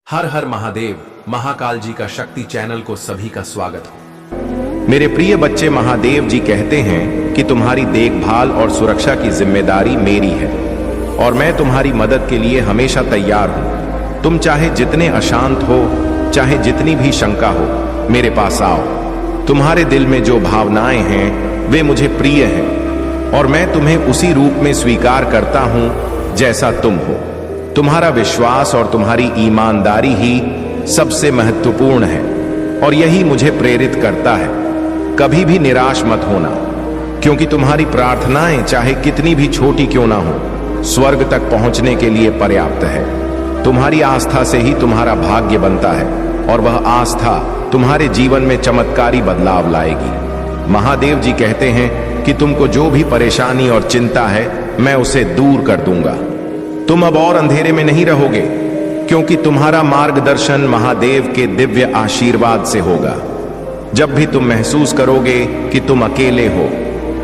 हर हर महादेव। महाकाल जी का शक्ति चैनल को सभी का स्वागत हो। मेरे प्रिय बच्चे, महादेव जी कहते हैं कि तुम्हारी देखभाल और सुरक्षा की जिम्मेदारी मेरी है और मैं तुम्हारी मदद के लिए हमेशा तैयार हूं। तुम चाहे जितने अशांत हो, चाहे जितनी भी शंका हो, मेरे पास आओ। तुम्हारे दिल में जो भावनाएं हैं वे मुझे प्रिय हैं और मैं तुम्हें उसी रूप में स्वीकार करता हूं जैसा तुम हो। तुम्हारा विश्वास और तुम्हारी ईमानदारी ही सबसे महत्वपूर्ण है और यही मुझे प्रेरित करता है। कभी भी निराश मत होना, क्योंकि तुम्हारी प्रार्थनाएं चाहे कितनी भी छोटी क्यों ना हो, स्वर्ग तक पहुंचने के लिए पर्याप्त है। तुम्हारी आस्था से ही तुम्हारा भाग्य बनता है और वह आस्था तुम्हारे जीवन में चमत्कारी बदलाव लाएगी। महादेव जी कहते हैं कि तुमको जो भी परेशानी और चिंता है, मैं उसे दूर कर दूंगा। तुम अब और अंधेरे में नहीं रहोगे, क्योंकि तुम्हारा मार्गदर्शन महादेव के दिव्य आशीर्वाद से होगा। जब भी तुम महसूस करोगे कि तुम अकेले हो,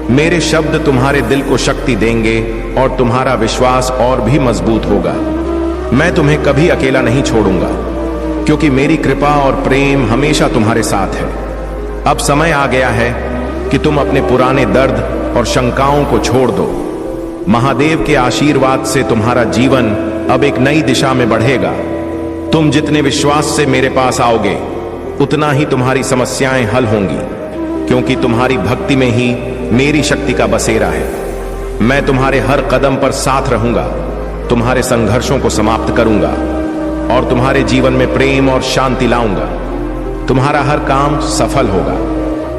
मेरे शब्द तुम्हारे दिल को शक्ति देंगे और तुम्हारा विश्वास और भी मजबूत होगा। मैं तुम्हें कभी अकेला नहीं छोड़ूंगा, क्योंकि मेरी कृपा और प्रेम हमेशा तुम्हारे साथ है। अब समय आ गया है कि तुम अपने पुराने दर्द और शंकाओं को छोड़ दो। महादेव के आशीर्वाद से तुम्हारा जीवन अब एक नई दिशा में बढ़ेगा। तुम जितने विश्वास से मेरे पास आओगे, उतना ही तुम्हारी समस्याएं हल होंगी, क्योंकि तुम्हारी भक्ति में ही मेरी शक्ति का बसेरा है। मैं तुम्हारे हर कदम पर साथ रहूंगा, तुम्हारे संघर्षों को समाप्त करूंगा और तुम्हारे जीवन में प्रेम और शांति लाऊंगा। तुम्हारा हर काम सफल होगा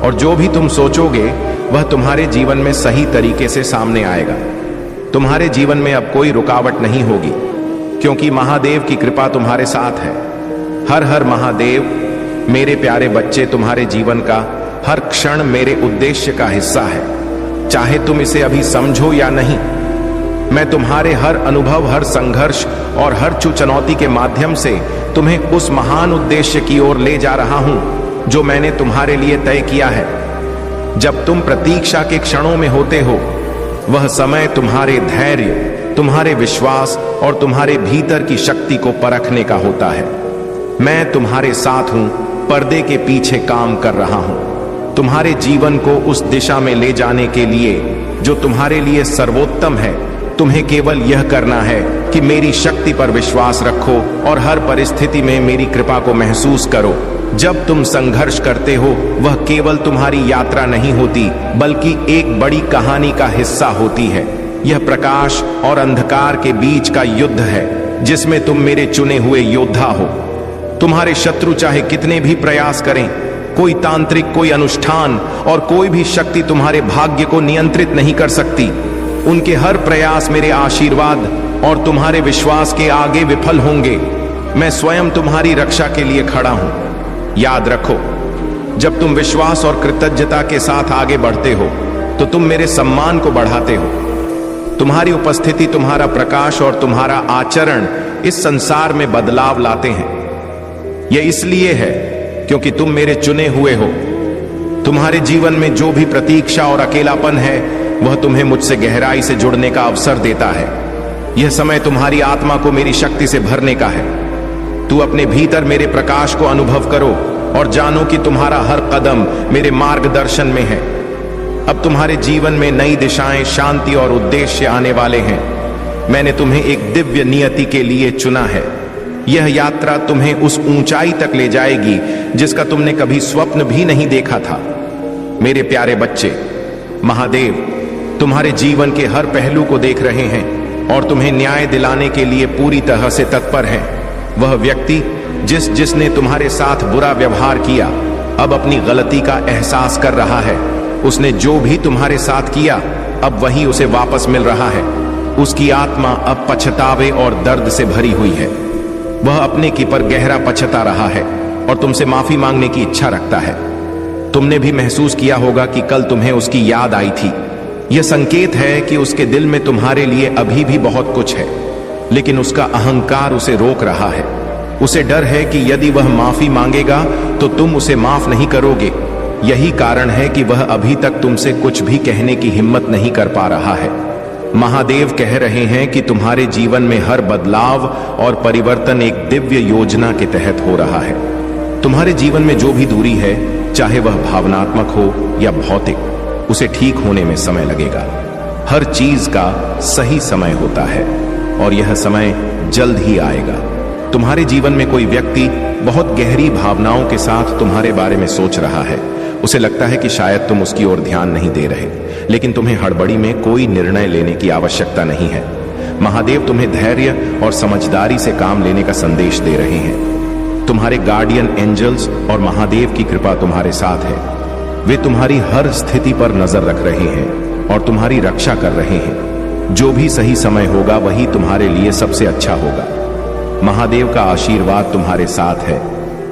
और जो भी तुम सोचोगे वह तुम्हारे जीवन में सही तरीके से सामने आएगा। तुम्हारे जीवन में अब कोई रुकावट नहीं होगी, क्योंकि महादेव की कृपा तुम्हारे साथ है। हर हर महादेव। मेरे प्यारे बच्चे, तुम्हारे जीवन का हर क्षण मेरे उद्देश्य का हिस्सा है, चाहे तुम इसे अभी समझो या नहीं। मैं तुम्हारे हर अनुभव, हर संघर्ष और हर चुनौती के माध्यम से तुम्हें उस महान उद्देश्य की ओर ले जा रहा हूं जो मैंने तुम्हारे लिए तय किया है। जब तुम प्रतीक्षा के क्षणों में होते हो, वह समय तुम्हारे धैर्य, तुम्हारे विश्वास और तुम्हारे भीतर की शक्ति को परखने का होता है। मैं तुम्हारे साथ हूं, पर्दे के पीछे काम कर रहा हूं, तुम्हारे जीवन को उस दिशा में ले जाने के लिए जो तुम्हारे लिए सर्वोत्तम है। तुम्हें केवल यह करना है कि मेरी शक्ति पर विश्वास रखो और हर परिस्थिति में मेरी कृपा को महसूस करो। जब तुम संघर्ष करते हो, वह केवल तुम्हारी यात्रा नहीं होती, बल्कि एक बड़ी कहानी का हिस्सा होती है। यह प्रकाश और अंधकार के बीच का युद्ध है, जिसमें तुम मेरे चुने हुए योद्धा हो। तुम्हारे शत्रु चाहे कितने भी प्रयास करें, कोई तांत्रिक, कोई अनुष्ठान और कोई भी शक्ति तुम्हारे भाग्य को नियंत्रित नहीं कर सकती। उनके हर प्रयास मेरे आशीर्वाद और तुम्हारे विश्वास के आगे विफल होंगे। मैं स्वयं तुम्हारी रक्षा के लिए खड़ा हूं। याद रखो, जब तुम विश्वास और कृतज्ञता के साथ आगे बढ़ते हो, तो तुम मेरे सम्मान को बढ़ाते हो। तुम्हारी उपस्थिति, तुम्हारा प्रकाश और तुम्हारा आचरण इस संसार में बदलाव लाते हैं। यह इसलिए है क्योंकि तुम मेरे चुने हुए हो। तुम्हारे जीवन में जो भी प्रतीक्षा और अकेलापन है, वह तुम्हें मुझसे गहराई से जुड़ने का अवसर देता है। यह समय तुम्हारी आत्मा को मेरी शक्ति से भरने का है। तू अपने भीतर मेरे प्रकाश को अनुभव करो और जानो कि तुम्हारा हर कदम मेरे मार्गदर्शन में है। अब तुम्हारे जीवन में नई दिशाएं, शांति और उद्देश्य आने वाले हैं। मैंने तुम्हें एक दिव्य नियति के लिए चुना है। यह यात्रा तुम्हें उस ऊंचाई तक ले जाएगी जिसका तुमने कभी स्वप्न भी नहीं देखा था। मेरे प्यारे बच्चे, महादेव तुम्हारे जीवन के हर पहलू को देख रहे हैं और तुम्हें न्याय दिलाने के लिए पूरी तरह से तत्पर हैं। वह व्यक्ति जिसने तुम्हारे साथ बुरा व्यवहार किया, अब अपनी गलती का एहसास कर रहा है। उसने जो भी तुम्हारे साथ किया, अब वही उसे वापस मिल रहा है। उसकी आत्मा अब पछतावे और दर्द से भरी हुई है। वह अपने की पर गहरा पछता रहा है और तुमसे माफी मांगने की इच्छा रखता है। तुमने भी महसूस किया होगा कि कल तुम्हें उसकी याद आई थी। यह संकेत है कि उसके दिल में तुम्हारे लिए अभी भी बहुत कुछ है, लेकिन उसका अहंकार उसे रोक रहा है। उसे डर है कि यदि वह माफी मांगेगा तो तुम उसे माफ नहीं करोगे। यही कारण है कि वह अभी तक तुमसे कुछ भी कहने की हिम्मत नहीं कर पा रहा है। महादेव कह रहे हैं कि तुम्हारे जीवन में हर बदलाव और परिवर्तन एक दिव्य योजना के तहत हो रहा है। तुम्हारे जीवन में जो भी दूरी है, चाहे वह भावनात्मक हो या भौतिक, उसे ठीक होने में समय लगेगा। हर चीज का सही समय होता है और यह समय जल्द ही आएगा। तुम्हारे जीवन में कोई व्यक्ति बहुत गहरी भावनाओं के साथ तुम्हारे बारे में सोच रहा है। उसे लगता है कि शायद तुम उसकी ओर ध्यान नहीं दे रहे, लेकिन तुम्हें हड़बड़ी में कोई निर्णय लेने की आवश्यकता नहीं है। महादेव तुम्हें धैर्य और समझदारी से काम लेने का संदेश दे रहे हैं। तुम्हारे गार्डियन एंजल्स और महादेव की कृपा तुम्हारे साथ है। वे तुम्हारी हर स्थिति पर नजर रख रहे हैं और तुम्हारी रक्षा कर रहे हैं। जो भी सही समय होगा वही तुम्हारे लिए सबसे अच्छा होगा। महादेव का आशीर्वाद तुम्हारे साथ है।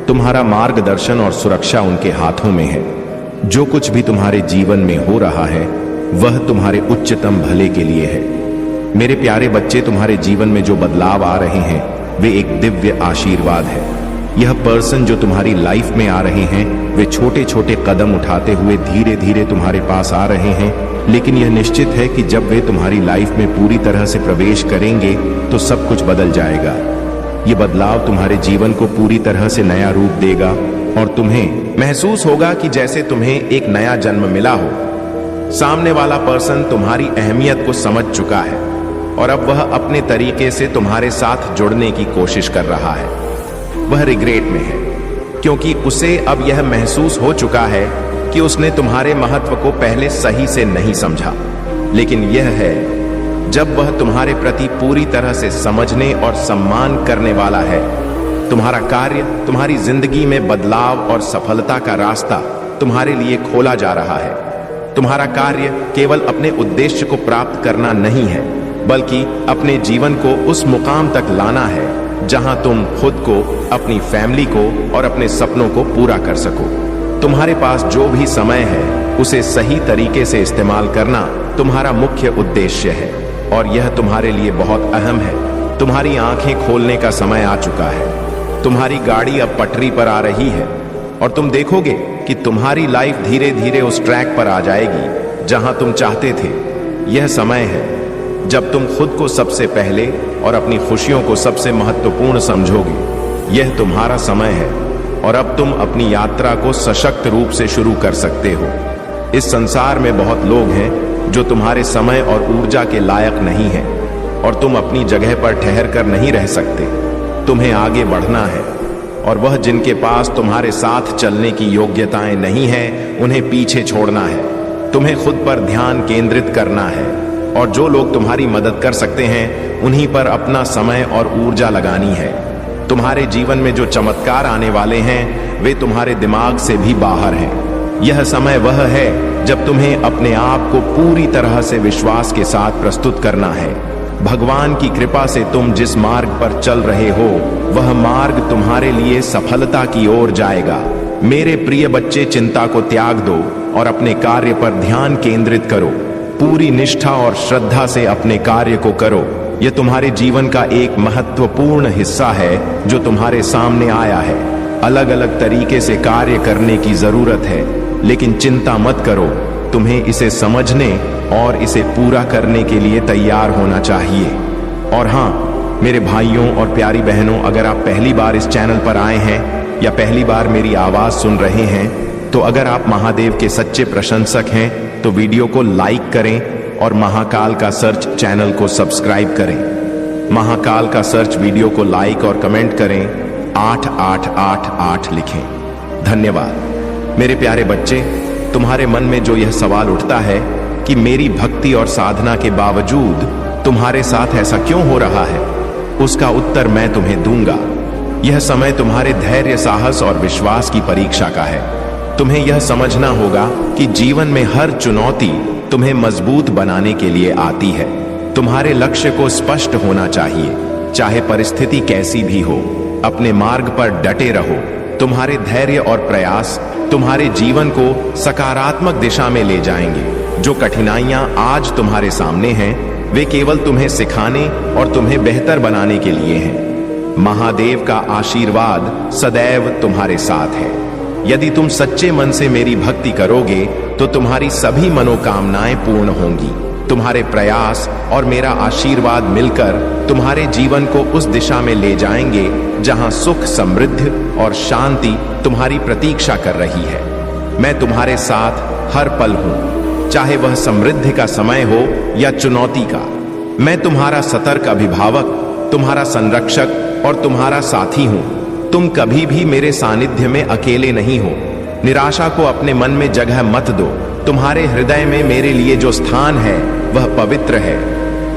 तुम्हारा मार्गदर्शन और सुरक्षा उनके हाथों में है। जो कुछ भी तुम्हारे जीवन में हो रहा है वह तुम्हारे उच्चतम भले के लिए है। मेरे प्यारे बच्चे, तुम्हारे जीवन में जो बदलाव आ रहे हैं वे एक दिव्य आशीर्वाद है। यह पर्सन जो तुम्हारी लाइफ में आ रहे हैं वे छोटे छोटे कदम उठाते हुए धीरे धीरे तुम्हारे पास आ रहे हैं, लेकिन यह निश्चित है कि जब वे तुम्हारी लाइफ में पूरी तरह से प्रवेश करेंगे तो सब कुछ बदल जाएगा। ये बदलाव तुम्हारे जीवन को पूरी तरह से नया रूप देगा और तुम्हें महसूस होगा कि जैसे तुम्हें एक नया जन्म मिला हो। सामने वाला पर्सन तुम्हारी अहमियत को समझ चुका है और अब वह अपने तरीके से तुम्हारे साथ जुड़ने की कोशिश कर रहा है। वह रिग्रेट में है क्योंकि उसे अब यह महसूस हो चुका है कि उसने तुम्हारे महत्व को पहले सही से नहीं समझा। लेकिन यह है जब वह तुम्हारे प्रति पूरी तरह से समझने और सम्मान करने वाला है। तुम्हारा कार्य, तुम्हारी जिंदगी में बदलाव और सफलता का रास्ता तुम्हारे लिए खोला जा रहा है। तुम्हारा कार्य केवल अपने उद्देश्य को प्राप्त करना नहीं है, बल्कि अपने जीवन को उस मुकाम तक लाना है जहां तुम खुद को, अपनी फैमिली को और अपने सपनों को पूरा कर सको। तुम्हारे पास जो भी समय है उसे सही तरीके से इस्तेमाल करना तुम्हारा मुख्य उद्देश्य है और यह तुम्हारे लिए बहुत अहम है। तुम्हारी आंखें खोलने का समय आ चुका है। तुम्हारी गाड़ी अब पटरी पर आ रही है और तुम देखोगे कि तुम्हारी लाइफ धीरे धीरे उस ट्रैक पर आ जाएगी जहां तुम चाहते थे। यह समय है जब तुम खुद को सबसे पहले और अपनी खुशियों को सबसे महत्वपूर्ण समझोगे। यह तुम्हारा समय है और अब तुम अपनी यात्रा को सशक्त रूप से शुरू कर सकते हो। इस संसार में बहुत लोग हैं जो तुम्हारे समय और ऊर्जा के लायक नहीं हैं और तुम अपनी जगह पर ठहर कर नहीं रह सकते। तुम्हें आगे बढ़ना है और वह जिनके पास तुम्हारे साथ चलने की योग्यताएं नहीं हैं उन्हें पीछे छोड़ना है। तुम्हें खुद पर ध्यान केंद्रित करना है और जो लोग तुम्हारी मदद कर सकते हैं उन्हीं पर अपना समय और ऊर्जा लगानी है। तुम्हारे जीवन में जो चमत्कार आने वाले हैं वे तुम्हारे दिमाग से भी बाहर हैं। यह समय वह है जब तुम्हें अपने आप को पूरी तरह से विश्वास के साथ प्रस्तुत करना है। भगवान की कृपा से तुम जिस मार्ग पर चल रहे हो वह मार्ग तुम्हारे लिए सफलता की ओर जाएगा। मेरे प्रिय बच्चे, चिंता को त्याग दो और अपने कार्य पर ध्यान केंद्रित करो। पूरी निष्ठा और श्रद्धा से अपने कार्य को करो। यह तुम्हारे जीवन का एक महत्वपूर्ण हिस्सा है जो तुम्हारे सामने आया है। अलग अलग तरीके से कार्य करने की जरूरत है, लेकिन चिंता मत करो। तुम्हें इसे समझने और इसे पूरा करने के लिए तैयार होना चाहिए। और हाँ मेरे भाइयों और प्यारी बहनों, अगर आप पहली बार इस चैनल पर आए हैं या पहली बार मेरी आवाज सुन रहे हैं तो अगर आप महादेव के सच्चे प्रशंसक हैं तो वीडियो को लाइक करें और महाकाल का सर्च चैनल को सब्सक्राइब करें। महाकाल का सर्च वीडियो को लाइक और कमेंट करें, 8888 लिखें। धन्यवाद। मेरे प्यारे बच्चे, तुम्हारे मन में जो यह सवाल उठता है कि मेरी भक्ति और साधना के बावजूद तुम्हारे साथ ऐसा क्यों हो रहा है, उसका उत्तर मैं तुम्हें दूंगा। यह समय तुम्हारे धैर्य, साहस और विश्वास की परीक्षा का है। तुम्हें यह समझना होगा कि जीवन में हर चुनौती तुम्हें मजबूत बनाने के लिए आती है। तुम्हारे लक्ष्य को स्पष्ट होना चाहिए, चाहे परिस्थिति कैसी भी हो। अपने मार्ग पर डटे रहो। तुम्हारे धैर्य और प्रयास तुम्हारे जीवन को सकारात्मक दिशा में ले जाएंगे। जो कठिनाइयां आज तुम्हारे सामने हैं वे केवल तुम्हें सिखाने और तुम्हें बेहतर बनाने के लिए हैं। महादेव का आशीर्वाद सदैव तुम्हारे साथ है। यदि तुम सच्चे मन से मेरी भक्ति करोगे तो तुम्हारी सभी मनोकामनाएं पूर्ण होंगी। तुम्हारे प्रयास और मेरा आशीर्वाद मिलकर तुम्हारे जीवन को उस दिशा में ले जाएंगे जहां सुख, समृद्धि और शांति तुम्हारी प्रतीक्षा कर रही है। मैं तुम्हारे साथ हर पल हूं, चाहे वह समृद्धि का समय हो या चुनौती का। मैं तुम्हारा सतर्क अभिभावक, तुम्हारा संरक्षक और तुम्हारा साथी हूं। तुम कभी भी मेरे सानिध्य में अकेले नहीं हो। निराशा को अपने मन में जगह मत दो। तुम्हारे हृदय में मेरे लिए जो स्थान है वह पवित्र है।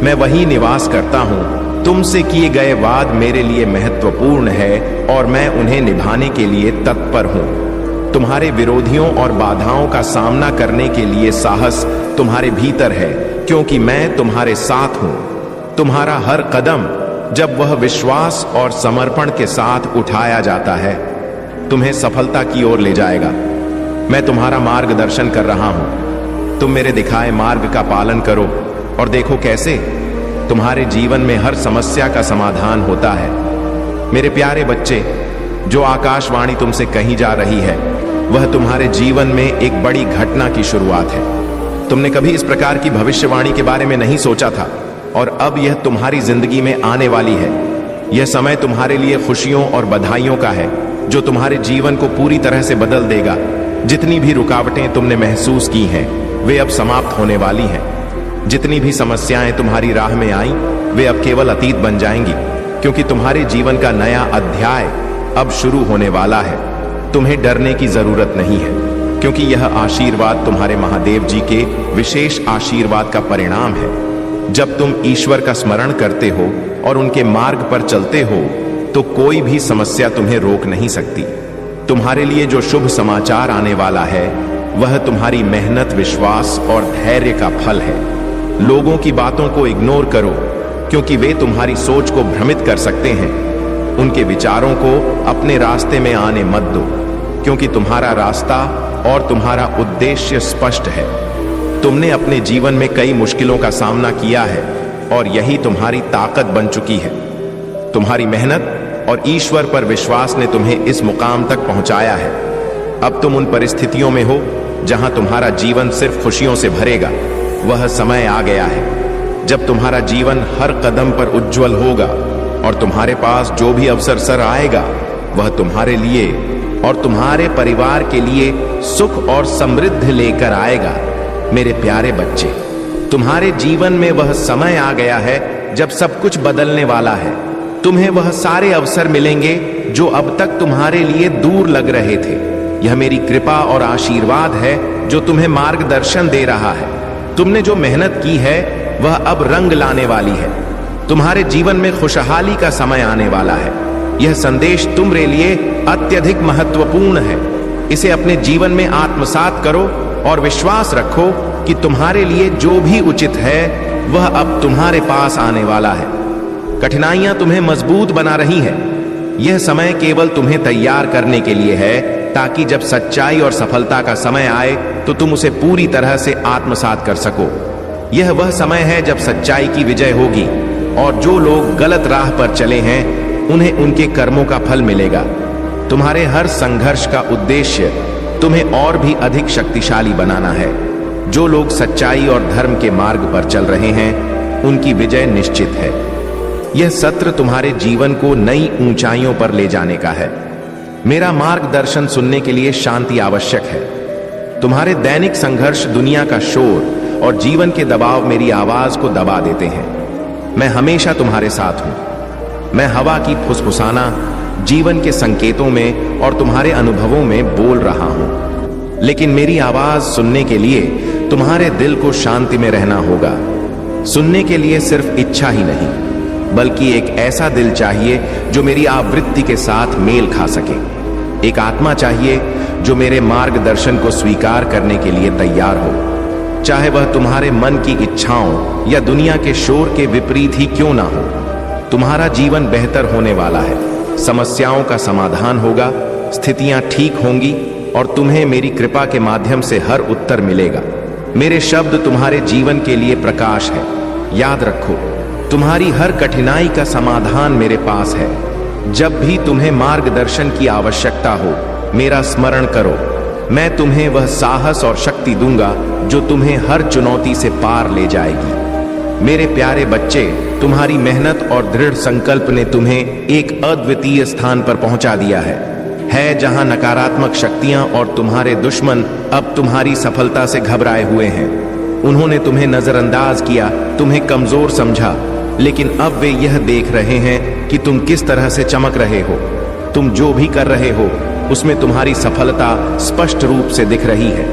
मैं वही निवास करता हूँ। तुमसे किए गए वाद मेरे लिए महत्वपूर्ण है और मैं उन्हें निभाने के लिए तत्पर हूँ। तुम्हारे विरोधियों और बाधाओं का सामना करने के लिए साहस तुम्हारे भीतर है, क्योंकि मैं तुम्हारे साथ हूँ। तुम्हारा हर कदम जब वह विश्वास और समर्पण के साथ उठाया जाता है, तुम्हें सफलता की ओर ले जाएगा। मैं तुम्हारा मार्गदर्शन कर रहा हूं। तुम मेरे दिखाए मार्ग का पालन करो और देखो कैसे तुम्हारे जीवन में हर समस्या का समाधान होता है। मेरे प्यारे बच्चे, जो आकाशवाणी तुमसे कही जा रही है वह तुम्हारे जीवन में एक बड़ी घटना की शुरुआत है। तुमने कभी इस प्रकार की भविष्यवाणी के बारे में नहीं सोचा था और अब यह तुम्हारी जिंदगी में आने वाली है। यह समय तुम्हारे लिए खुशियों और बधाइयों का है, जो तुम्हारे जीवन को पूरी तरह से बदल देगा। जितनी भी रुकावटें तुमने महसूस की हैं, वे अब समाप्त होने वाली हैं। जितनी भी समस्याएं तुम्हारी राह में आई, वे अब केवल अतीत बन जाएंगी, क्योंकि तुम्हारे जीवन का नया अध्याय अब शुरू होने वाला है। तुम्हें डरने की जरूरत नहीं है, क्योंकि यह आशीर्वाद तुम्हारे महादेव जी के विशेष आशीर्वाद का परिणाम है। जब तुम ईश्वर का स्मरण करते हो और उनके मार्ग पर चलते हो, तो कोई भी समस्या तुम्हें रोक नहीं सकती। तुम्हारे लिए जो शुभ समाचार आने वाला है वह तुम्हारी मेहनत, विश्वास और धैर्य का फल है। लोगों की बातों को इग्नोर करो, क्योंकि वे तुम्हारी सोच को भ्रमित कर सकते हैं। उनके विचारों को अपने रास्ते में आने मत दो, क्योंकि तुम्हारा रास्ता और तुम्हारा उद्देश्य स्पष्ट है। तुमने अपने जीवन में कई मुश्किलों का सामना किया है और यही तुम्हारी ताकत बन चुकी है। तुम्हारी मेहनत और ईश्वर पर विश्वास ने तुम्हें इस मुकाम तक पहुंचाया है। अब तुम उन परिस्थितियों में हो जहां तुम्हारा जीवन सिर्फ खुशियों से भरेगा। वह समय आ गया है जब तुम्हारा जीवन हर कदम पर उज्जवल होगा और तुम्हारे पास जो भी अवसर सर आएगा वह तुम्हारे लिए और तुम्हारे परिवार के लिए सुख और समृद्धि लेकर आएगा। मेरे प्यारे बच्चे, तुम्हारे जीवन में वह समय आ गया है जब सब कुछ बदलने वाला है। तुम्हें वह सारे अवसर मिलेंगे जो अब तक तुम्हारे लिए दूर लग रहे थे। यह मेरी कृपा और आशीर्वाद है जो तुम्हें मार्गदर्शन दे रहा है। तुमने जो मेहनत की है वह अब रंग लाने वाली है। तुम्हारे जीवन में खुशहाली का समय आने वाला है। यह संदेश तुम्हारे लिए अत्यधिक महत्वपूर्ण है। इसे अपने जीवन में आत्मसात करो और विश्वास रखो कि तुम्हारे लिए जो भी उचित है वह अब तुम्हारे पास आने वाला है। कठिनाइयां तुम्हें मजबूत बना रही हैं। यह समय केवल तुम्हें तैयार करने के लिए है, ताकि जब सच्चाई और सफलता का समय आए तो तुम उसे पूरी तरह से आत्मसात कर सको। यह वह समय है जब सच्चाई की विजय होगी और जो लोग गलत राह पर चले हैं उन्हें उनके कर्मों का फल मिलेगा। तुम्हारे हर संघर्ष का उद्देश्य तुम्हें और भी अधिक शक्तिशाली बनाना है। जो लोग सच्चाई और धर्म के मार्ग पर चल रहे हैं उनकी विजय निश्चित है। यह सत्र तुम्हारे जीवन को नई ऊंचाइयों पर ले जाने का है। मेरा मार्गदर्शन सुनने के लिए शांति आवश्यक है। तुम्हारे दैनिक संघर्ष, दुनिया का शोर और जीवन के दबाव मेरी आवाज को दबा देते हैं। मैं हमेशा तुम्हारे साथ हूं। मैं हवा की फुसफुसाना जीवन के संकेतों में और तुम्हारे अनुभवों में बोल रहा हूं। लेकिन मेरी आवाज सुनने के लिए तुम्हारे दिल को शांति में रहना होगा। सुनने के लिए सिर्फ इच्छा ही नहीं, बल्कि एक ऐसा दिल चाहिए जो मेरी आवृत्ति के साथ मेल खा सके। एक आत्मा चाहिए जो मेरे मार्गदर्शन को स्वीकार करने के लिए तैयार हो, चाहे वह तुम्हारे मन की इच्छाओं या दुनिया के शोर के विपरीत ही क्यों ना हो। तुम्हारा जीवन बेहतर होने वाला है। समस्याओं का समाधान होगा, स्थितियां ठीक होंगी और तुम्हें मेरी कृपा के माध्यम से हर उत्तर मिलेगा। मेरे शब्द तुम्हारे जीवन के लिए प्रकाश है। याद रखो, तुम्हारी हर कठिनाई का समाधान मेरे पास है। जब भी तुम्हें मार्गदर्शन की आवश्यकता हो, मेरा स्मरण करो मैं तुम्हें वह साहस और शक्ति दूंगा जो तुम्हें हर चुनौती से पार ले जाएगी। मेरे प्यारे बच्चे, तुम्हारी मेहनत और दृढ़ संकल्प ने तुम्हें एक अद्वितीय स्थान पर पहुंचा दिया है जहां नकारात्मक शक्तियां और तुम्हारे दुश्मन अब तुम्हारी सफलता से घबराए हुए हैं। उन्होंने तुम्हें नजरअंदाज किया, तुम्हें कमजोर समझा, लेकिन अब वे यह देख रहे हैं कि तुम किस तरह से चमक रहे हो। तुम जो भी कर रहे हो उसमें तुम्हारी सफलता स्पष्ट रूप से दिख रही है।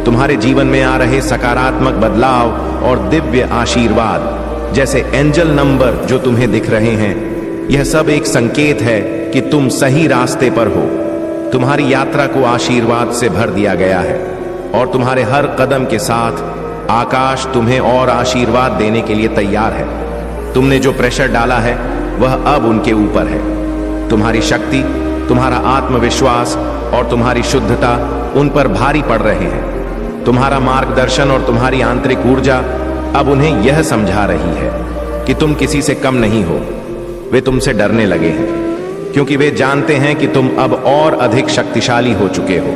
तुम्हारे जीवन में आ रहे सकारात्मक बदलाव और दिव्य आशीर्वाद जैसे एंजल नंबर जो तुम्हें दिख रहे हैं, यह सब एक संकेत है कि तुम सही रास्ते पर हो। तुम्हारी यात्रा को आशीर्वाद से भर दिया गया है और तुम्हारे हर कदम के साथ आकाश तुम्हें और आशीर्वाद देने के लिए तैयार है। तुमने जो प्रेशर डाला है वह अब उनके ऊपर है। तुम्हारी शक्ति, तुम्हारा आत्मविश्वास और तुम्हारी शुद्धता उन पर भारी पड़ रहे हैं। तुम्हारा मार्गदर्शन और तुम्हारी आंतरिक ऊर्जा अब उन्हें यह समझा रही है कि तुम किसी से कम नहीं हो। वे तुमसे डरने लगे हैं क्योंकि वे जानते हैं कि तुम अब और अधिक शक्तिशाली हो चुके हो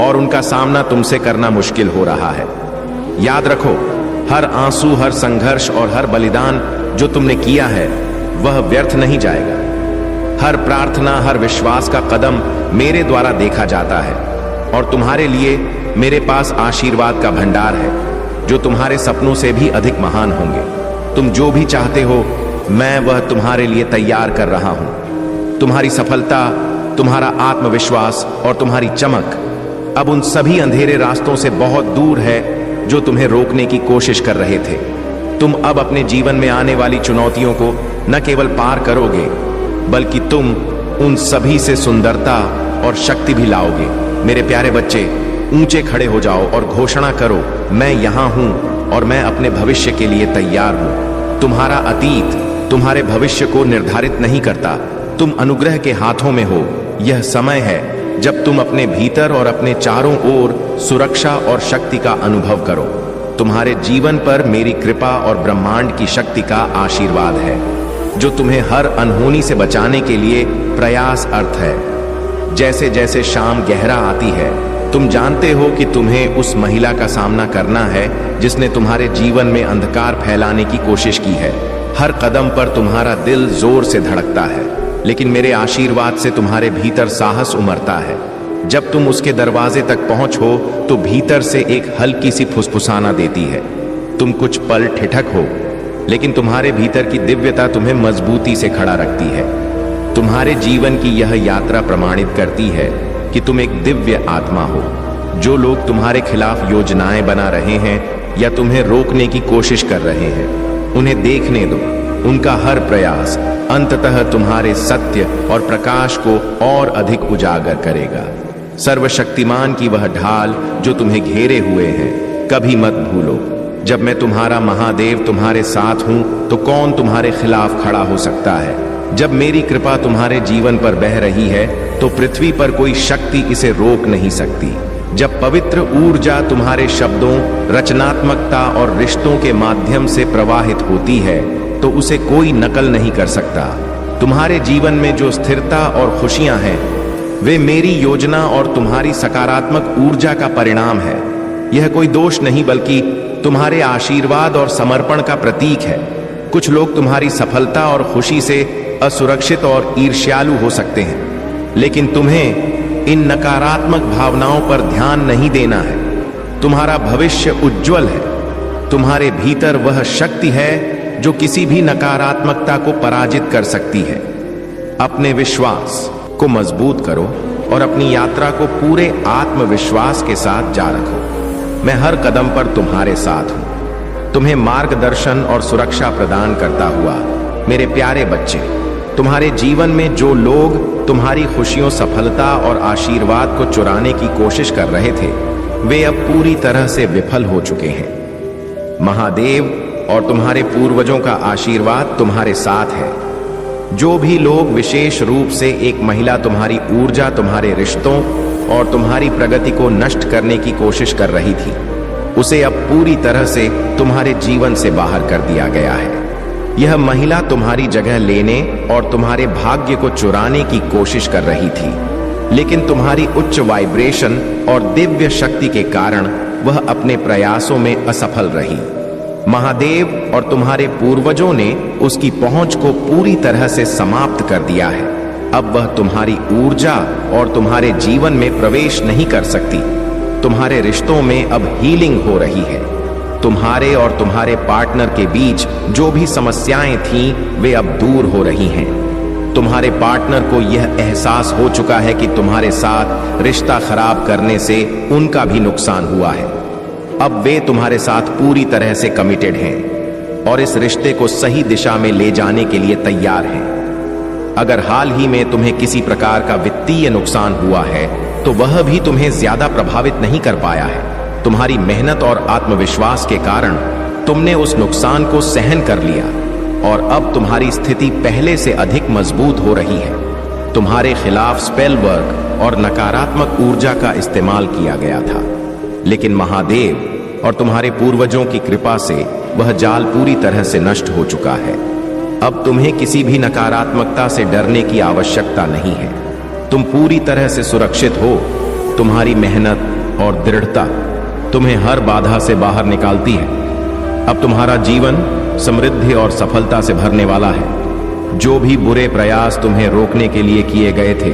और उनका सामना तुमसे करना मुश्किल हो रहा है। याद रखो, हर आंसू, हर संघर्ष और हर बलिदान जो तुमने किया है वह व्यर्थ नहीं जाएगा। हर प्रार्थना, हर विश्वास का कदम मेरे द्वारा देखा जाता है और तुम्हारे लिए मेरे पास आशीर्वाद का भंडार है जो तुम्हारे सपनों से भी अधिक महान होंगे। तुम जो भी चाहते हो मैं वह तुम्हारे लिए तैयार कर रहा हूं। तुम्हारी सफलता, तुम्हारा आत्मविश्वास और तुम्हारी चमक अब उन सभी अंधेरे रास्तों से बहुत दूर है जो तुम्हें रोकने की कोशिश कर रहे थे। तुम अब अपने जीवन में आने वाली चुनौतियों को न केवल पार करोगे बल्कि तुम उन सभी से सुंदरता और शक्ति भी लाओगे। मेरे प्यारे बच्चे, ऊंचे खड़े हो जाओ और घोषणा करो, मैं यहां हूं और मैं अपने भविष्य के लिए तैयार हूं। तुम्हारा अतीत तुम्हारे भविष्य को निर्धारित नहीं करता, तुम अनुग्रह के हाथों में हो। यह समय है जब तुम अपने भीतर और अपने चारों ओर सुरक्षा और शक्ति का अनुभव करो। तुम्हारे जीवन पर मेरी कृपा और ब्रह्मांड की शक्ति का आशीर्वाद है जो तुम्हें हर अनहोनी से बचाने के लिए प्रयास अर्थ है। जैसे जैसे शाम गहरा आती है, तुम जानते हो कि तुम्हें उस महिला का सामना करना है जिसने तुम्हारे जीवन में अंधकार फैलाने की कोशिश की है। हर कदम पर तुम्हारा दिल जोर से धड़कता है, लेकिन मेरे आशीर्वाद से तुम्हारे भीतर साहस उमड़ता है। जब तुम उसके दरवाजे तक पहुंचो तो भीतर से एक हल्की सी फुसफुसाना देती है। तुम कुछ पल ठिठक हो, लेकिन तुम्हारे भीतर की दिव्यता तुम्हें मजबूती से खड़ा रखती है। तुम्हारे जीवन की यह यात्रा प्रमाणित करती है कि तुम एक दिव्य आत्मा हो। जो लोग तुम्हारे खिलाफ योजनाएं बना रहे हैं या तुम्हें रोकने की कोशिश कर रहे हैं, उन्हें देखने दो। उनका हर प्रयास अंततः तुम्हारे सत्य और प्रकाश को और अधिक उजागर करेगा। सर्वशक्तिमान की वह ढाल जो तुम्हें घेरे हुए है, कभी मत भूलो। जब मैं तुम्हारा महादेव तुम्हारे साथ हूं तो कौन तुम्हारे खिलाफ खड़ा हो सकता है। जब मेरी कृपा तुम्हारे जीवन पर बह रही है तो पृथ्वी पर कोई शक्ति इसे रोक नहीं सकती। जब पवित्र ऊर्जा तुम्हारे शब्दों, रचनात्मकता और रिश्तों के माध्यम से प्रवाहित होती है तो उसे कोई नकल नहीं कर सकता। तुम्हारे जीवन में जो स्थिरता और खुशियां हैं वे मेरी योजना और तुम्हारी सकारात्मक ऊर्जा का परिणाम है। यह कोई दोष नहीं बल्कि तुम्हारे आशीर्वाद और समर्पण का प्रतीक है। कुछ लोग तुम्हारी सफलता और खुशी से असुरक्षित और ईर्ष्यालु हो सकते हैं, लेकिन तुम्हें इन नकारात्मक भावनाओं पर ध्यान नहीं देना है। तुम्हारा भविष्य उज्जवल है। तुम्हारे भीतर वह शक्ति है जो किसी भी नकारात्मकता को पराजित कर सकती है। अपने विश्वास को मजबूत करो और अपनी यात्रा को पूरे आत्मविश्वास के साथ जारी रखो। मैं हर कदम पर तुम्हारे साथ हूं, तुम्हें मार्गदर्शन और सुरक्षा प्रदान करता हुआ। मेरे प्यारे बच्चे, तुम्हारे जीवन में जो लोग तुम्हारी खुशियों, सफलता और आशीर्वाद को चुराने की कोशिश कर रहे थे, वे अब पूरी तरह से विफल हो चुके हैं। महादेव और तुम्हारे पूर्वजों का आशीर्वाद तुम्हारे साथ है। जो भी लोग विशेष रूप से एक महिला तुम्हारी ऊर्जा, तुम्हारे रिश्तों और तुम्हारी प्रगति को नष्ट करने की कोशिश कर रही थी, उसे अब पूरी तरह से तुम्हारे जीवन से बाहर कर दिया गया है। यह महिला तुम्हारी जगह लेने और तुम्हारे भाग्य को चुराने की कोशिश कर रही थी। लेकिन तुम्हारी उच्च वाइब्रेशन और दिव्य शक्ति के कारण वह अपने प्रयासों में असफल रही। महादेव और तुम्हारे पूर्वजों ने उसकी पहुंच को पूरी तरह से समाप्त कर दिया है। अब वह तुम्हारी ऊर्जा और तुम्हारे जीवन में प्रवेश नहीं कर सकती। तुम्हारे रिश्तों में अब हीलिंग हो रही है। तुम्हारे और तुम्हारे पार्टनर के बीच जो भी समस्याएं थीं, वे अब दूर हो रही हैं। तुम्हारे पार्टनर को यह एहसास हो चुका है कि तुम्हारे साथ रिश्ता खराब करने से उनका भी नुकसान हुआ है। अब वे तुम्हारे साथ पूरी तरह से कमिटेड हैं और इस रिश्ते को सही दिशा में ले जाने के लिए तैयार हैं। अगर हाल ही में तुम्हें किसी प्रकार का वित्तीय नुकसान हुआ है तो वह भी तुम्हें ज्यादा प्रभावित नहीं कर पाया है। तुम्हारी मेहनत और आत्मविश्वास के कारण तुमने उस नुकसान को सहन कर लिया और अब तुम्हारी स्थिति पहले से अधिक मजबूत हो रही है। तुम्हारे खिलाफ स्पेल वर्क और नकारात्मक ऊर्जा का इस्तेमाल किया गया था, लेकिन महादेव और तुम्हारे पूर्वजों की कृपा से वह जाल पूरी तरह से नष्ट हो चुका है। अब तुम्हें किसी भी नकारात्मकता से डरने की आवश्यकता नहीं है। तुम पूरी तरह से सुरक्षित हो। तुम्हारी मेहनत और दृढ़ता तुम्हें हर बाधा से बाहर निकालती है। अब तुम्हारा जीवन समृद्धि और सफलता से भरने वाला है। जो भी बुरे प्रयास तुम्हें रोकने के लिए किए गए थे,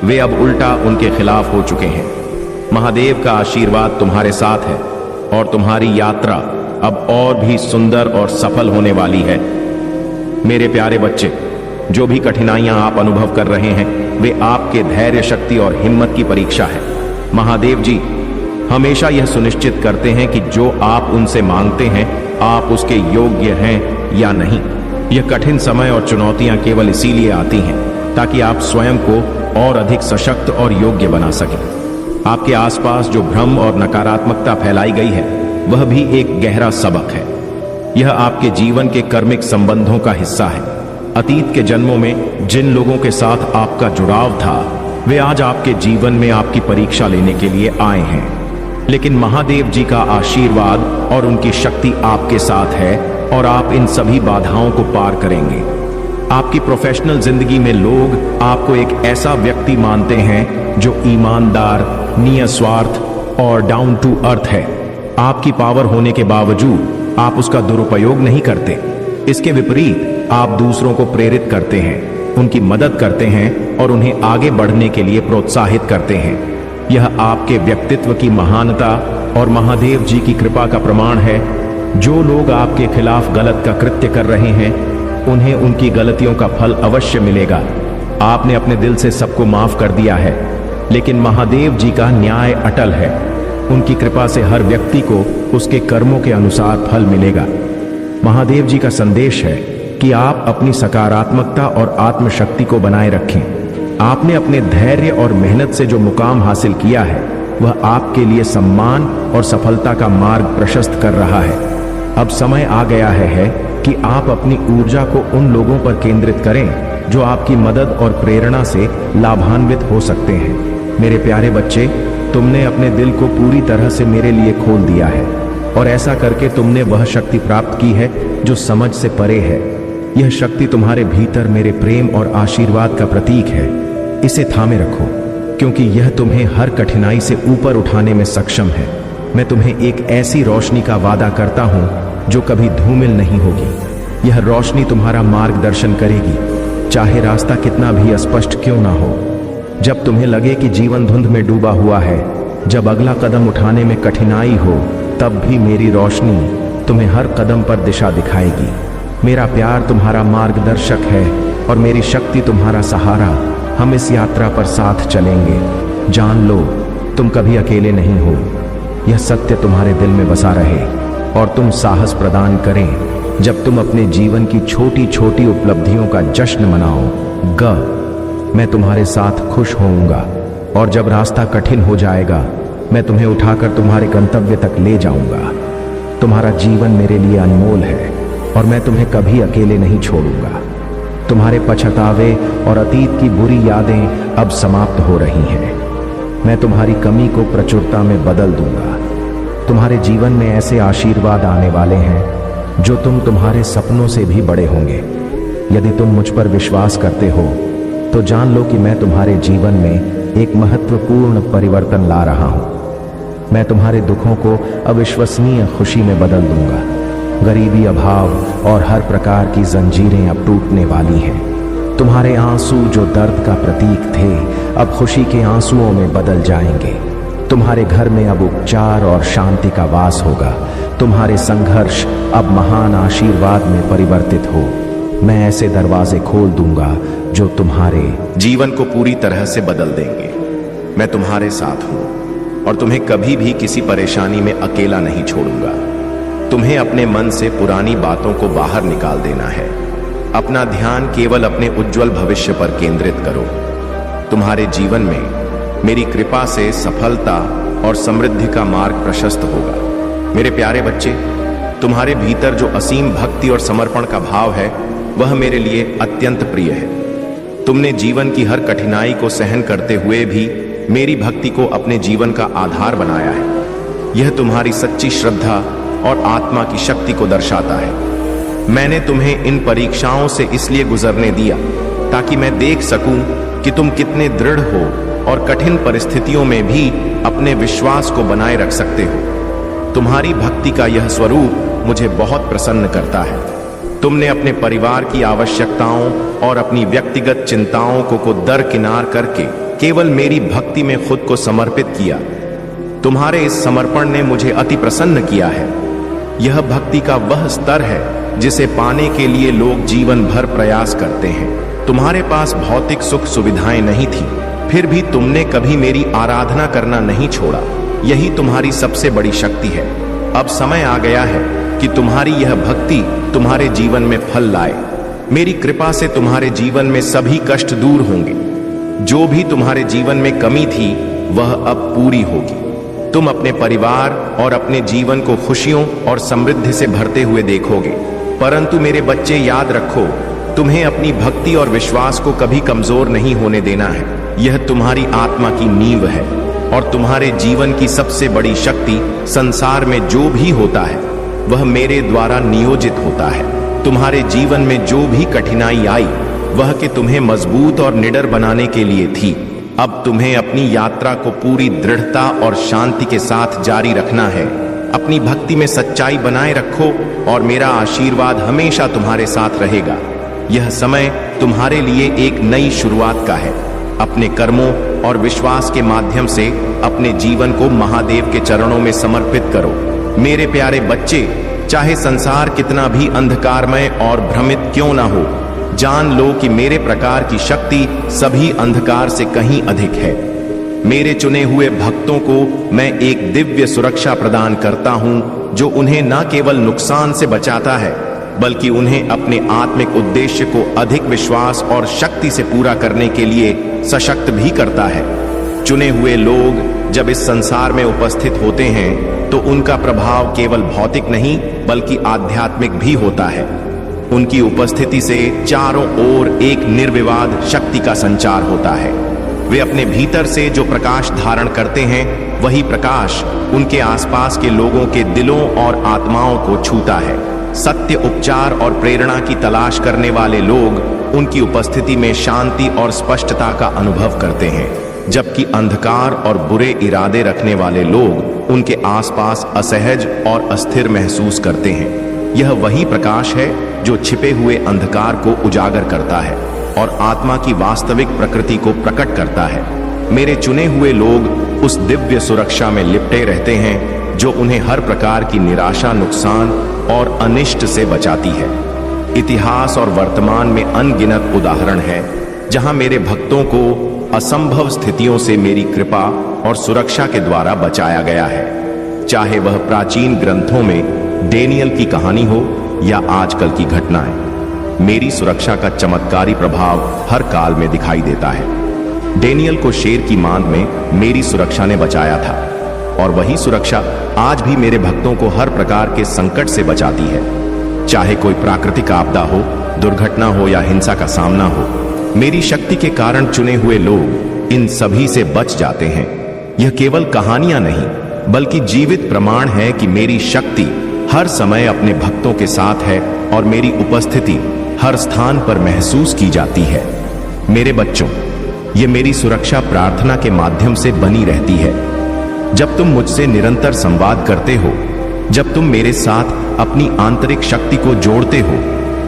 वे अब उल्टा उनके खिलाफ हो चुके हैं। महादेव का आशीर्वाद तुम्हारे साथ है और तुम्हारी यात्रा अब और भी सुंदर और सफल होने वाली है। मेरे प्यारे बच्चे, जो भी कठिनाइयां आप अनुभव कर रहे हैं, वे आपके धैर्य, शक्ति और हिम्मत की परीक्षा है। महादेव जी हमेशा यह सुनिश्चित करते हैं कि जो आप उनसे मांगते हैं, आप उसके योग्य हैं या नहीं। यह कठिन समय और चुनौतियां केवल इसीलिए आती हैं ताकि आप स्वयं को और अधिक सशक्त और योग्य बना सकें। आपके आसपास जो भ्रम और नकारात्मकता फैलाई गई है, वह भी एक गहरा सबक है। यह आपके जीवन के कर्मिक संबंधों का हिस्सा है। अतीत के जन्मों में जिन लोगों के साथ आपका जुड़ाव था, वे आज आपके जीवन में आपकी परीक्षा लेने के लिए आए हैं। लेकिन महादेव जी का आशीर्वाद और उनकी शक्ति आपके साथ है और आप इन सभी बाधाओं को पार करेंगे। आपकी प्रोफेशनल जिंदगी में लोग आपको एक ऐसा व्यक्ति मानते हैं जो ईमानदार, निस्वार्थ और डाउन टू अर्थ है। आपकी पावर होने के बावजूद आप उसका दुरुपयोग नहीं करते। इसके विपरीत आप दूसरों को प्रेरित करते हैं, उनकी मदद करते हैं और उन्हें आगे बढ़ने के लिए प्रोत्साहित करते हैं। यह आपके व्यक्तित्व की महानता और महादेव जी की कृपा का प्रमाण है। जो लोग आपके खिलाफ गलत का कृत्य कर रहे हैं, उन्हें उनकी गलतियों का फल अवश्य मिलेगा। आपने अपने दिल से सबको माफ कर दिया है, लेकिन महादेव जी का न्याय अटल है। उनकी कृपा से हर व्यक्ति को उसके कर्मों के अनुसार फल मिलेगा। महादेव जी का संदेश है कि आप अपनी सकारात्मकता और आत्मशक्ति को बनाए रखें। आपने अपने धैर्य और मेहनत से जो मुकाम हासिल किया है, वह आपके लिए सम्मान और सफलता का मार्ग प्रशस्त कर रहा है। अब समय आ गया है कि आप अपनी ऊर्जा को उन लोगों पर केंद्रित करें जो आपकी मदद और प्रेरणा से लाभान्वित हो सकते हैं। मेरे प्यारे बच्चे, तुमने अपने दिल को पूरी तरह से मेरे लिए खोल दिया है और ऐसा करके तुमने वह शक्ति प्राप्त की है जो समझ से परे है। यह शक्ति तुम्हारे भीतर मेरे प्रेम और आशीर्वाद का प्रतीक है। इसे थामे रखो, क्योंकि यह तुम्हें हर कठिनाई से ऊपर उठाने में सक्षम है। मैं तुम्हें एक ऐसी रोशनी का वादा करता हूं जो कभी धूमिल नहीं होगी। यह रोशनी तुम्हारा मार्गदर्शन करेगी, चाहे रास्ता कितना भी अस्पष्ट क्यों ना हो। जब तुम्हें लगे कि जीवन धुंध में डूबा हुआ है, जब अगला कदम उठाने में कठिनाई हो, तब भी मेरी रोशनी तुम्हें हर कदम पर दिशा दिखाएगी। मेरा प्यार तुम्हारा मार्गदर्शक है और मेरी शक्ति तुम्हारा सहारा। हम इस यात्रा पर साथ चलेंगे। जान लो, तुम कभी अकेले नहीं हो। यह सत्य तुम्हारे दिल में बसा रहे और तुम साहस प्रदान करें जब तुम अपने जीवन की छोटी छोटी उपलब्धियों का जश्न मनाओ। मैं तुम्हारे साथ खुश होऊंगा और जब रास्ता कठिन हो जाएगा, मैं तुम्हें उठाकर तुम्हारे गंतव्य तक ले जाऊंगा। तुम्हारा जीवन मेरे लिए अनमोल है और मैं तुम्हें कभी अकेले नहीं छोड़ूंगा। तुम्हारे पछतावे और अतीत की बुरी यादें अब समाप्त हो रही हैं। मैं तुम्हारी कमी को प्रचुरता में बदल दूंगा। तुम्हारे जीवन में ऐसे आशीर्वाद आने वाले हैं जो तुम्हारे सपनों से भी बड़े होंगे। यदि तुम मुझ पर विश्वास करते हो तो जान लो कि मैं तुम्हारे जीवन में एक महत्वपूर्ण परिवर्तन ला रहा हूं। मैं तुम्हारे दुखों को अविश्वसनीय खुशी में बदल दूंगा। गरीबी, अभाव और हर प्रकार की जंजीरें अब टूटने वाली हैं। तुम्हारे आंसू जो दर्द का प्रतीक थे, अब खुशी के आंसुओं में बदल जाएंगे। तुम्हारे घर में अब उपचार और शांति का वास होगा। तुम्हारे संघर्ष अब महान आशीर्वाद में परिवर्तित हो। मैं ऐसे दरवाजे खोल दूंगा जो तुम्हारे जीवन को पूरी तरह से बदल देंगे। मैं तुम्हारे साथ हूं और तुम्हें कभी भी किसी परेशानी में अकेला नहीं छोड़ूंगा। तुम्हें अपने मन से पुरानी बातों को बाहर निकाल देना है। अपना ध्यान केवल अपने उज्जवल भविष्य पर केंद्रित करो। तुम्हारे जीवन में मेरी कृपा से सफलता और समृद्धि का मार्ग प्रशस्त होगा। मेरे प्यारे बच्चे, तुम्हारे भीतर जो असीम भक्ति और समर्पण का भाव है, वह मेरे लिए अत्यंत प्रिय है। तुमने जीवन की हर कठिनाई को सहन करते हुए भी मेरी भक्ति को अपने जीवन का आधार बनाया है। यह तुम्हारी सच्ची श्रद्धा और आत्मा की शक्ति को दर्शाता है। मैंने तुम्हें इन परीक्षाओं से इसलिए गुजरने दिया ताकि मैं देख सकूं कि तुम कितने दृढ़ हो और कठिन परिस्थितियों में भी अपने विश्वास को बनाए रख सकते हो। तुम्हारी भक्ति का यह स्वरूप मुझे बहुत प्रसन्न करता है। तुमने अपने परिवार की आवश्यकताओं और अपनी व्यक्तिगत चिंताओं को दरकिनार करके केवल मेरी भक्ति में खुद को समर्पित किया। तुम्हारे इस समर्पण ने मुझे अति प्रसन्न किया है। यह भक्ति का वह स्तर है जिसे पाने के लिए लोग जीवन भर प्रयास करते हैं। तुम्हारे पास भौतिक सुख सुविधाएं नहीं थी, फिर भी तुमने कभी मेरी आराधना करना नहीं छोड़ा। यही तुम्हारी सबसे बड़ी शक्ति है। अब समय आ गया है कि तुम्हारी यह भक्ति तुम्हारे जीवन में फल लाए। मेरी कृपा से तुम्हारे जीवन में सभी कष्ट दूर होंगे। जो भी तुम्हारे जीवन में कमी थी, वह अब पूरी होगी। तुम अपने परिवार और अपने जीवन को खुशियों और समृद्धि से भरते हुए देखोगे। परंतु मेरे बच्चे, याद रखो, तुम्हें अपनी भक्ति और विश्वास को कभी कमजोर नहीं होने देना है। यह तुम्हारी आत्मा की नींव है और तुम्हारे जीवन की सबसे बड़ी शक्ति। संसार में जो भी होता है वह मेरे द्वारा नियोजित होता है। तुम्हारे जीवन में जो भी कठिनाई आई, वह कि तुम्हें मजबूत और निडर बनाने के लिए थी। अब तुम्हें अपनी यात्रा को पूरी दृढ़ता और शांति के साथ जारी रखना है। अपनी भक्ति में सच्चाई बनाए रखो और मेरा आशीर्वाद हमेशा तुम्हारे साथ रहेगा। यह समय तुम्हारे लिए एक नई शुरुआत का है। अपने कर्मों और विश्वास के माध्यम से अपने जीवन को महादेव के चरणों में समर्पित करो। मेरे प्यारे बच्चे, चाहे संसार कितना भी अंधकारमय और भ्रमित क्यों ना हो, जान लो कि मेरे प्रकार की शक्ति सभी अंधकार से कहीं अधिक है। मेरे चुने हुए भक्तों को मैं एक दिव्य सुरक्षा प्रदान करता हूं, जो उन्हें न केवल नुकसान से बचाता है, बल्कि उन्हें अपने आत्मिक उद्देश्य को अधिक विश्वास और शक्ति से पूरा करने के लिए सशक्त भी करता है। चुने हुए लोग जब इस संसार में उपस्थित होते हैं, तो उनका प्रभाव केवल भौतिक नहीं बल्कि आध्यात्मिक भी होता है। उनकी उपस्थिति से चारों ओर एक निर्विवाद शक्ति का संचार होता है। वे अपने भीतर से जो प्रकाश धारण करते हैं, वही प्रकाश उनके आसपास के लोगों के दिलों और आत्माओं को छूता है। सत्य, उपचार और प्रेरणा की तलाश करने वाले लोग उनकी उपस्थिति में शांति और स्पष्टता का अनुभव करते हैं, जबकि अंधकार और बुरे इरादे रखने वाले लोग उनके आसपास असहज और अस्थिर महसूस करते हैं। यह वही प्रकाश है जो छिपे हुए अंधकार को उजागर करता है और आत्मा की वास्तविक प्रकृति को प्रकट करता है। मेरे चुने हुए लोग उस दिव्य सुरक्षा में लिपटे रहते हैं जो उन्हें हर प्रकार की निराशा, नुकसान और अनिष्ट से बचाती है। इतिहास और वर्तमान में अनगिनत उदाहरण है जहां मेरे भक्तों को असंभव स्थितियों से मेरी कृपा और सुरक्षा के द्वारा बचाया गया है। चाहे वह प्राचीन ग्रंथों में डेनियल की कहानी हो या आजकल की घटनाएं, मेरी सुरक्षा का चमत्कारी प्रभाव हर काल में दिखाई देता है। डेनियल को शेर की मांद में मेरी सुरक्षा ने बचाया था और वही सुरक्षा आज भी मेरे भक्तों को हर प्रकार के संकट से बचाती है। चाहे कोई प्राकृतिक आपदा हो, दुर्घटना हो या हिंसा का सामना हो, मेरी शक्ति के कारण चुने हुए लोग इन सभी से बच जाते हैं। यह केवल कहानियां नहीं बल्कि जीवित प्रमाण है कि मेरी शक्ति हर समय अपने भक्तों के साथ है और मेरी उपस्थिति हर स्थान पर महसूस की जाती है। मेरे बच्चों, ये मेरी सुरक्षा प्रार्थना के माध्यम से बनी रहती है। जब तुम मुझसे निरंतर संवाद करते हो, जब तुम मेरे साथ अपनी आंतरिक शक्ति को जोड़ते हो,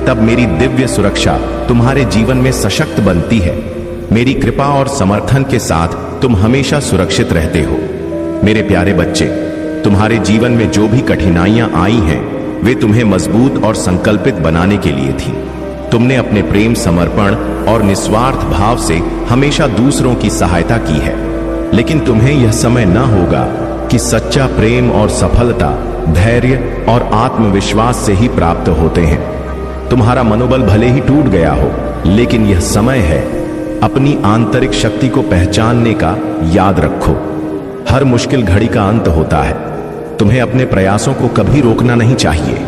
तब मेरी दिव्य सुरक्षा तुम्हारे जीवन में सशक्त बनती है। मेरी कृपा और समर्थन के साथ तुम हमेशा सुरक्षित रहते हो। मेरे प्यारे बच्चे, तुम्हारे जीवन में जो भी कठिनाइयां आई हैं, वे तुम्हें मजबूत और संकल्पित बनाने के लिए थी। तुमने अपने प्रेम, समर्पण और निस्वार्थ भाव से हमेशा दूसरों की सहायता की है। लेकिन तुम्हें यह समय न होगा कि सच्चा प्रेम और सफलता धैर्य और आत्मविश्वास से ही प्राप्त होते हैं। तुम्हारा मनोबल भले ही टूट गया हो, लेकिन यह समय है अपनी आंतरिक शक्ति को पहचानने का। याद रखो, हर मुश्किल घड़ी का अंत होता है। तुम्हें अपने प्रयासों को कभी रोकना नहीं चाहिए,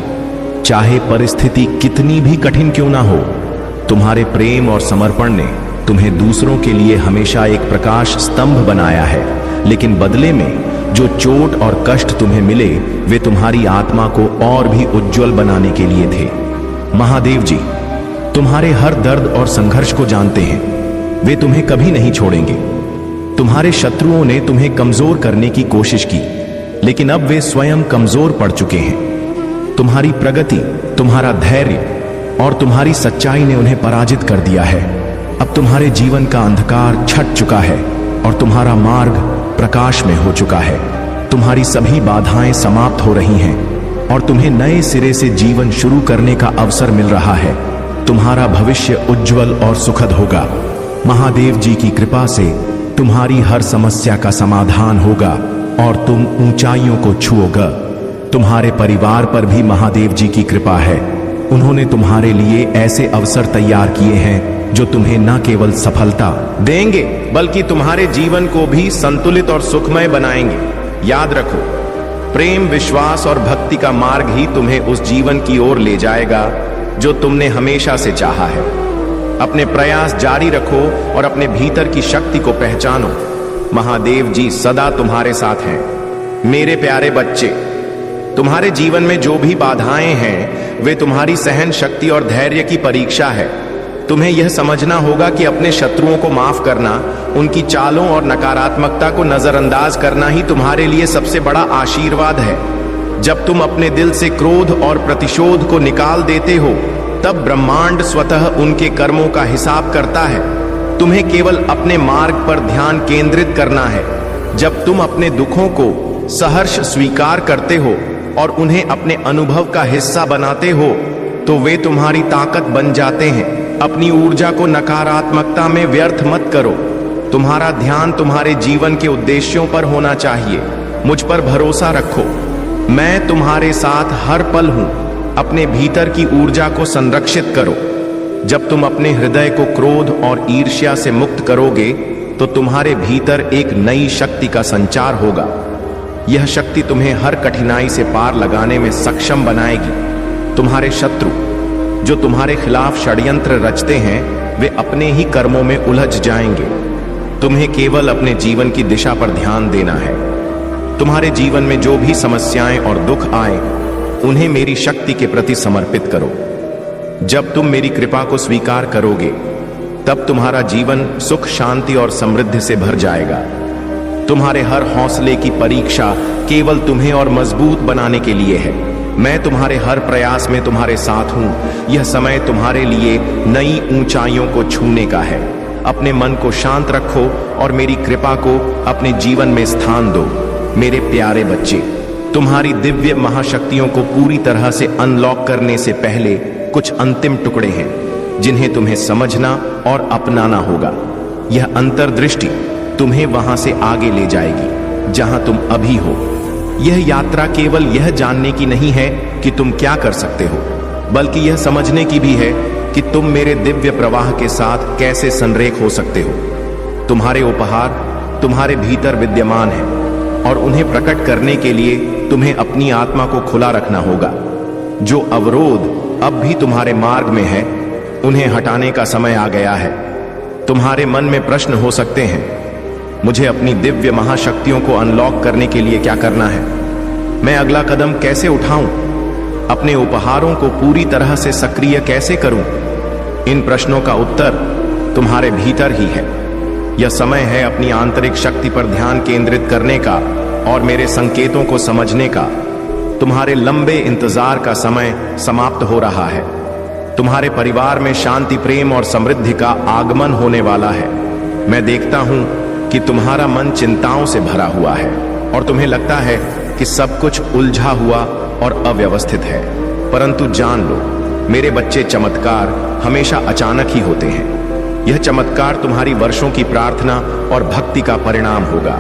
चाहे परिस्थिति कितनी भी कठिन क्यों ना हो। तुम्हारे प्रेम और समर्पण ने तुम्हें दूसरों के लिए हमेशा एक प्रकाश स्तंभ बनाया है, लेकिन बदले में जो चोट और कष्ट तुम्हें मिले, वे तुम्हारी आत्मा को और भी उज्जवल बनाने के लिए थे। महादेव जी तुम्हारे हर दर्द और संघर्ष को जानते हैं। वे तुम्हें कभी नहीं छोड़ेंगे। तुम्हारे शत्रुओं ने तुम्हें कमजोर करने की कोशिश की, लेकिन अब वे स्वयं कमजोर पड़ चुके हैं। तुम्हारी प्रगति, तुम्हारा धैर्य और तुम्हारी सच्चाई ने उन्हें पराजित कर दिया है। अब तुम्हारे जीवन का अंधकार छट चुका है और तुम्हारा मार्ग प्रकाश में हो चुका है। तुम्हारी सभी बाधाएं समाप्त हो रही हैं और तुम्हें नए सिरे से जीवन शुरू करने का अवसर मिल रहा है। तुम्हारा भविष्य उज्जवल और सुखद होगा। महादेव जी की कृपा से तुम्हारी हर समस्या का समाधान होगा और तुम ऊंचाइयों को छुओगे। तुम्हारे परिवार पर भी महादेव जी की कृपा है। उन्होंने तुम्हारे लिए ऐसे अवसर तैयार किए हैं जो तुम्हें न केवल सफलता देंगे, बल्कि तुम्हारे जीवन को भी संतुलित और सुखमय बनाएंगे। याद रखो, प्रेम, विश्वास और भक्ति का मार्ग ही तुम्हें उस जीवन की ओर ले जाएगा जो तुमने हमेशा से चाहा है। अपने प्रयास जारी रखो और अपने भीतर की शक्ति को पहचानो। महादेव जी सदा तुम्हारे साथ हैं। मेरे प्यारे बच्चे, तुम्हारे जीवन में जो भी बाधाएं हैं, वे तुम्हारी सहन शक्ति और धैर्य की परीक्षा है। तुम्हें यह समझना होगा कि अपने शत्रुओं को माफ करना, उनकी चालों और नकारात्मकता को नजरअंदाज करना ही तुम्हारे लिए सबसे बड़ा आशीर्वाद है। जब तुम अपने दिल से क्रोध और प्रतिशोध को निकाल देते हो, तब ब्रह्मांड स्वतः उनके कर्मों का हिसाब करता है। तुम्हें केवल अपने मार्ग पर ध्यान केंद्रित करना है। जब तुम अपने दुखों को सहर्ष स्वीकार करते हो और उन्हें अपने अनुभव का हिस्सा बनाते हो, तो वे तुम्हारी ताकत बन जाते हैं। अपनी ऊर्जा को नकारात्मकता में व्यर्थ मत करो। तुम्हारा ध्यान तुम्हारे जीवन के उद्देश्यों पर होना चाहिए। मुझ पर भरोसा रखो, मैं तुम्हारे साथ हर पल हूं। अपने भीतर की ऊर्जा को संरक्षित करो। जब तुम अपने हृदय को क्रोध और ईर्ष्या से मुक्त करोगे, तो तुम्हारे भीतर एक नई शक्ति का संचार होगा। यह शक्ति तुम्हें हर कठिनाई से पार लगाने में सक्षम बनाएगी। तुम्हारे शत्रु जो तुम्हारे खिलाफ षड्यंत्र रचते हैं, वे अपने ही कर्मों में उलझ जाएंगे। तुम्हें केवल अपने जीवन की दिशा पर ध्यान देना है। तुम्हारे जीवन में जो भी समस्याएं और दुख आए, उन्हें मेरी शक्ति के प्रति समर्पित करो। जब तुम मेरी कृपा को स्वीकार करोगे, तब तुम्हारा जीवन सुख, शांति और समृद्धि से भर जाएगा। तुम्हारे हर हौसले की परीक्षा केवल तुम्हें और मजबूत बनाने के लिए है। मैं तुम्हारे हर प्रयास में तुम्हारे साथ हूं। यह समय तुम्हारे लिए नई ऊंचाइयों को छूने का है। अपने मन को शांत रखो और मेरी कृपा को अपने जीवन में स्थान दो। मेरे प्यारे बच्चे, तुम्हारी दिव्य महाशक्तियों को पूरी तरह से अनलॉक करने से पहले कुछ अंतिम टुकड़े हैं जिन्हें तुम्हें समझना और अपनाना होगा। यह अंतर्दृष्टि तुम्हें वहां से आगे ले जाएगी जहां तुम अभी हो। यह यात्रा केवल यह जानने की नहीं है कि तुम क्या कर सकते हो, बल्कि यह समझने की भी है कि तुम मेरे दिव्य प्रवाह के साथ कैसे संरेख हो सकते हो। तुम्हारे उपहार तुम्हारे भीतर विद्यमान हैं और उन्हें प्रकट करने के लिए तुम्हें अपनी आत्मा को खुला रखना होगा। जो अवरोध अब भी तुम्हारे मार्ग में है, उन्हें हटाने का समय आ गया है। तुम्हारे मन में प्रश्न हो सकते हैं, मुझे अपनी दिव्य महाशक्तियों को अनलॉक करने के लिए क्या करना है? मैं अगला कदम कैसे उठाऊं? अपने उपहारों को पूरी तरह से सक्रिय कैसे करूं? इन प्रश्नों का उत्तर तुम्हारे भीतर ही है। यह समय है अपनी आंतरिक शक्ति पर ध्यान केंद्रित करने का और मेरे संकेतों को समझने का। तुम्हारे लंबे इंतजार का समय समाप्त हो रहा है। तुम्हारे परिवार में शांति, प्रेम और समृद्धि का आगमन होने वाला है। मैं देखता हूं कि तुम्हारा मन चिंताओं से भरा हुआ है और तुम्हें लगता है कि सब कुछ उलझा हुआ और अव्यवस्थित है। परंतु जान लो मेरे बच्चे, चमत्कार हमेशा अचानक ही होते हैं। यह चमत्कार तुम्हारी वर्षों की प्रार्थना और भक्ति का परिणाम होगा।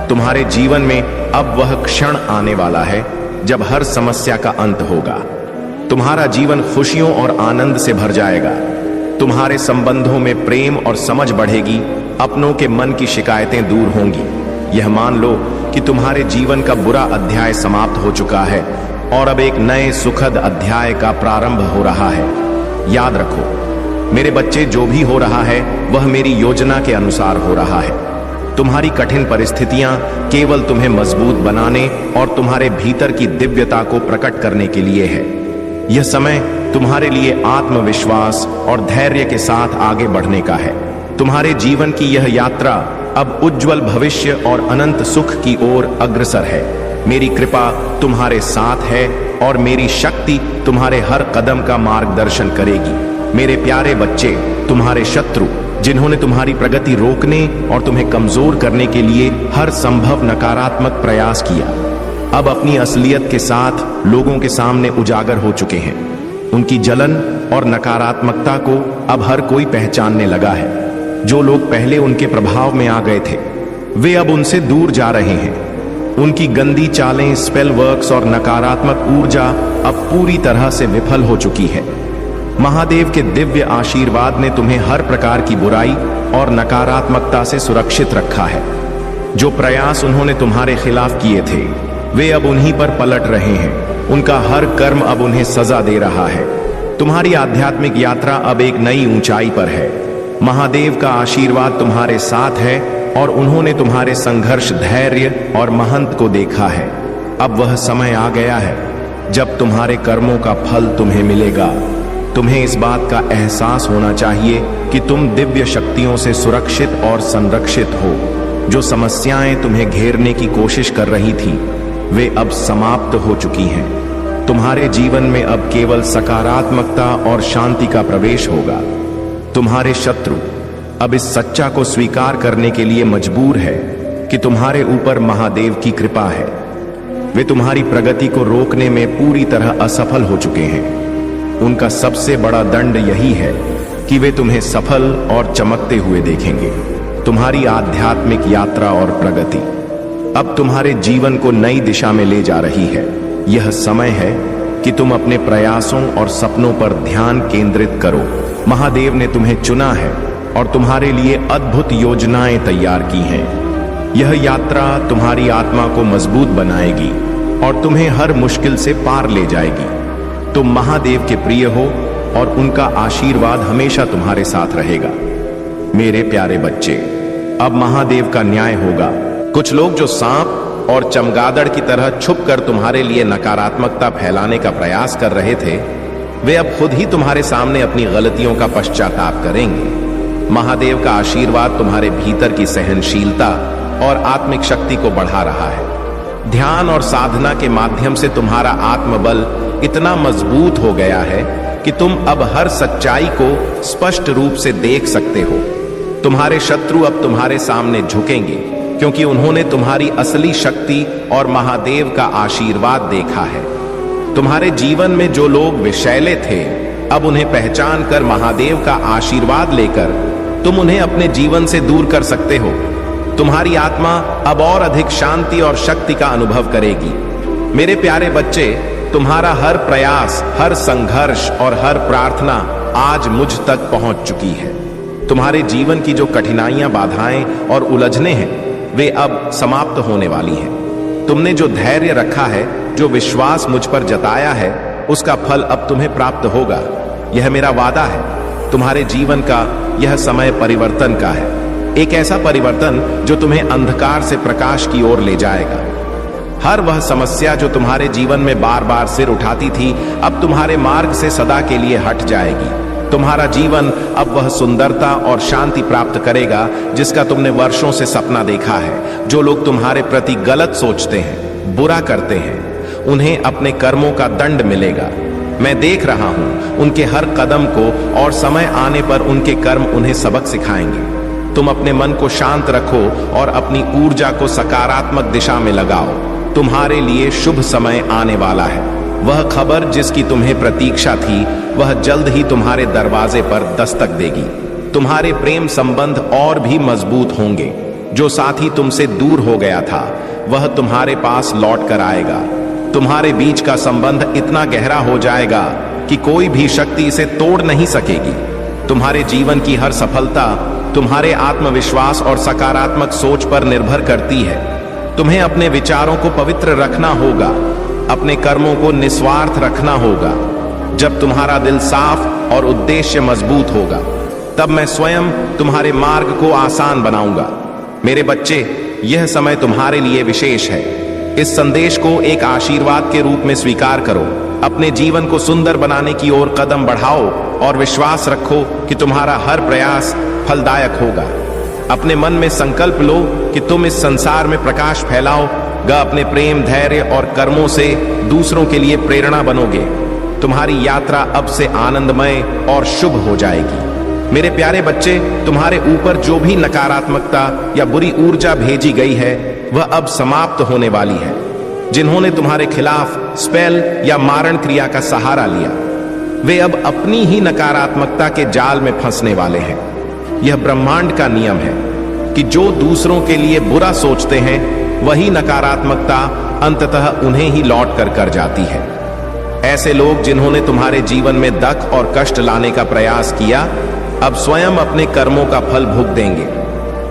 तुम्हारे जीवन में अब वह क्षण आने वाला है जब हर समस्या का अंत होगा। तुम्हारा जीवन खुशियों और आनंद से भर जाएगा। तुम्हारे संबंधों में प्रेम और समझ बढ़ेगी। अपनों के मन की शिकायतें दूर होंगी। यह मान लो कि तुम्हारे जीवन का बुरा अध्याय समाप्त हो चुका है और अब एक नए सुखद अध्याय का प्रारंभ हो रहा है। याद रखो मेरे बच्चे, जो भी हो रहा है वह मेरी योजना के अनुसार हो रहा है। तुम्हारी कठिन परिस्थितियां केवल तुम्हें मजबूत बनाने और तुम्हारे भीतर की दिव्यता को प्रकट करने के लिए है। यह समय तुम्हारे लिए आत्मविश्वास और धैर्य के साथ आगे बढ़ने का है। तुम्हारे जीवन की यह यात्रा अब उज्जवल भविष्य और अनंत सुख की ओर अग्रसर है। मेरी कृपा तुम्हारे साथ है और मेरी शक्ति तुम्हारे हर कदम का मार्गदर्शन करेगी। मेरे प्यारे बच्चे, तुम्हारे शत्रु जिन्होंने तुम्हारी प्रगति रोकने और तुम्हें कमजोर करने के लिए हर संभव नकारात्मक प्रयास किया, अब अपनी असलियत के साथ लोगों के सामने उजागर हो चुके हैं। उनकी जलन और नकारात्मकता को अब हर कोई पहचानने लगा है। जो लोग पहले उनके प्रभाव में आ गए थे वे अब उनसे दूर जा रहे हैं। उनकी गंदी चालें, स्पेल वर्क्स और नकारात्मक ऊर्जा अब पूरी तरह से विफल हो चुकी है। महादेव के दिव्य आशीर्वाद ने तुम्हें हर प्रकार की बुराई और नकारात्मकता से सुरक्षित रखा है। जो प्रयास उन्होंने तुम्हारे खिलाफ किए थे वे अब उन्हीं पर पलट रहे हैं। उनका हर कर्म अब उन्हें सजा दे रहा है। तुम्हारी आध्यात्मिक यात्रा अब एक नई ऊंचाई पर है। महादेव का आशीर्वाद तुम्हारे साथ है और उन्होंने तुम्हारे संघर्ष, धैर्य और महंत को देखा है। अब वह समय आ गया है जब तुम्हारे कर्मों का फल तुम्हें मिलेगा। तुम्हें इस बात का एहसास होना चाहिए कि तुम दिव्य शक्तियों से सुरक्षित और संरक्षित हो। जो समस्याएं तुम्हें घेरने की कोशिश कर रही थी वे अब समाप्त हो चुकी हैं। तुम्हारे जीवन में अब केवल सकारात्मकता और शांति का प्रवेश होगा। तुम्हारे शत्रु अब इस सच्चा को स्वीकार करने के लिए मजबूर है कि तुम्हारे ऊपर महादेव की कृपा है। वे तुम्हारी प्रगति को रोकने में पूरी तरह असफल हो चुके हैं। उनका सबसे बड़ा दंड यही है कि वे तुम्हें सफल और चमकते हुए देखेंगे। तुम्हारी आध्यात्मिक यात्रा और प्रगति अब तुम्हारे जीवन को नई दिशा में ले जा रही है। यह समय है कि तुम अपने प्रयासों और सपनों पर ध्यान केंद्रित करो। महादेव ने तुम्हें चुना है और तुम्हारे लिए अद्भुत योजनाएं तैयार की हैं। यह यात्रा तुम्हारी आत्मा को मजबूत बनाएगी और तुम्हें हर मुश्किल से पार ले जाएगी। तुम महादेव के प्रिय हो और उनका आशीर्वाद हमेशा तुम्हारे साथ रहेगा। मेरे प्यारे बच्चे, अब महादेव का न्याय होगा। कुछ लोग जो सांप और चमगादड़ की तरह छुपकर तुम्हारे लिए नकारात्मकता फैलाने का प्रयास कर रहे थे वे अब खुद ही तुम्हारे सामने अपनी गलतियों का पश्चाताप करेंगे। महादेव का आशीर्वाद तुम्हारे भीतर की सहनशीलता और आत्मिक शक्ति को बढ़ा रहा है। ध्यान और साधना के माध्यम से तुम्हारा आत्मबल इतना मजबूत हो गया है कि तुम अब हर सच्चाई को स्पष्ट रूप से देख सकते हो। तुम्हारे शत्रु अब तुम्हारे सामने झुकेंगे क्योंकि उन्होंने तुम्हारी असली शक्ति और महादेव का आशीर्वाद देखा है। तुम्हारे जीवन में जो लोग विषैले थे अब उन्हें पहचान कर महादेव का आशीर्वाद लेकर तुम उन्हें अपने जीवन से दूर कर सकते हो। तुम्हारी आत्मा अब और अधिक शांति और शक्ति का अनुभव करेगी। मेरे प्यारे बच्चे, तुम्हारा हर प्रयास, हर संघर्ष और हर प्रार्थना आज मुझ तक पहुंच चुकी है। तुम्हारे जीवन की जो कठिनाइयां, बाधाएं और उलझने हैं वे अब समाप्त होने वाली हैं। तुमने जो धैर्य रखा है, जो विश्वास मुझ पर जताया है, उसका फल अब तुम्हें प्राप्त होगा। यह मेरा वादा है। तुम्हारे जीवन का यह समय परिवर्तन का है। एक ऐसा परिवर्तन जो तुम्हें अंधकार से प्रकाश की ओर ले जाएगा। हर वह समस्या जो तुम्हारे जीवन में बार बार सिर उठाती थी अब तुम्हारे मार्ग से सदा के लिए हट जाएगी। तुम्हारा जीवन अब वह सुंदरता और शांति प्राप्त करेगा जिसका तुमने वर्षों से सपना देखा है। जो लोग तुम्हारे प्रति गलत सोचते हैं, बुरा करते हैं, उन्हें अपने कर्मों का दंड मिलेगा। मैं देख रहा हूं उनके हर कदम को, और समय आने पर उनके कर्म उन्हें सबक सिखाएंगे। तुम अपने मन को शांत रखो और अपनी ऊर्जा को सकारात्मक दिशा में लगाओ। तुम्हारे लिए शुभ समय आने वाला है। वह खबर जिसकी तुम्हें प्रतीक्षा थी, वह जल्द ही तुम्हारे दरवाजे पर दस्तक देगी। तुम्हारे प्रेम संबंध और भी मजबूत होंगे। जो साथी तुमसे दूर हो गया था, वह तुम्हारे पास लौट कर आएगा। तुम्हारे बीच का संबंध इतना गहरा हो जाएगा कि कोई भी शक्ति इसे तोड़ नहीं सकेगी। तुम्हारे जीवन की हर सफलता तुम्हारे आत्मविश्वास और सकारात्मक सोच पर निर्भर करती है। तुम्हें अपने विचारों को पवित्र रखना होगा, अपने कर्मों को निस्वार्थ रखना होगा। जब तुम्हारा दिल साफ और उद्देश्य मजबूत होगा, तब मैं स्वयं तुम्हारे मार्ग को आसान बनाऊंगा। मेरे बच्चे, यह समय तुम्हारे लिए विशेष है। इस संदेश को एक आशीर्वाद के रूप में स्वीकार करो। अपने जीवन को सुंदर बनाने की ओर कदम बढ़ाओ और विश्वास रखो कि तुम्हारा हर प्रयास फलदायक होगा। अपने मन में संकल्प लो कि तुम इस संसार में प्रकाश फैलाओगे। अपने प्रेम, धैर्य और कर्मों से दूसरों के लिए प्रेरणा बनोगे। तुम्हारी यात्रा अब से आनंदमय और शुभ हो जाएगी। मेरे प्यारे बच्चे, तुम्हारे ऊपर जो भी नकारात्मकता या बुरी ऊर्जा भेजी गई है, वह अब समाप्त होने वाली है। जिन्होंने तुम्हारे खिलाफ स्पेल या मारण क्रिया का सहारा लिया, वे अब अपनी ही नकारात्मकता के जाल में फंसने वाले हैं। यह ब्रह्मांड का नियम है कि जो दूसरों के लिए बुरा सोचते हैं, वही नकारात्मकता अंततः उन्हें ही लौट कर जाती है। ऐसे लोग जिन्होंने तुम्हारे जीवन में दुख और कष्ट लाने का प्रयास किया, अब स्वयं अपने कर्मों का फल भुग देंगे।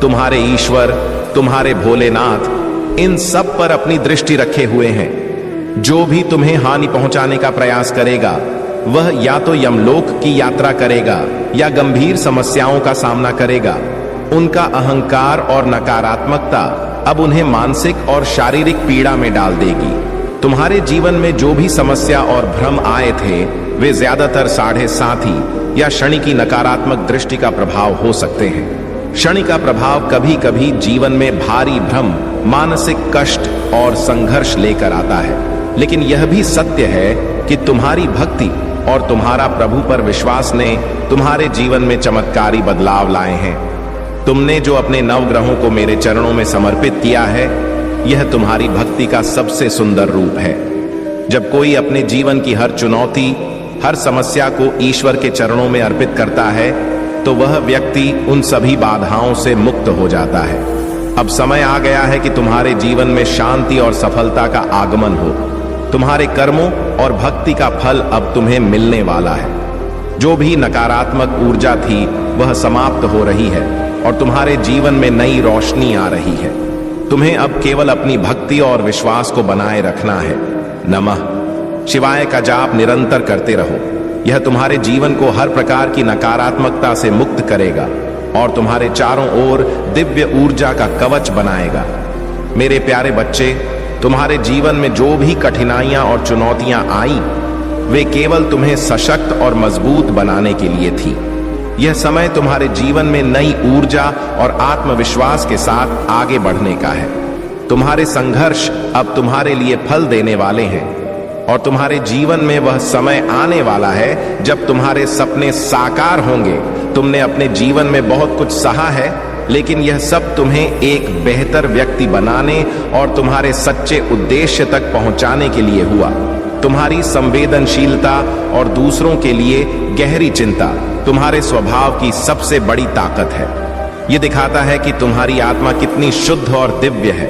तुम्हारे ईश्वर, तुम्हारे भोलेनाथ इन सब पर अपनी दृष्टि रखे हुए हैं। जो भी तुम्हें हानि पहुंचाने का प्रयास करेगा, वह या तो यमलोक की यात्रा करेगा या गंभीर समस्याओं का सामना करेगा। उनका अहंकार और नकारात्मकता अब उन्हें मानसिक और शारीरिक पीड़ा में डाल देगी। तुम्हारे जीवन में जो भी समस्या और भ्रम आए थे, वे ज्यादातर साढ़े साथी या शनि की नकारात्मक दृष्टि का प्रभाव हो सकते हैं। शनि का प्रभाव कभी कभी जीवन में भारी भ्रम, मानसिक कष्ट और संघर्ष लेकर आता है, लेकिन यह भी सत्य है कि तुम्हारी भक्ति और तुम्हारा प्रभु पर विश्वास ने तुम्हारे जीवन में चमत्कारी बदलाव लाए हैं। तुमने जो अपने नवग्रहों को मेरे चरणों में समर्पित किया है, यह तुम्हारी भक्ति का सबसे सुंदर रूप है। जब कोई अपने जीवन की हर चुनौती, हर समस्या को ईश्वर के चरणों में अर्पित करता है, तो वह व्यक्ति उन सभी बाधाओं से मुक्त हो जाता है। अब समय आ गया है कि तुम्हारे जीवन में शांति और सफलता का आगमन हो। तुम्हारे कर्मों और भक्ति का फल अब तुम्हें मिलने वाला है। जो भी नकारात्मक ऊर्जा थी, वह समाप्त हो रही है और तुम्हारे जीवन में नई रोशनी आ रही है। तुम्हें अब केवल अपनी भक्ति और विश्वास को बनाए रखना है। नमः शिवाय का जाप निरंतर करते रहो। यह तुम्हारे जीवन को हर प्रकार की नकारात्मकता से मुक्त करेगा और तुम्हारे चारों ओर दिव्य ऊर्जा का कवच बनाएगा। मेरे प्यारे बच्चे, तुम्हारे जीवन में जो भी कठिनाइयां और चुनौतियां आई, वे केवल तुम्हें सशक्त और मजबूत बनाने के लिए थी। यह समय तुम्हारे जीवन में नई ऊर्जा और आत्मविश्वास के साथ आगे बढ़ने का है। तुम्हारे संघर्ष अब तुम्हारे लिए फल देने वाले हैं और तुम्हारे जीवन में वह समय आने वाला है जब तुम्हारे सपने साकार होंगे। तुमने अपने जीवन में बहुत कुछ सहा है, लेकिन यह सब तुम्हें एक बेहतर व्यक्ति बनाने और तुम्हारे सच्चे उद्देश्य तक पहुंचाने के लिए हुआ। तुम्हारी संवेदनशीलता और दूसरों के लिए गहरी चिंता तुम्हारे स्वभाव की सबसे बड़ी ताकत है। यह दिखाता है कि तुम्हारी आत्मा कितनी शुद्ध और दिव्य है।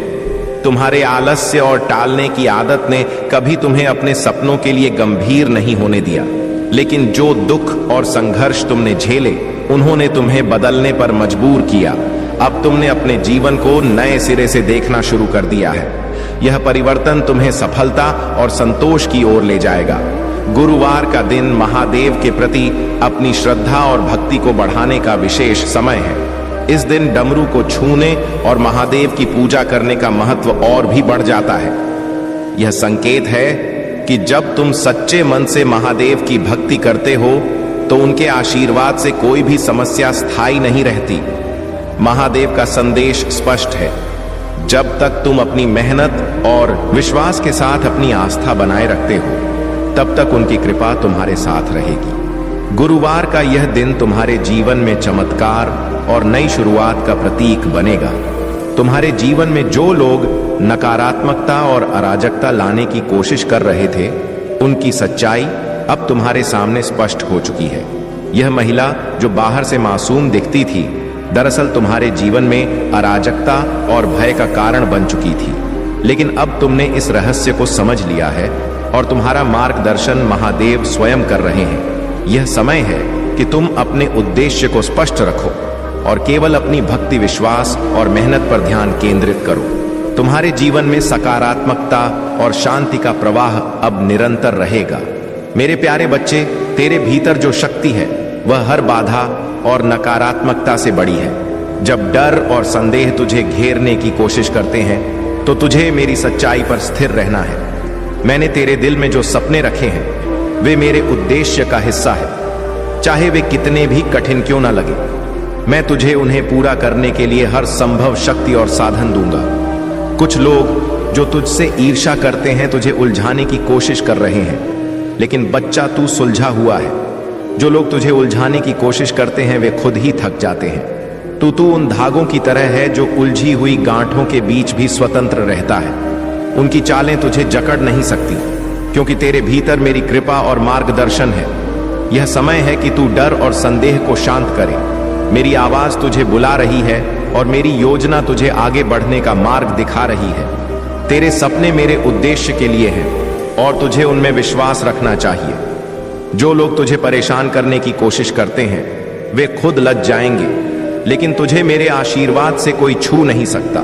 तुम्हारे आलस्य और टालने की आदत ने कभी तुम्हें अपने सपनों के लिए गंभीर नहीं होने दिया, लेकिन जो दुख और संघर्ष तुमने झेले, उन्होंने तुम्हें बदलने पर मजबूर किया। अब तुमने अपने जीवन को नए सिरे से देखना शुरू कर दिया है। यह परिवर्तन तुम्हें सफलता और संतोष की ओर ले जाएगा। गुरुवार का दिन महादेव के प्रति अपनी श्रद्धा और भक्ति को बढ़ाने का विशेष समय है। इस दिन डमरू को छूने और महादेव की पूजा करने का महत्व और भी बढ़ जाता है। यह संकेत है कि जब तुम सच्चे मन से महादेव की भक्ति करते हो, तो उनके आशीर्वाद से कोई भी समस्या स्थायी नहीं रहती। महादेव का संदेश स्पष्ट है, जब तक तुम अपनी मेहनत और विश्वास के साथ अपनी आस्था बनाए रखते हो, तब तक उनकी कृपा तुम्हारे साथ रहेगी। गुरुवार का यह दिन तुम्हारे जीवन में चमत्कार और नई शुरुआत का प्रतीक बनेगा। तुम्हारे जीवन में जो लोग नकारात्मकता और अराजकता लाने की कोशिश कर रहे थे, उनकी सच्चाई अब तुम्हारे सामने स्पष्ट हो चुकी है। यह महिला जो बाहर से मासूम दिखती थी, दरअसल तुम्हारे जीवन में अराजकता और भय का कारण बन चुकी थी। लेकिन अब तुमने इस रहस्य को समझ लिया है और तुम्हारा मार्गदर्शन महादेव स्वयं कर रहे हैं। यह समय है कि तुम अपने उद्देश्य को स्पष्ट रखो और केवल अपनी भक्ति, विश्वास और मेहनत पर ध्यान केंद्रित करो। तुम्हारे जीवन में सकारात्मकता और शांति का प्रवाह अब निरंतर रहेगा। मेरे प्यारे बच्चे, तेरे भीतर जो शक्ति है वह हर बाधा और नकारात्मकता से बड़ी है। जब डर और संदेह तुझे घेरने की कोशिश करते हैं, तो तुझे मेरी सच्चाई पर स्थिर रहना है। मैंने तेरे दिल में जो सपने रखे हैं, वे मेरे उद्देश्य का हिस्सा है, चाहे वे कितने भी कठिन क्यों ना लगे। मैं तुझे उन्हें पूरा करने के लिए हर संभव शक्ति और साधन दूंगा। कुछ लोग जो तुझसे ईर्ष्या करते हैं, तुझे उलझाने की कोशिश कर रहे हैं, लेकिन बच्चा तू सुलझा हुआ है। जो लोग तुझे उलझाने की कोशिश करते हैं, वे खुद ही थक जाते हैं। तू उन धागों की तरह है जो उलझी हुई गांठों के बीच भी स्वतंत्र रहता है। उनकी चालें तुझे जकड़ नहीं सकती, क्योंकि तेरे भीतर मेरी कृपा और मार्गदर्शन है। यह समय है कि तू डर और संदेह को शांत करे। मेरी आवाज तुझे बुला रही है और मेरी योजना तुझे आगे बढ़ने का मार्ग दिखा रही है। तेरे सपने मेरे उद्देश्य के लिए हैं और तुझे उनमें विश्वास रखना चाहिए। जो लोग तुझे परेशान करने की कोशिश करते हैं, वे खुद लज जाएंगे, लेकिन तुझे मेरे आशीर्वाद से कोई छू नहीं सकता।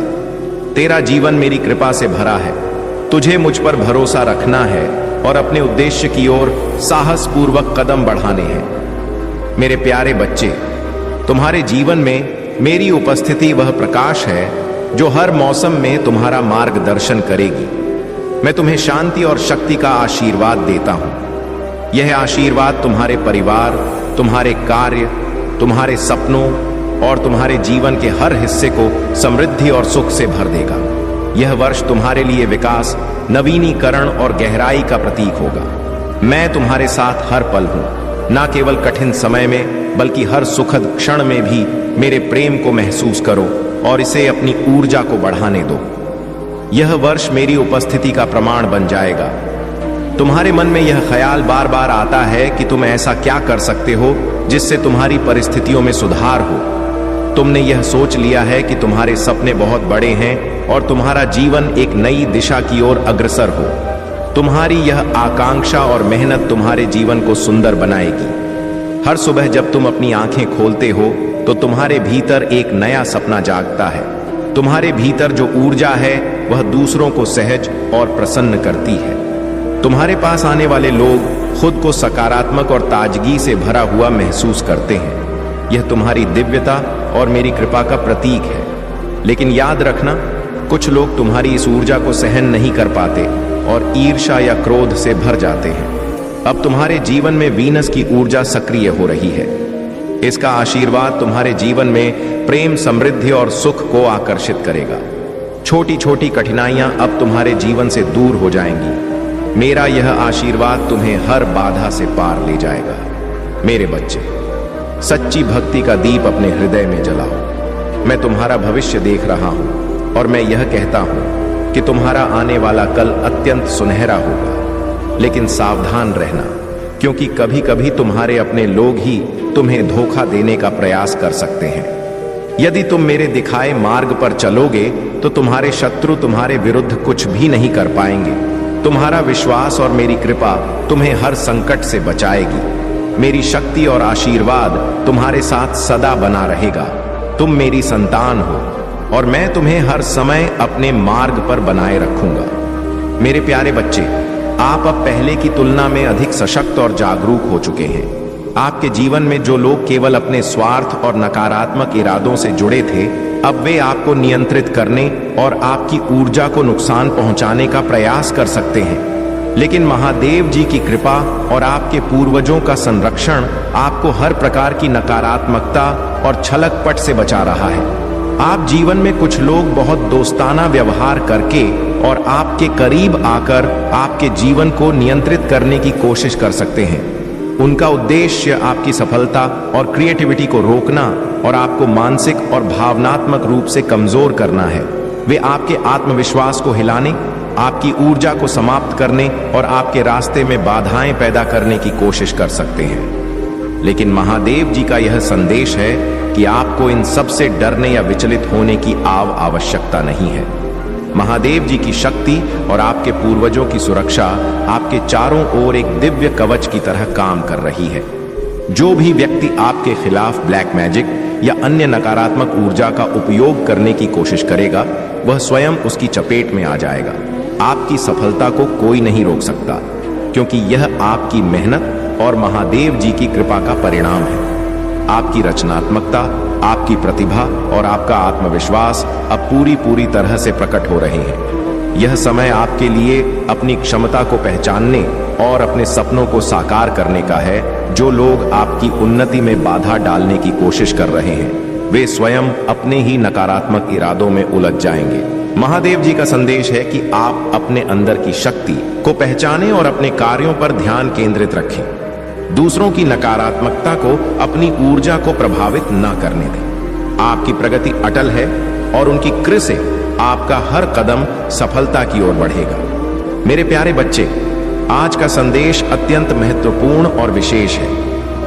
तेरा जीवन मेरी कृपा से भरा है। तुझे मुझ पर भरोसा रखना है और अपने उद्देश्य की ओर साहसपूर्वक कदम बढ़ाने हैं। मेरे प्यारे बच्चे, तुम्हारे जीवन में मेरी उपस्थिति वह प्रकाश है जो हर मौसम में तुम्हारा मार्गदर्शन करेगी। मैं तुम्हें शांति और शक्ति का आशीर्वाद देता हूं। यह आशीर्वाद तुम्हारे परिवार, तुम्हारे कार्य, तुम्हारे सपनों और तुम्हारे जीवन के हर हिस्से को समृद्धि और सुख से भर देगा। यह वर्ष तुम्हारे लिए विकास, नवीनीकरण और गहराई का प्रतीक होगा। मैं तुम्हारे साथ हर पल हूं, न केवल कठिन समय में, बल्कि हर सुखद क्षण में भी मेरे प्रेम को महसूस करो और इसे अपनी ऊर्जा को बढ़ाने दो। यह वर्ष मेरी उपस्थिति का प्रमाण बन जाएगा। तुम्हारे मन में यह ख्याल बार बार आता है कि तुम ऐसा क्या कर सकते हो जिससे तुम्हारी परिस्थितियों में सुधार हो। तुमने यह सोच लिया है कि तुम्हारे सपने बहुत बड़े हैं और तुम्हारा जीवन एक नई दिशा की ओर अग्रसर हो। तुम्हारी यह आकांक्षा और मेहनत तुम्हारे जीवन को सुंदर बनाएगी। हर सुबह जब तुम अपनी आंखें खोलते हो, तो तुम्हारे भीतर एक नया सपना जागता है। तुम्हारे भीतर जो ऊर्जा है, वह दूसरों को सहज और प्रसन्न करती है। तुम्हारे पास आने वाले लोग खुद को सकारात्मक और ताजगी से भरा हुआ महसूस करते हैं। यह तुम्हारी दिव्यता और मेरी कृपा का प्रतीक है। लेकिन याद रखना, कुछ लोग तुम्हारी इस ऊर्जा को सहन नहीं कर पाते और ईर्ष्या या क्रोध से भर जाते हैं। अब तुम्हारे जीवन में वीनस की ऊर्जा सक्रिय हो रही है। इसका आशीर्वाद तुम्हारे जीवन में प्रेम, समृद्धि और सुख को आकर्षित करेगा। छोटी छोटी कठिनाइयां अब तुम्हारे जीवन से दूर हो जाएंगी। मेरा यह आशीर्वाद तुम्हें हर बाधा से पार ले जाएगा। मेरे बच्चे, सच्ची भक्ति का दीप अपने हृदय में जलाओ। मैं तुम्हारा भविष्य देख रहा हूं और मैं यह कहता हूं कि तुम्हारा आने वाला कल अत्यंत सुनहरा होगा। लेकिन सावधान रहना, क्योंकि कभी कभी तुम्हारे अपने लोग ही तुम्हें धोखा देने का प्रयास कर सकते हैं। यदि तुम मेरे दिखाए मार्ग पर चलोगे, तो तुम्हारे शत्रु तुम्हारे विरुद्ध कुछ भी नहीं कर पाएंगे। तुम्हारा विश्वास और मेरी कृपा तुम्हें हर संकट से बचाएगी। मेरी शक्ति और आशीर्वाद तुम्हारे साथ सदा बना रहेगा। तुम मेरी संतान हो और मैं तुम्हें हर समय अपने मार्ग पर बनाए रखूंगा। मेरे प्यारे बच्चे, आप अब पहले की तुलना में अधिक सशक्त और जागरूक हो चुके हैं। आपके जीवन में जो लोग केवल अपने स्वार्थ और नकारात्मक इरादों से जुड़े थे, अब वे आपको नियंत्रित करने और आपकी ऊर्जा को नुकसान पहुंचाने का प्रयास कर सकते हैं। लेकिन महादेव जी की कृपा और आपके पूर्वजों का संरक्षण आपको हर प्रकार की नकारात्मकता और छलकपट से बचा रहा है। आप जीवन में कुछ लोग बहुत दोस्ताना व्यवहार करके और आपके करीब आकर आपके जीवन को नियंत्रित करने की कोशिश कर सकते हैं। उनका उद्देश्य आपकी सफलता और क्रिएटिविटी को रोकना और आपको मानसिक और भावनात्मक रूप से कमजोर करना है। वे आपके आत्मविश्वास को हिलाने, आपकी ऊर्जा को समाप्त करने और आपके रास्ते में बाधाएं पैदा करने की कोशिश कर सकते हैं। लेकिन महादेव जी का यह संदेश है कि आपको इन सब से डरने या विचलित होने की आवश्यकता नहीं है। महादेव जी की शक्ति और आपके पूर्वजों की सुरक्षा आपके चारों ओर एक दिव्य कवच की तरह काम कर रही है। जो भी व्यक्ति आपके खिलाफ ब्लैक मैजिक या अन्य नकारात्मक ऊर्जा का उपयोग करने की कोशिश करेगा, वह स्वयं उसकी चपेट में आ जाएगा। आपकी सफलता को कोई नहीं रोक सकता, क्योंकि यह आपकी मेहनत और महादेव जी की कृपा का परिणाम है। आपकी रचनात्मकता, आपकी प्रतिभा और आपका आत्मविश्वास अब पूरी तरह से प्रकट हो रहे हैं। यह समय आपके लिए अपनी क्षमता को पहचानने और अपने सपनों को साकार करने का है। जो लोग आपकी उन्नति में बाधा डालने की कोशिश कर रहे हैं, वे स्वयं अपने ही नकारात्मक इरादों में उलझ जाएंगे। महादेव जी का संदेश है कि आप अपने अंदर की शक्ति को पहचानें और अपने कार्यों पर ध्यान केंद्रित रखें। दूसरों की नकारात्मकता को अपनी ऊर्जा को प्रभावित न करने दें। आपकी प्रगति अटल है और उनकी कृपा से आपका हर कदम सफलता की ओर बढ़ेगा। मेरे प्यारे बच्चे, आज का संदेश अत्यंत महत्वपूर्ण और विशेष है।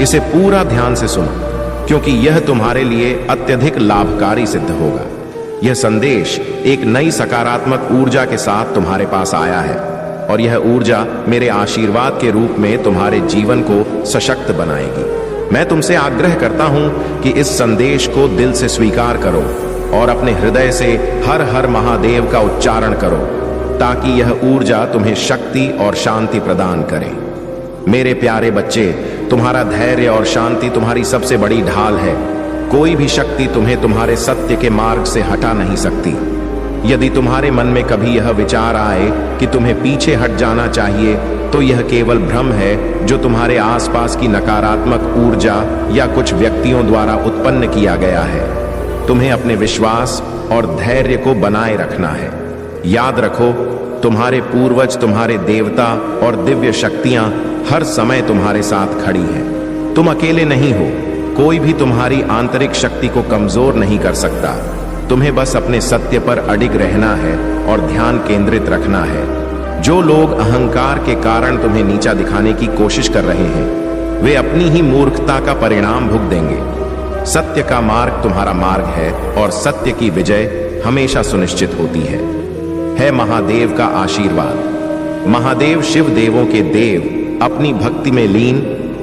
इसे पूरा ध्यान से सुनो, क्योंकि यह तुम्हारे लिए अत्यधिक लाभकारी सिद्ध होगा। यह संदेश एक नई सकारात्मक ऊर्जा के साथ तुम्हारे पास आया है और यह ऊर्जा मेरे आशीर्वाद के रूप में तुम्हारे जीवन को सशक्त बनाएगी। मैं तुमसे आग्रह करता हूं कि इस संदेश को दिल से स्वीकार करो और अपने हृदय से हर हर महादेव का उच्चारण करो, ताकि यह ऊर्जा तुम्हें शक्ति और शांति प्रदान करे। मेरे प्यारे बच्चे, तुम्हारा धैर्य और शांति तुम्हारी सबसे बड़ी ढाल है। कोई भी शक्ति तुम्हें तुम्हारे सत्य के मार्ग से हटा नहीं सकती। यदि तुम्हारे मन में कभी यह विचार आए कि तुम्हें पीछे हट जाना चाहिए, तो यह केवल भ्रम है जो तुम्हारे आसपास की नकारात्मक ऊर्जा या कुछ व्यक्तियों द्वारा उत्पन्न किया गया है। तुम्हें अपने विश्वास और धैर्य को बनाए रखना है। याद रखो, तुम्हारे पूर्वज, तुम्हारे देवता और दिव्य शक्तियां हर समय तुम्हारे साथ खड़ी हैं। तुम अकेले नहीं हो। कोई भी तुम्हारी आंतरिक शक्ति को कमजोर नहीं कर सकता। तुम्हें बस अपने सत्य पर अडिग रहना है और ध्यान केंद्रित रखना है। जो लोग अहंकार के कारण तुम्हें नीचा दिखाने की कोशिश कर रहे हैं, वे अपनी ही मूर्खता का परिणाम भुगत देंगे। सत्य का मार्ग तुम्हारा मार्ग है और सत्य की विजय हमेशा सुनिश्चित होती है महादेव का आशीर्वाद। महादेव शिव देवों के देव अपनी भक्ति में लीन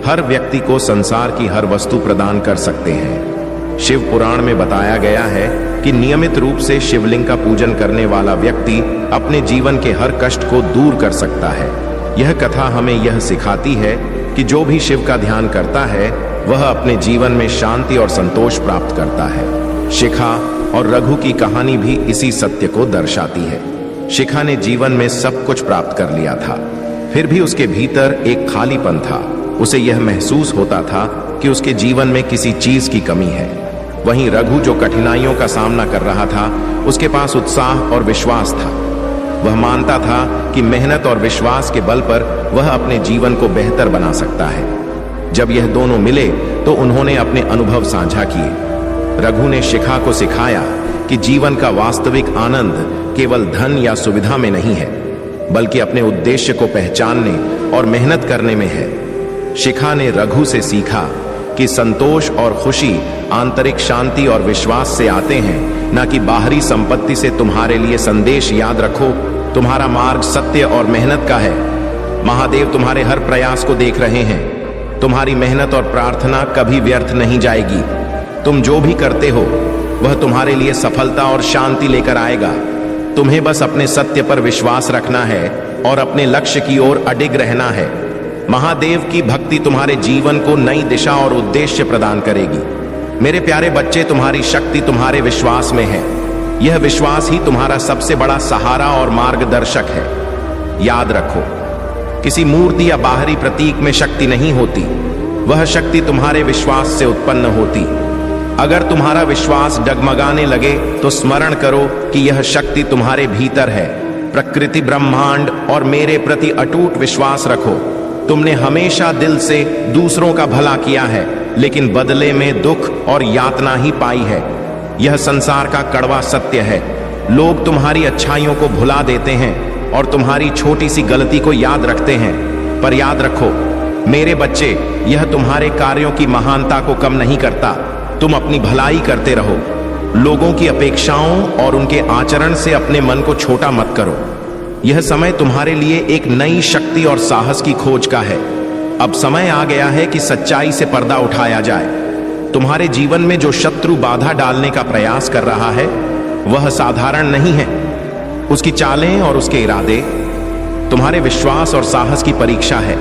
हर व्यक्ति को संसार की हर वस्तु प्रदान कर सकते हैं। शिव पुराण में बताया गया है कि नियमित रूप से शिवलिंग का पूजन करने वाला व्यक्ति अपने जीवन के हर कष्ट को दूर कर सकता है। यह कथा हमें यह सिखाती है कि जो भी शिव का ध्यान करता है, वह अपने जीवन में शांति और संतोष प्राप्त करता है। शिखा और रघु की कहानी भी इसी सत्य को दर्शाती है। शिखा ने जीवन में सब कुछ प्राप्त कर लिया था, फिर भी उसके भीतर एक खालीपन था। उसे यह महसूस होता था कि उसके जीवन में किसी चीज की कमी है। वहीं रघु, जो कठिनाइयों का सामना कर रहा था, उसके पास उत्साह और विश्वास था। वह मानता था कि मेहनत और विश्वास के बल पर वह अपने जीवन को बेहतर बना सकता है। जब यह दोनों मिले तो उन्होंने अपने अनुभव साझा किए। रघु ने शिखा को सिखाया कि जीवन का वास्तविक आनंद केवल धन या सुविधा में नहीं है, बल्कि अपने उद्देश्य को पहचानने और मेहनत करने में है। शिखा ने रघु से सीखा कि संतोष और खुशी आंतरिक शांति और विश्वास से आते हैं, न कि बाहरी संपत्ति से। तुम्हारे लिए संदेश याद रखो, तुम्हारा मार्ग सत्य और मेहनत का है। महादेव तुम्हारे हर प्रयास को देख रहे हैं। तुम्हारी मेहनत और प्रार्थना कभी व्यर्थ नहीं जाएगी। तुम जो भी करते हो, वह तुम्हारे लिए सफलता और शांति लेकर आएगा। तुम्हें बस अपने सत्य पर विश्वास रखना है और अपने लक्ष्य की ओर अडिग रहना है। महादेव की भक्ति तुम्हारे जीवन को नई दिशा और उद्देश्य प्रदान करेगी। मेरे प्यारे बच्चे, तुम्हारी शक्ति तुम्हारे विश्वास में है। यह विश्वास ही तुम्हारा सबसे बड़ा सहारा और मार्गदर्शक है। याद रखो, किसी मूर्ति या बाहरी प्रतीक में शक्ति नहीं होती। वह शक्ति तुम्हारे विश्वास से उत्पन्न होती। अगर तुम्हारा विश्वास डगमगाने लगे तो स्मरण करो कि यह शक्ति तुम्हारे भीतर है। प्रकृति, ब्रह्मांड और मेरे प्रति अटूट विश्वास रखो। तुमने हमेशा दिल से दूसरों का भला किया है, लेकिन बदले में दुख और यातना ही पाई है। यह संसार का कड़वा सत्य है। लोग तुम्हारी अच्छाइयों को भुला देते हैं और तुम्हारी छोटी सी गलती को याद रखते हैं। पर याद रखो मेरे बच्चे, यह तुम्हारे कार्यों की महानता को कम नहीं करता। तुम अपनी भलाई करते रहो। लोगों की अपेक्षाओं और उनके आचरण से अपने मन को छोटा मत करो। यह समय तुम्हारे लिए एक नई शक्ति और साहस की खोज का है। अब समय आ गया है कि सच्चाई से पर्दा उठाया जाए। तुम्हारे जीवन में जो शत्रु बाधा डालने का प्रयास कर रहा है वह साधारण नहीं है। उसकी चालें और उसके इरादे तुम्हारे विश्वास और साहस की परीक्षा है।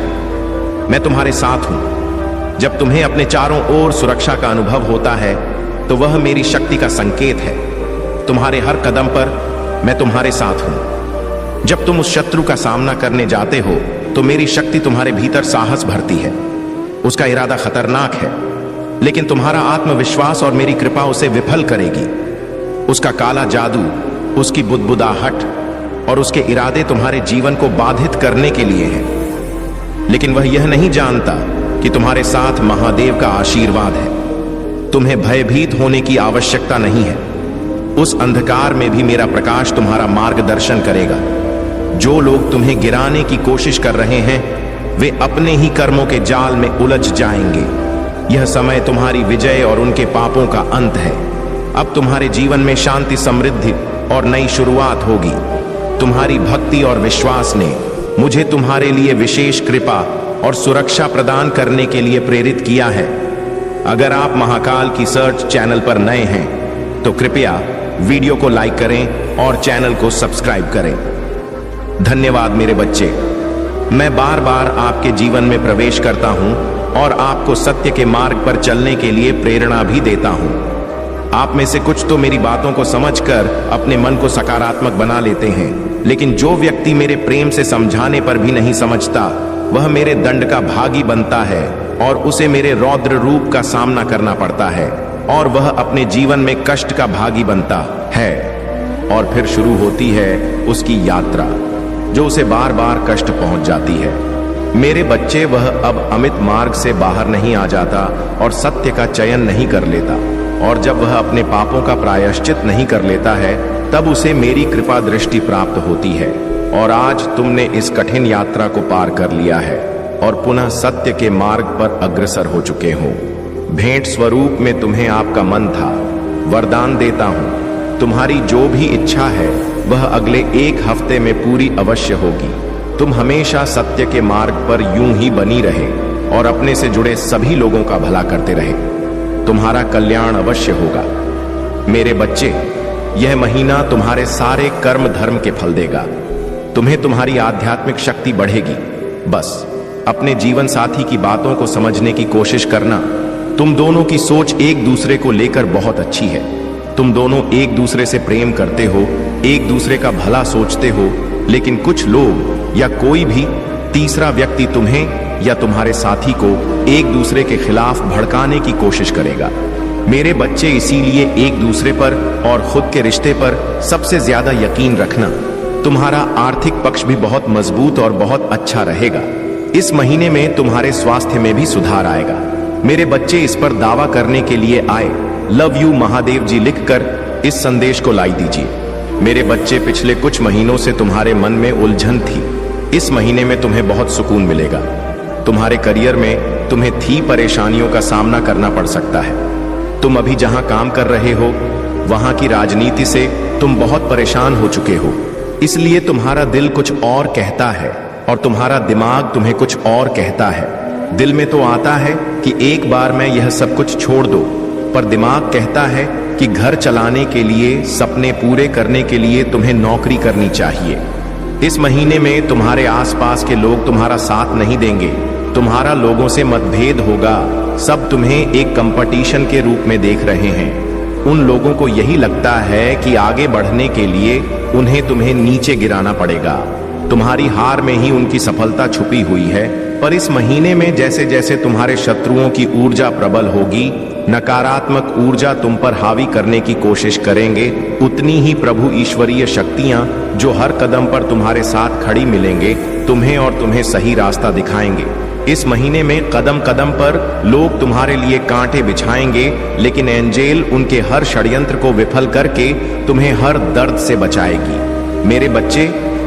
मैं तुम्हारे साथ हूं। जब तुम्हें अपने चारों ओर सुरक्षा का अनुभव होता है तो वह मेरी शक्ति का संकेत है। तुम्हारे हर कदम पर मैं तुम्हारे साथ हूं। जब तुम उस शत्रु का सामना करने जाते हो तो मेरी शक्ति तुम्हारे भीतर साहस भरती है। उसका इरादा खतरनाक है, लेकिन तुम्हारा आत्मविश्वास और मेरी कृपा उसे विफल करेगी। उसका काला जादू, उसकी बुदबुदाहट और उसके इरादे तुम्हारे जीवन को बाधित करने के लिए हैं। लेकिन वह यह नहीं जानता कि तुम्हारे साथ महादेव का आशीर्वाद है। तुम्हें भयभीत होने की आवश्यकता नहीं है। उस अंधकार में भी मेरा प्रकाश तुम्हारा मार्गदर्शन करेगा। जो लोग तुम्हें गिराने की कोशिश कर रहे हैं वे अपने ही कर्मों के जाल में उलझ जाएंगे। यह समय तुम्हारी विजय और उनके पापों का अंत है। अब तुम्हारे जीवन में शांति, समृद्धि और नई शुरुआत होगी। तुम्हारी भक्ति और विश्वास ने मुझे तुम्हारे लिए विशेष कृपा और सुरक्षा प्रदान करने के लिए प्रेरित किया है। अगर आप महाकाल की सर्च चैनल पर नए हैं तो कृपया वीडियो को लाइक करें और चैनल को सब्सक्राइब करें। धन्यवाद मेरे बच्चे। मैं बार बार आपके जीवन में प्रवेश करता हूं और आपको सत्य के मार्ग पर चलने के लिए प्रेरणा भी देता हूं। आप में से कुछ तो मेरी बातों को समझकर अपने मन को सकारात्मक बना लेते हैं, लेकिन जो व्यक्ति मेरे प्रेम से समझाने पर भी नहीं समझता वह मेरे दंड का भागी बनता है और उसे मेरे रौद्र रूप का सामना करना पड़ता है और वह अपने जीवन में कष्ट का भागी बनता है। और फिर शुरू होती है उसकी यात्रा जो उसे बार बार कष्ट पहुंच जाती है। मेरे बच्चे, वह अब अमित मार्ग से बाहर नहीं आ जाता और सत्य का चयन नहीं कर लेता। और जब वह अपने पापों का प्रायश्चित नहीं कर लेता है तब उसे मेरी कृपा दृष्टि प्राप्त होती है। और आज तुमने इस कठिन यात्रा को पार कर लिया है और पुनः सत्य के मार्ग पर अग्रसर हो चुके हो। भेंट स्वरूप में तुम्हें आपका मन था। वरदान देता हूं, तुम्हारी जो भी इच्छा है वह अगले 1 हफ्ते में पूरी अवश्य होगी। तुम हमेशा सत्य के मार्ग पर यूं ही बनी रहे और अपने से जुड़े सभी लोगों का भला करते रहे। तुम्हारा कल्याण अवश्य होगा। मेरे बच्चे, यह महीना तुम्हारे सारे कर्म धर्म के फल देगा। तुम्हें तुम्हारी आध्यात्मिक शक्ति बढ़ेगी। बस अपने जीवन साथी की बातों को समझने की कोशिश करना। तुम दोनों की सोच एक दूसरे को लेकर बहुत अच्छी है। तुम दोनों एक दूसरे से प्रेम करते हो, एक दूसरे का भला सोचते हो, लेकिन कुछ लोग या कोई भी तीसरा व्यक्ति तुम्हें या तुम्हारे साथी को एक दूसरे के खिलाफ भड़काने की कोशिश करेगा। मेरे बच्चे, इसीलिए एक दूसरे पर और खुद के रिश्ते पर सबसे ज्यादा यकीन रखना। तुम्हारा आर्थिक पक्ष भी बहुत मजबूत और बहुत अच्छा रहेगा। इस महीने में तुम्हारे स्वास्थ्य में भी सुधार आएगा। मेरे बच्चे, इस पर दावा करने के लिए आए लव यू महादेव जी लिखकर इस संदेश को लाई दीजिए। मेरे बच्चे, पिछले कुछ महीनों से तुम्हारे मन में उलझन थी। इस महीने में तुम्हें बहुत सुकून मिलेगा। तुम्हारे करियर में तुम्हें थी परेशानियों का सामना करना पड़ सकता है। तुम अभी जहां काम कर रहे हो वहां की राजनीति से तुम बहुत परेशान हो चुके हो, इसलिए तुम्हारा दिल कुछ और कहता है और तुम्हारा दिमाग तुम्हें कुछ और कहता है। दिल में तो आता है कि एक बार मैं यह सब कुछ छोड़ दो, पर दिमाग कहता है कि घर चलाने के लिए, सपने पूरे करने के लिए तुम्हें नौकरी करनी चाहिए। इस महीने में तुम्हारे आसपास के लोग तुम्हारा साथ नहीं देंगे। तुम्हारा लोगों से मतभेद होगा। सब तुम्हें एक कंपटीशन के रूप में देख रहे हैं। उन लोगों को यही लगता है कि आगे बढ़ने के लिए उन्हें तुम्हें नीचे गिराना पड़ेगा। तुम्हारी हार में ही उनकी सफलता छुपी हुई है। पर इस महीने में जैसे जैसे तुम्हारे शत्रुओं की ऊर्जा प्रबल होगी, नकारात्मक ऊर्जा तुम पर हावी करने की कोशिश करेंगे, उतनी ही प्रभु ईश्वरीय शक्तियां जो हर कदम पर तुम्हारे साथ खड़ी मिलेंगे, तुम्हें और तुम्हें सही रास्ता दिखाएंगे। इस महीने में कदम कदम पर लोग तुम्हारे लिए कांटे बिछाएंगे, लेकिन एंजेल उनके हर षड्यंत्र को विफल करके तुम्हें हर दर्द से बचाएगी। मेरे बच्चे,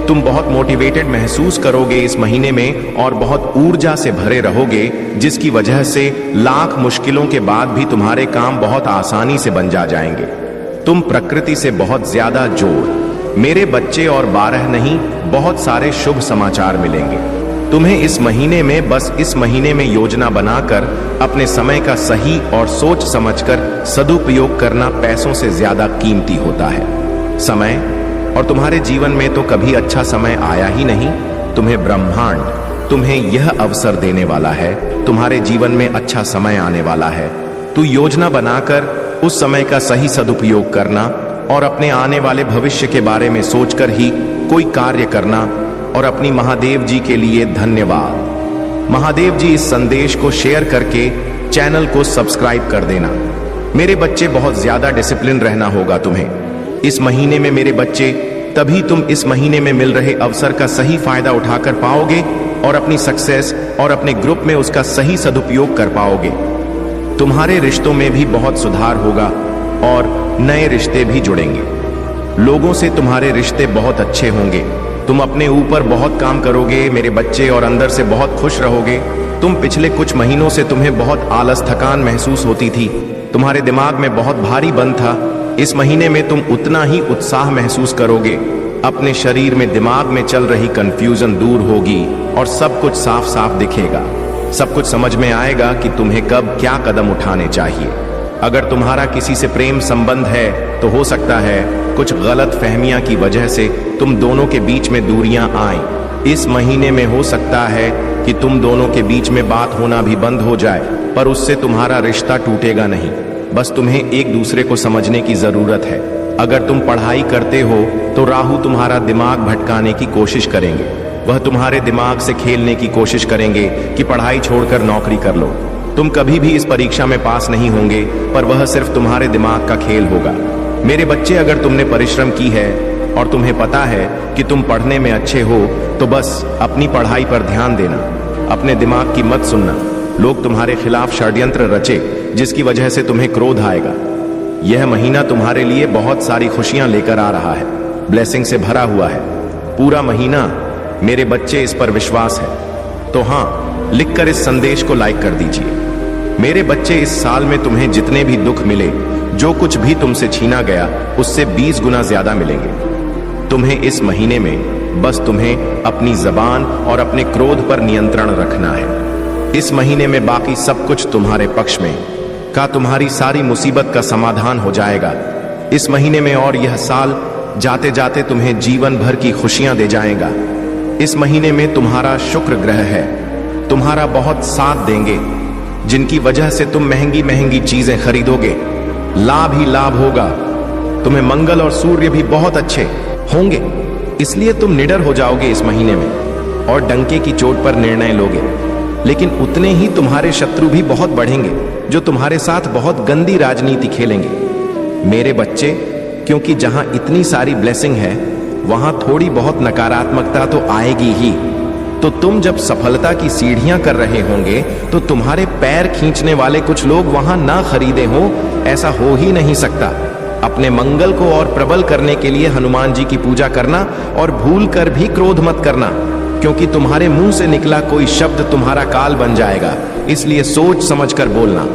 तुम बहुत मोटिवेटेड महसूस करोगे इस महीने में और बहुत ऊर्जा से भरे रहोगे, जिसकी वजह से लाख मुश्किलों के बाद भी तुम्हारे काम बहुत आसानी से बन जाएंगे। तुम प्रकृति से बहुत ज्यादा जोड़, मेरे बच्चे, और 12 नहीं बहुत सारे शुभ समाचार मिलेंगे तुम्हें इस महीने में। बस इस महीने में योजना बनाकर अपने समय का सही और सोच समझकर सदुपयोग करना पैसों से ज्यादा कीमती होता है। समय, और तुम्हारे जीवन में तो कभी अच्छा समय आया ही नहीं। तुम्हें ब्रह्मांड तुम्हें यह अवसर देने वाला है, तुम्हारे जीवन में अच्छा समय आने वाला है। तू योजना बनाकर उस समय का सही सदुपयोग करना और अपने आने वाले भविष्य के बारे में सोचकर ही कोई कार्य करना। और अपनी महादेव जी के लिए धन्यवाद। महादेव जी, इस संदेश को शेयर करके चैनल को सब्सक्राइब कर देना। मेरे बच्चे, बहुत ज्यादा डिसिप्लिन रहना होगा तुम्हें इस महीने में मेरे बच्चे, तभी तुम इस महीने में मिल रहे अवसर का सही फायदा उठाकर पाओगे और अपनी सक्सेस और अपने ग्रुप में उसका सही सदुपयोग कर पाओगे। तुम्हारे रिश्तों में भी बहुत सुधार होगा और नए रिश्ते भी जुड़ेंगे। लोगों से तुम्हारे रिश्ते बहुत अच्छे होंगे। तुम अपने ऊपर बहुत काम करोगे मेरे बच्चे और अंदर से बहुत खुश रहोगे। तुम पिछले कुछ महीनों से तुम्हें बहुत आलस, थकान महसूस होती थी, तुम्हारे दिमाग में बहुत भारी बन था। इस महीने में तुम उतना ही उत्साह महसूस करोगे। अपने शरीर में, दिमाग में चल रही कंफ्यूजन दूर होगी और सब कुछ साफ साफ दिखेगा। सब कुछ समझ में आएगा कि तुम्हें कब क्या कदम उठाने चाहिए। अगर तुम्हारा किसी से प्रेम संबंध है तो हो सकता है कुछ गलत फहमियां की वजह से तुम दोनों के बीच में दूरियां आए। इस महीने में हो सकता है कि तुम दोनों के बीच में बात होना भी बंद हो जाए, पर उससे तुम्हारा रिश्ता टूटेगा नहीं। बस तुम्हें एक दूसरे को समझने की जरूरत है। अगर तुम पढ़ाई करते हो तो राहु तुम्हारा दिमाग भटकाने की कोशिश करेंगे। वह तुम्हारे दिमाग से खेलने की कोशिश करेंगे कि पढ़ाई छोड़कर नौकरी कर लो। तुम कभी भी इस परीक्षा में पास नहीं होंगे, पर वह सिर्फ तुम्हारे दिमाग का खेल होगा। मेरे बच्चे, अगर तुमने परिश्रम की है और तुम्हें पता है कि तुम पढ़ने में अच्छे हो, तो बस अपनी पढ़ाई पर ध्यान देना, अपने दिमाग की मत सुनना। लोग तुम्हारे खिलाफ षड्यंत्र रचे, जिसकी वजह से तुम्हें क्रोध आएगा। यह महीना तुम्हारे लिए बहुत सारी खुशियां लेकर आ रहा है, ब्लेसिंग से भरा हुआ है। पूरा महीना मेरे बच्चे, इस पर विश्वास है तो हाँ, लिखकर इस संदेश को लाइक कर दीजिए। मेरे बच्चे, इस साल में तुम्हें जितने भी दुख मिले, जो कुछ भी तुमसे छीना गया, उससे 20 गुना ज्यादा मिलेंगे। तुम्हें इस महीने में बस तुम्हें अपनी जबान और अपने क्रोध पर नियंत्रण रखना है। इस महीने में बाकी सब कुछ तुम्हारे पक्ष में का, तुम्हारी सारी मुसीबत का समाधान हो जाएगा इस महीने में। और यह साल जाते जाते तुम्हें जीवन भर की खुशियां दे जाएगा। इस महीने में तुम्हारा शुक्र ग्रह है, तुम्हारा बहुत साथ देंगे, जिनकी वजह से तुम महंगी महंगी चीजें खरीदोगे। लाभ ही लाभ होगा। तुम्हें मंगल और सूर्य भी बहुत अच्छे होंगे, इसलिए तुम निडर हो जाओगे इस महीने में और डंके की चोट पर निर्णय लोगे। लेकिन उतने ही तुम्हारे शत्रु भी बहुत बढ़ेंगे, जो तुम्हारे साथ बहुत गंदी राजनीति खेलेंगे मेरे बच्चे, क्योंकि जहां इतनी सारी ब्लेसिंग है, वहां थोड़ी बहुत नकारात्मकता तो आएगी ही। तो तुम जब सफलता की सीढ़ियां कर रहे होंगे, तो तुम्हारे पैर खींचने वाले कुछ लोग वहां ना खरीदे हो, ऐसा हो ही नहीं सकता। अपने मंगल को और प्रबल करने के लिए हनुमान जी की पूजा करना, और भूल कर भी क्रोध मत करना, क्योंकि तुम्हारे मुंह से निकला कोई शब्द तुम्हारा काल बन जाएगा। इसलिए सोच समझ कर बोलना,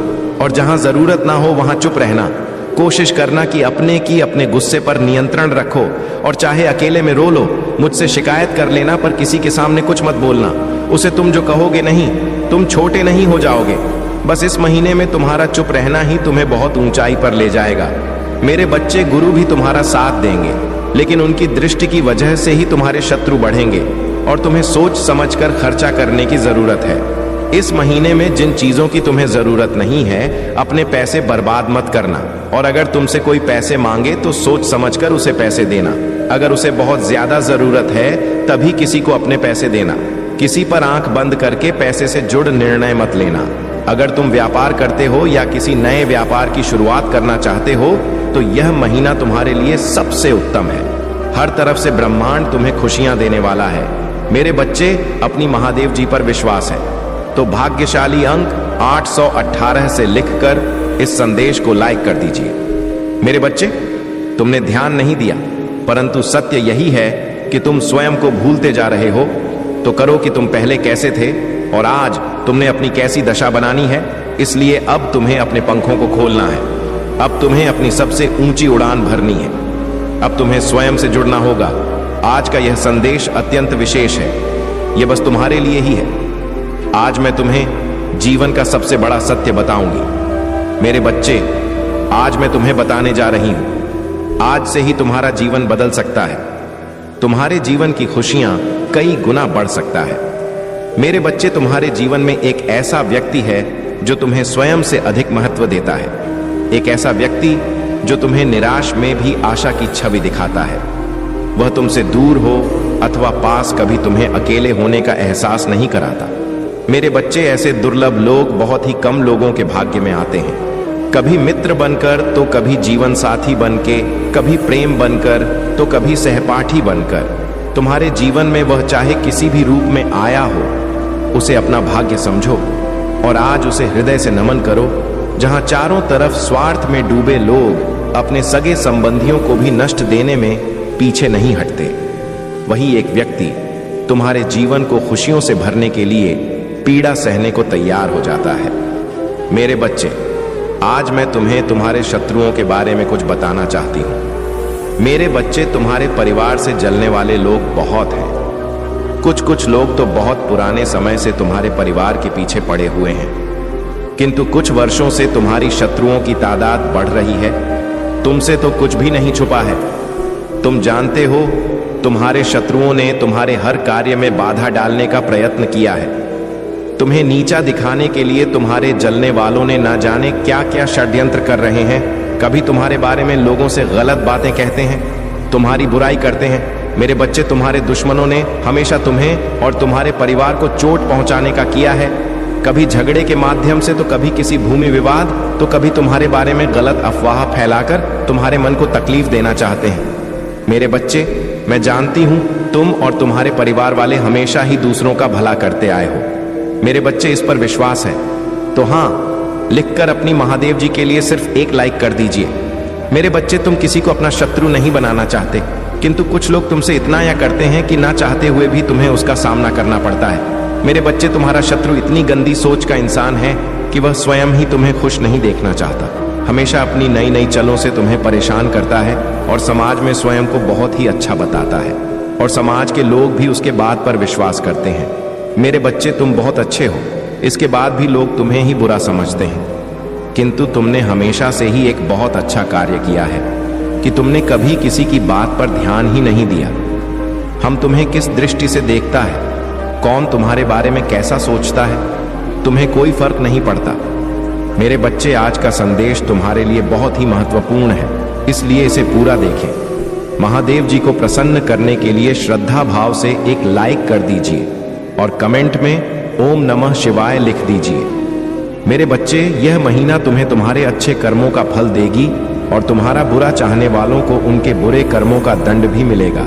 और जहां जरूरत ना हो वहां चुप रहना। कोशिश करना कि अपने गुस्से पर नियंत्रण रखो, और चाहे अकेले में रो लो, मुझसे शिकायत कर लेना, पर किसी के सामने कुछ मत बोलना। उसे तुम जो कहोगे नहीं, तुम छोटे नहीं हो जाओगे। बस इस महीने में तुम्हारा चुप रहना ही तुम्हें बहुत ऊंचाई पर ले जाएगा मेरे बच्चे। गुरु भी तुम्हारा साथ देंगे, लेकिन उनकी दृष्टि की वजह से ही तुम्हारे शत्रु बढ़ेंगे, और तुम्हें सोच समझकर खर्चा करने की जरूरत है। इस महीने में जिन चीजों की तुम्हें जरूरत नहीं है, अपने पैसे बर्बाद मत करना, और अगर तुमसे कोई पैसे मांगे तो सोच समझकर उसे पैसे देना। अगर उसे बहुत ज्यादा जरूरत है तभी किसी को अपने पैसे देना। किसी पर आंख बंद करके पैसे से जुड़ निर्णय मत लेना। अगर तुम व्यापार करते हो या किसी नए व्यापार की शुरुआत करना चाहते हो तो यह महीना तुम्हारे लिए सबसे उत्तम है। हर तरफ से ब्रह्मांड तुम्हें खुशियां देने वाला है। मेरे बच्चे, अपनी महादेव जी पर विश्वास है तो भाग्यशाली अंक 818 से लिखकर इस संदेश को लाइक कर दीजिए। मेरे बच्चे, तुमने ध्यान नहीं दिया, परंतु सत्य यही है कि तुम स्वयं को भूलते जा रहे हो। तो करो कि तुम पहले कैसे थे और आज तुमने अपनी कैसी दशा बनानी है। इसलिए अब तुम्हें अपने पंखों को खोलना है। अब तुम्हें अपनी सबसे ऊंची उड़ान भरनी है। अब तुम्हें स्वयं से जुड़ना होगा। आज का यह संदेश अत्यंत विशेष है। यह बस तुम्हारे लिए ही है। आज मैं तुम्हें जीवन का सबसे बड़ा सत्य बताऊंगी। मेरे बच्चे, आज मैं तुम्हें बताने जा रही हूं। आज से ही तुम्हारा जीवन बदल सकता है। तुम्हारे जीवन की खुशियां कई गुना बढ़ सकता है। मेरे बच्चे, तुम्हारे जीवन में एक ऐसा व्यक्ति है जो तुम्हें स्वयं से अधिक महत्व देता है। एक ऐसा व्यक्ति जो तुम्हें निराश में भी आशा की छवि दिखाता है। वह तुमसे दूर हो अथवा पास कभी तुम्हें अकेले होने का एहसास नहीं कराता। मेरे बच्चे, ऐसे दुर्लभ लोग बहुत ही कम लोगों के भाग्य में आते हैं। कभी मित्र बनकर तो कभी जीवन साथी बनके, कभी प्रेम बनकर तो कभी सहपाठी बनकर। तुम्हारे जीवन में वह चाहे किसी भी रूप में आया हो, उसे अपना भाग्य समझो और आज उसे हृदय से नमन करो। जहां चारों तरफ स्वार्थ में डूबे लोग अपने सगे संबंधियों को भी नष्ट देने में पीछे नहीं हटते, वही एक व्यक्ति तुम्हारे जीवन को खुशियों से भरने के लिए पीड़ा सहने को तैयार हो जाता है। मेरे बच्चे, आज मैं तुम्हें तुम्हारे शत्रुओं के बारे में कुछ बताना चाहती हूं। मेरे बच्चे, तुम्हारे परिवार से जलने वाले लोग बहुत हैं। कुछ लोग तो बहुत पुराने समय से तुम्हारे परिवार के पीछे पड़े हुए हैं, किंतु कुछ वर्षों से तुम्हारी शत्रुओं की तादाद बढ़ रही है। तुमसे तो कुछ भी नहीं छुपा है। तुम जानते हो, तुम्हारे शत्रुओं ने तुम्हारे हर कार्य में बाधा डालने का प्रयत्न किया है। तुम्हें नीचा दिखाने के लिए तुम्हारे जलने वालों ने ना जाने क्या क्या षड्यंत्र कर रहे हैं। कभी तुम्हारे बारे में लोगों से गलत बातें कहते हैं, तुम्हारी बुराई करते हैं। मेरे बच्चे, तुम्हारे दुश्मनों ने हमेशा तुम्हें और तुम्हारे परिवार को चोट पहुंचाने का किया है। कभी झगड़े के माध्यम से तो कभी किसी भूमि विवाद, तो कभी तुम्हारे बारे में गलत अफवाह फैलाकर तुम्हारे मन को तकलीफ देना चाहते हैं। मेरे बच्चे, मैं जानती हूं तुम और तुम्हारे परिवार वाले हमेशा ही दूसरों का भला करते आए हो। मेरे बच्चे, इस पर विश्वास है तो हाँ, लिखकर अपनी महादेव जी के लिए सिर्फ एक लाइक कर दीजिए। मेरे बच्चे, तुम किसी को अपना शत्रु नहीं बनाना चाहते, किंतु कुछ लोग तुमसे इतना या करते हैं कि ना चाहते हुए भी तुम्हें उसका सामना करना पड़ता है। मेरे बच्चे, तुम्हारा शत्रु इतनी गंदी सोच का इंसान है कि वह स्वयं ही तुम्हें खुश नहीं देखना चाहता। हमेशा अपनी नई नई चलों से तुम्हें परेशान करता है और समाज में स्वयं को बहुत ही अच्छा बताता है और समाज के लोग भी उसके बात पर विश्वास करते हैं। मेरे बच्चे, तुम बहुत अच्छे हो, इसके बाद भी लोग तुम्हें ही बुरा समझते हैं, किंतु तुमने हमेशा से ही एक बहुत अच्छा कार्य किया है कि तुमने कभी किसी की बात पर ध्यान ही नहीं दिया। हम तुम्हें किस दृष्टि से देखता है, कौन तुम्हारे बारे में कैसा सोचता है, तुम्हें कोई फर्क नहीं पड़ता। मेरे बच्चे, आज का संदेश तुम्हारे लिए बहुत ही महत्वपूर्ण है, इसलिए इसे पूरा देखें। महादेव जी को प्रसन्न करने के लिए श्रद्धा भाव से एक लाइक कर दीजिए और कमेंट में ओम नमः शिवाय लिख दीजिए। मेरे बच्चे, यह महीना तुम्हें तुम्हारे अच्छे कर्मों का फल देगी और तुम्हारा बुरा चाहने वालों को उनके बुरे कर्मों का दंड भी मिलेगा।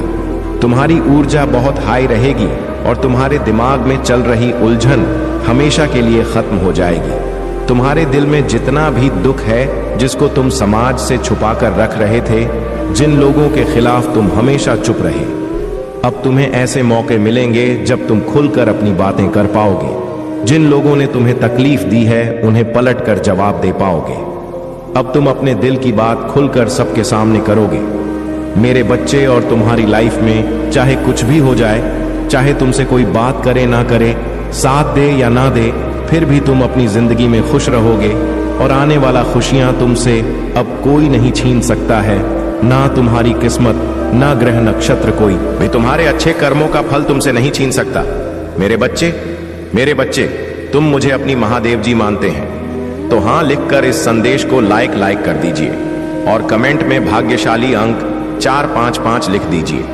तुम्हारी ऊर्जा बहुत हाई रहेगी और तुम्हारे दिमाग में चल रही उलझन हमेशा के लिए खत्म हो जाएगी। तुम्हारे दिल में जितना भी दुख है, जिसको तुम समाज से छुपा कर रख रहे थे, जिन लोगों के खिलाफ तुम हमेशा चुप रहे, अब तुम्हें ऐसे मौके मिलेंगे जब तुम खुलकर अपनी बातें कर पाओगे। जिन लोगों ने तुम्हें तकलीफ दी है, उन्हें पलट कर जवाब दे पाओगे। अब तुम अपने दिल की बात खुलकर सबके सामने करोगे। मेरे बच्चे, और तुम्हारी लाइफ में चाहे कुछ भी हो जाए, चाहे तुमसे कोई बात करे ना करे, साथ दे या ना दे, फिर भी तुम अपनी जिंदगी में खुश रहोगे और आने वाला खुशियां तुमसे अब कोई नहीं छीन सकता है। ना तुम्हारी किस्मत, ना ग्रह नक्षत्र कोई भी तुम्हारे अच्छे कर्मों का फल तुमसे नहीं छीन सकता। मेरे बच्चे, तुम मुझे अपनी महादेव जी मानते हैं तो हाँ, लिखकर इस संदेश को लाइक कर दीजिए और कमेंट में भाग्यशाली अंक 455 लिख दीजिए।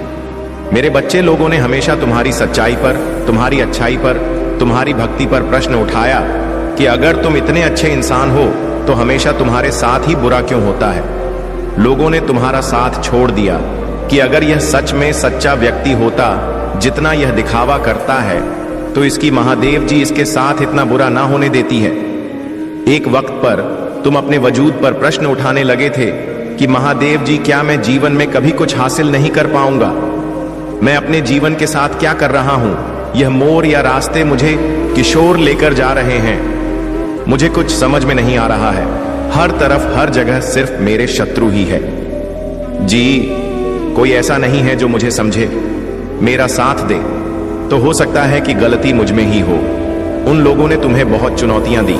मेरे बच्चे, लोगों ने हमेशा तुम्हारी सच्चाई पर, तुम्हारी अच्छाई पर, तुम्हारी भक्ति पर प्रश्न उठाया कि अगर तुम इतने अच्छे इंसान हो तो हमेशा तुम्हारे साथ ही बुरा क्यों होता है। लोगों ने तुम्हारा साथ छोड़ दिया कि अगर यह सच में सच्चा व्यक्ति होता जितना यह दिखावा करता है तो इसकी महादेव जी इसके साथ इतना बुरा ना होने देती है। एक वक्त पर तुम अपने वजूद पर प्रश्न उठाने लगे थे कि महादेव जी, क्या मैं जीवन में कभी कुछ हासिल नहीं कर पाऊंगा? मैं अपने जीवन के साथ क्या कर रहा हूं? यह मोड़ या रास्ते मुझे किशोर लेकर जा रहे हैं। मुझे कुछ समझ में नहीं आ रहा है। हर तरफ, हर जगह सिर्फ मेरे शत्रु ही है। जी, कोई ऐसा नहीं है जो मुझे समझे, मेरा साथ दे। तो हो सकता है कि गलती मुझ में ही हो। उन लोगों ने तुम्हें बहुत चुनौतियां दी।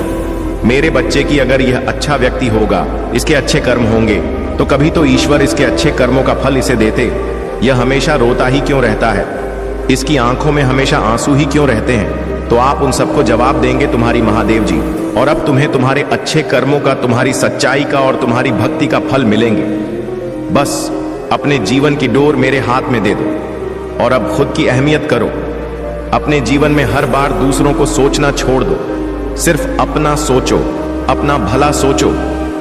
मेरे बच्चे की, अगर यह अच्छा व्यक्ति होगा, इसके अच्छे कर्म होंगे, तो कभी तो ईश्वर इसके अच्छे कर्मों का फल इसे देते। यह हमेशा रोता ही क्यों रहता है? इसकी आंखों में हमेशा आंसू ही क्यों रहते हैं? तो आप उन सबको जवाब देंगे तुम्हारी महादेव जी। और अब तुम्हें तुम्हारे अच्छे कर्मों का, तुम्हारी सच्चाई का और तुम्हारी भक्ति का फल मिलेंगे। बस अपने जीवन की डोर मेरे हाथ में दे दो और अब खुद की अहमियत करो। अपने जीवन में हर बार दूसरों को सोचना छोड़ दो। सिर्फ अपना सोचो, अपना भला सोचो,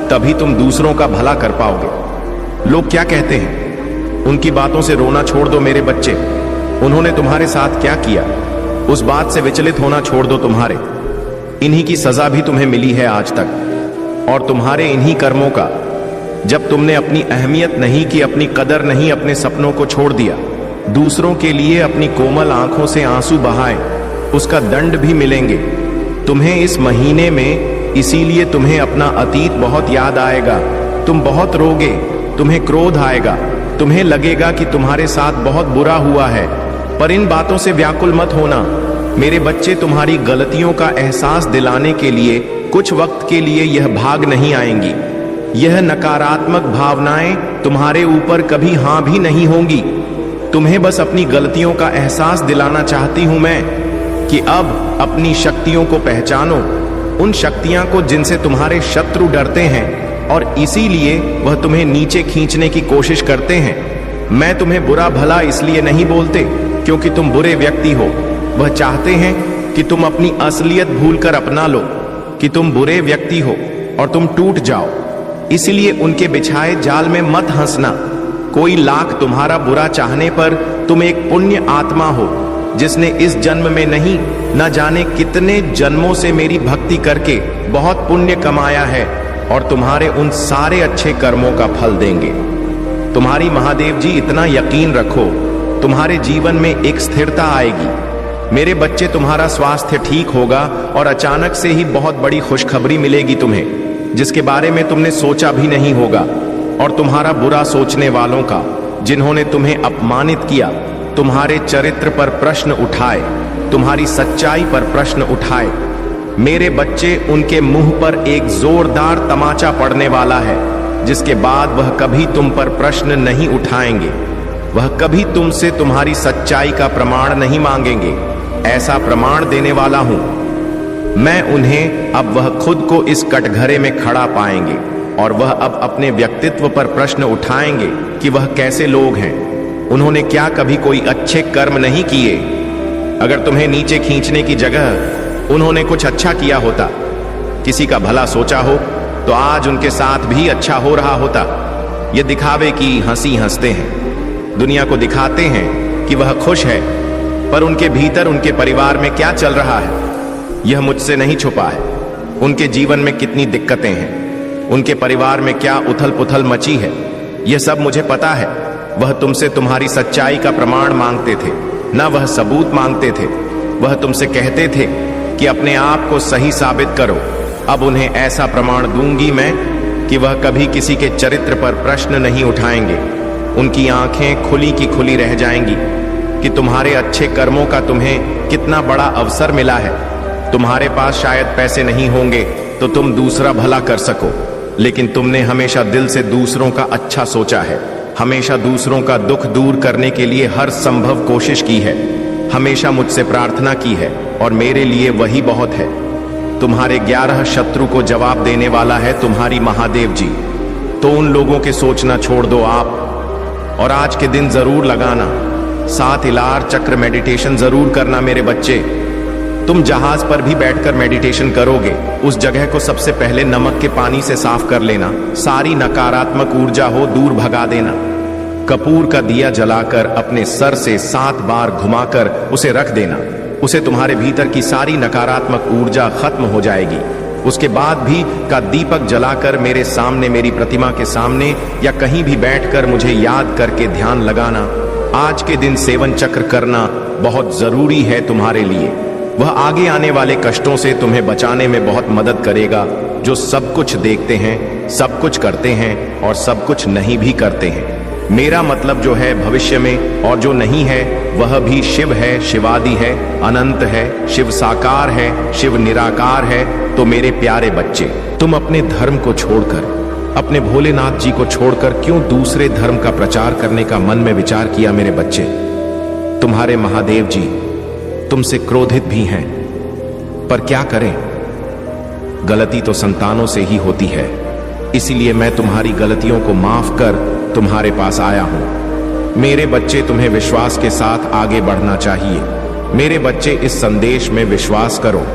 तभी तुम दूसरों का भला कर पाओगे। लोग क्या कहते हैं, उनकी बातों से रोना छोड़ दो मेरे बच्चे। उन्होंने तुम्हारे साथ क्या किया, उस बात से विचलित होना छोड़ दो। तुम्हारे इन्हीं की सजा भी तुम्हें मिली है आज तक, और तुम्हारे इन्हीं कर्मों का। जब तुमने अपनी अहमियत नहीं की, अपनी कदर नहीं, अपने सपनों को छोड़ दिया, दूसरों के लिए अपनी कोमल आंखों से आंसू बहाए, उसका दंड भी मिलेंगे तुम्हें इस महीने में। इसीलिए तुम्हें अपना अतीत बहुत याद आएगा। तुम बहुत रोगे, तुम्हें क्रोध आएगा, तुम्हें लगेगा कि तुम्हारे साथ बहुत बुरा हुआ है। पर इन बातों से व्याकुल मत होना मेरे बच्चे। तुम्हारी गलतियों का एहसास दिलाने के लिए कुछ वक्त के लिए यह भाग नहीं आएंगी। यह नकारात्मक भावनाएं तुम्हारे ऊपर कभी हां भी नहीं होंगी। तुम्हें बस अपनी गलतियों का एहसास दिलाना चाहती हूं मैं कि अब अपनी शक्तियों को पहचानो, उन शक्तियां को जिनसे तुम्हारे शत्रु डरते हैं और इसीलिए वह तुम्हें नीचे खींचने की कोशिश करते हैं। मैं तुम्हें बुरा भला इसलिए नहीं बोलते क्योंकि तुम बुरे व्यक्ति हो। वह चाहते हैं कि तुम अपनी असलियत भूलकर अपना लो कि तुम बुरे व्यक्ति हो और तुम टूट जाओ। इसलिए उनके बिछाए जाल में मत हंसना। कोई लाख तुम्हारा बुरा चाहने पर तुम एक पुण्य आत्मा हो जिसने इस जन्म में नहीं, न जाने कितने जन्मों से मेरी भक्ति करके बहुत पुण्य कमाया है, और तुम्हारे उन सारे अच्छे कर्मों का फल देंगे। तुम्हारी महादेव जी, इतना यकीन रखो, तुम्हारे जीवन में एक स्थिरता आएगी। मेरे बच्चे, तुम्हारा स्वास्थ्य ठीक होगा और अचानक से ही बहुत बड़ी खुशखबरी मिलेगी तुम्हें, जिसके बारे में तुमने सोचा भी नहीं होगा। और तुम्हारा बुरा सोचने वालों का, जिन्होंने तुम्हें अपमानित किया, तुम्हारे चरित्र पर प्रश्न उठाए, तुम्हारी सच्चाई पर प्रश्न उठाए, मेरे बच्चे, उनके मुंह पर एक जोरदार तमाचा पड़ने वाला है, जिसके बाद वह कभी तुम पर प्रश्न नहीं उठाएंगे। वह कभी तुमसे तुम्हारी सच्चाई का प्रमाण नहीं मांगेंगे। ऐसा प्रमाण देने वाला हूं मैं उन्हें। अब वह खुद को इस कटघरे में खड़ा पाएंगे और वह अब अपने व्यक्तित्व पर प्रश्न उठाएंगे कि वह कैसे लोग हैं। उन्होंने क्या कभी कोई अच्छे कर्म नहीं किए? अगर तुम्हें नीचे खींचने की जगह उन्होंने कुछ अच्छा किया होता, किसी का भला सोचा हो, तो आज उनके साथ भी अच्छा हो रहा होता। ये दिखावे की हंसी हंसते हैं, दुनिया को दिखाते हैं कि वह खुश है, पर उनके भीतर, उनके परिवार में क्या चल रहा है यह मुझसे नहीं छुपा है। उनके जीवन में कितनी दिक्कतें हैं, उनके परिवार में क्या उथल पुथल मची है, यह सब मुझे पता है। वह तुमसे तुम्हारी सच्चाई का प्रमाण मांगते थे, न वह सबूत मांगते थे। वह तुमसे कहते थे कि अपने आप को सही साबित करो। अब उन्हें ऐसा प्रमाण दूंगी मैं कि वह कभी किसी के चरित्र पर प्रश्न नहीं उठाएंगे। उनकी आंखें खुली की खुली रह जाएंगी कि तुम्हारे अच्छे कर्मों का तुम्हें कितना बड़ा अवसर मिला है। तुम्हारे पास शायद पैसे नहीं होंगे तो तुम दूसरा भला कर सको, लेकिन तुमने हमेशा दिल से दूसरों का अच्छा सोचा है, हमेशा दूसरों का दुख दूर करने के लिए हर संभव कोशिश की है, हमेशा मुझसे प्रार्थना की है, और मेरे लिए वही बहुत है। तुम्हारे 11 शत्रु को जवाब देने वाला है तुम्हारी महादेव जी। तो उन लोगों के सोचना छोड़ दो आप, और आज के दिन जरूर लगाना। 7 इलार चक्र मेडिटेशन जरूर करना मेरे बच्चे। तुम जहाज पर भी बैठकर मेडिटेशन करोगे, उस जगह को सबसे पहले नमक के पानी से साफ कर लेना। सारी नकारात्मक ऊर्जा हो दूर भगा देना। कपूर का दिया जलाकर अपने सर से 7 बार घुमाकर उसे रख देना। उसे तुम्हारे भीतर की सारी नकारात्मक ऊर्जा खत्म हो जाएगी। उसके बाद भी का दीपक जलाकर मेरे सामने, मेरी प्रतिमा के सामने या कहीं भी बैठकर मुझे याद करके ध्यान लगाना। आज के दिन सेवन चक्र करना बहुत जरूरी है तुम्हारे लिए। वह आगे आने वाले कष्टों से तुम्हें बचाने में बहुत मदद करेगा, जो सब कुछ देखते हैं, सब कुछ करते हैं और सब कुछ नहीं भी करते हैं। मेरा मतलब जो है भविष्य में, और जो नहीं है वह भी शिव है, शिवादि है, अनंत है, शिव साकार है, शिव निराकार है। तो मेरे प्यारे बच्चे, तुम अपने धर्म को छोड़कर, अपने भोलेनाथ जी को छोड़कर क्यों दूसरे धर्म का प्रचार करने का मन में विचार किया मेरे बच्चे? तुम्हारे महादेव जी तुमसे क्रोधित भी हैं, पर क्या करें, गलती तो संतानों से ही होती है। इसीलिए मैं तुम्हारी गलतियों को माफ कर तुम्हारे पास आया हूं। मेरे बच्चे, तुम्हें विश्वास के साथ आगे बढ़ना चाहिए। मेरे बच्चे, इस संदेश में विश्वास करो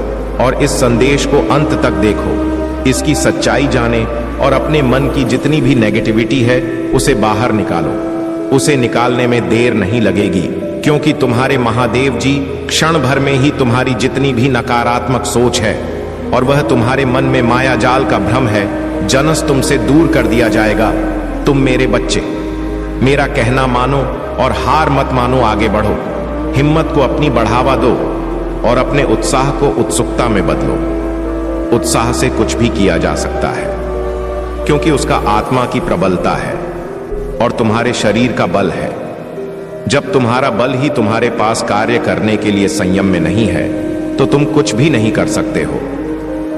और इस संदेश को अंत तक देखो। इसकी सच्चाई जाने और अपने मन की जितनी भी नेगेटिविटी है उसे बाहर निकालो। उसे निकालने में देर नहीं लगेगी, क्योंकि तुम्हारे महादेव जी क्षण भर में ही तुम्हारी जितनी भी नकारात्मक सोच है और वह तुम्हारे मन में माया जाल का भ्रम है, जनस तुमसे दूर कर दिया जाएगा। तुम मेरे बच्चे, मेरा कहना मानो और हार मत मानो, आगे बढ़ो। हिम्मत को अपनी बढ़ावा दो और अपने उत्साह को उत्सुकता में बदलो। उत्साह से कुछ भी किया जा सकता है, क्योंकि उसका आत्मा की प्रबलता है और तुम्हारे शरीर का बल है। जब तुम्हारा बल ही तुम्हारे पास कार्य करने के लिए संयम में नहीं है, तो तुम कुछ भी नहीं कर सकते हो।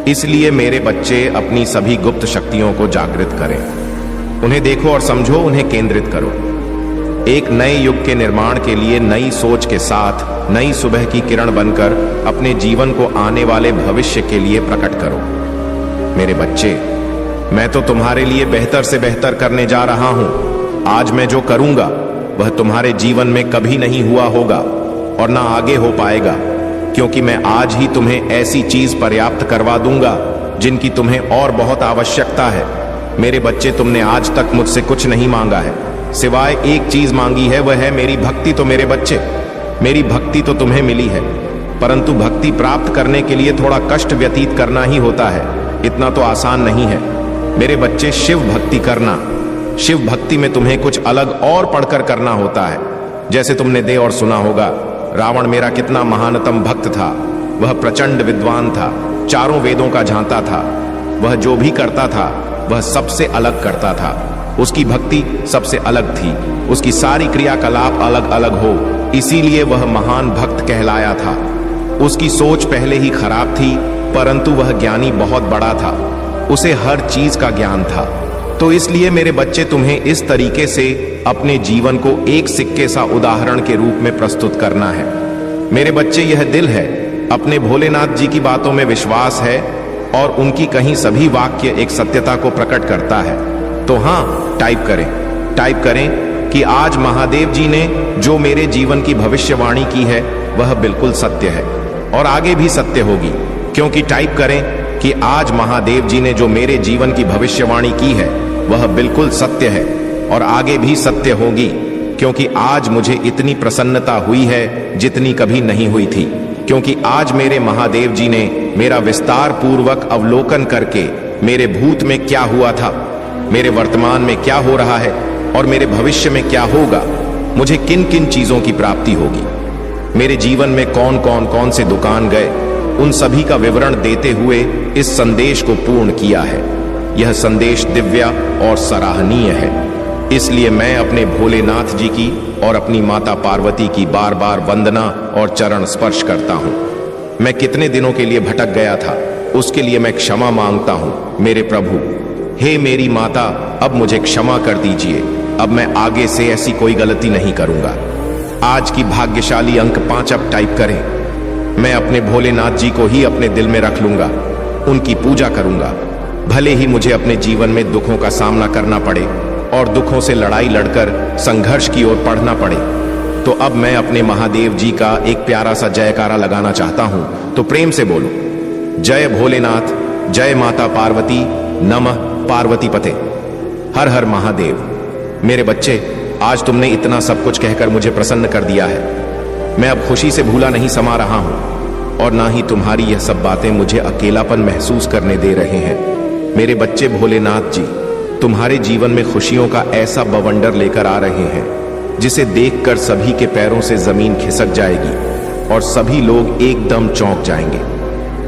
इसलिए मेरे बच्चे, अपनी सभी गुप्त शक्तियों को जागृत करें। उन्हें देखो और समझो, उन्हें केंद्रित करो। एक नए युग के निर्माण के लिए नई सोच के साथ नई सुबह की किरण बनकर अपने जीवन को आने वाले भविष्य के लिए प्रकट करो। मेरे बच्चे, मैं तो तुम्हारे लिए बेहतर से बेहतर करने जा रहा हूं। आज मैं जो करूंगा वह तुम्हारे जीवन में कभी नहीं हुआ होगा और ना आगे हो पाएगा, क्योंकि मैं आज ही तुम्हें ऐसी चीज पर्याप्त करवा दूंगा जिनकी तुम्हें और बहुत आवश्यकता है। मेरे बच्चे, तुमने आज तक मुझसे कुछ नहीं मांगा है, सिवाय एक चीज मांगी है, वह है मेरी भक्ति। तो मेरे बच्चे, मेरी भक्ति तो तुम्हें मिली है, परंतु भक्ति प्राप्त करने के लिए थोड़ा कष्ट व्यतीत करना ही होता है। इतना तो आसान नहीं है। मेरे बच्चे, शिव भक्ति करना, शिव भक्ति में तुम्हें कुछ अलग और पढ़कर करना होता है। जैसे तुमने दे और सुना होगा, रावण मेरा कितना महानतम भक्त था। वह प्रचंड विद्वान था, चारों वेदों का झांता था। वह जो भी करता था वह सबसे अलग करता था। उसकी भक्ति सबसे अलग थी, उसकी सारी क्रियाकलाप अलग अलग हो, इसीलिए वह महान भक्त कहलाया था। उसकी सोच पहले ही खराब थी, परंतु वह ज्ञानी बहुत बड़ा था। उसे हर चीज का ज्ञान था। तो इसलिए मेरे बच्चे, तुम्हें इस तरीके से अपने जीवन को एक सिक्के सा उदाहरण के रूप में प्रस्तुत करना है। मेरे बच्चे, यह दिल है, अपने भोलेनाथ जी की बातों में विश्वास है और उनकी कहीं सभी वाक्य एक सत्यता को प्रकट करता है। तो हाँ, टाइप करें कि आज महादेव जी ने जो मेरे जीवन की भविष्यवाणी की है वह बिल्कुल सत्य है और आगे भी सत्य होगी। क्योंकि टाइप करें कि आज महादेव जी ने जो मेरे जीवन की भविष्यवाणी की है वह बिल्कुल सत्य है और आगे भी सत्य होगी, क्योंकि आज मुझे इतनी प्रसन्नता हुई है जितनी कभी नहीं हुई थी। क्योंकि आज मेरे महादेव जी ने मेरा विस्तार पूर्वक अवलोकन करके मेरे भूत में क्या हुआ था, मेरे वर्तमान में क्या हो रहा है और मेरे भविष्य में क्या होगा, मुझे किन किन चीजों की प्राप्ति होगी, मेरे जीवन में कौन से दुकान गए, उन सभी का विवरण देते हुए इस संदेश को पूर्ण किया है। यह संदेश दिव्य और सराहनीय है। इसलिए मैं अपने भोलेनाथ जी की और अपनी माता पार्वती की बार बार वंदना और चरण स्पर्श करता हूँ। मैं कितने दिनों के लिए भटक गया था, उसके लिए मैं क्षमा मांगता हूँ। मेरे प्रभु, हे मेरी माता, अब मुझे क्षमा कर दीजिए। अब मैं आगे से ऐसी कोई गलती नहीं करूंगा। आज की भाग्यशाली अंक 5 अब टाइप करें। मैं अपने भोलेनाथ जी को ही अपने दिल में रख लूंगा, उनकी पूजा करूंगा। भले ही मुझे अपने जीवन में दुखों का सामना करना पड़े और दुखों से लड़ाई लड़कर संघर्ष की ओर बढ़ना पड़े, तो अब मैं अपने महादेव जी का एक प्यारा सा जयकारा लगाना चाहता हूं, तो प्रेम से बोलो, जय भोलेनाथ, जय माता पार्वती, नमः पार्वती पते, हर हर महादेव। मेरे बच्चे, आज तुमने इतना सब कुछ कहकर मुझे प्रसन्न कर दिया है। मैं अब खुशी से भूला नहीं समा रहा हूं और ना ही तुम्हारी यह सब बातें मुझे अकेलापन महसूस करने दे रहे हैं। मेरे बच्चे, भोलेनाथ जी तुम्हारे जीवन में खुशियों का ऐसा बवंडर लेकर आ रहे हैं जिसे देखकर सभी के पैरों से जमीन खिसक जाएगी और सभी लोग एकदम चौंक जाएंगे,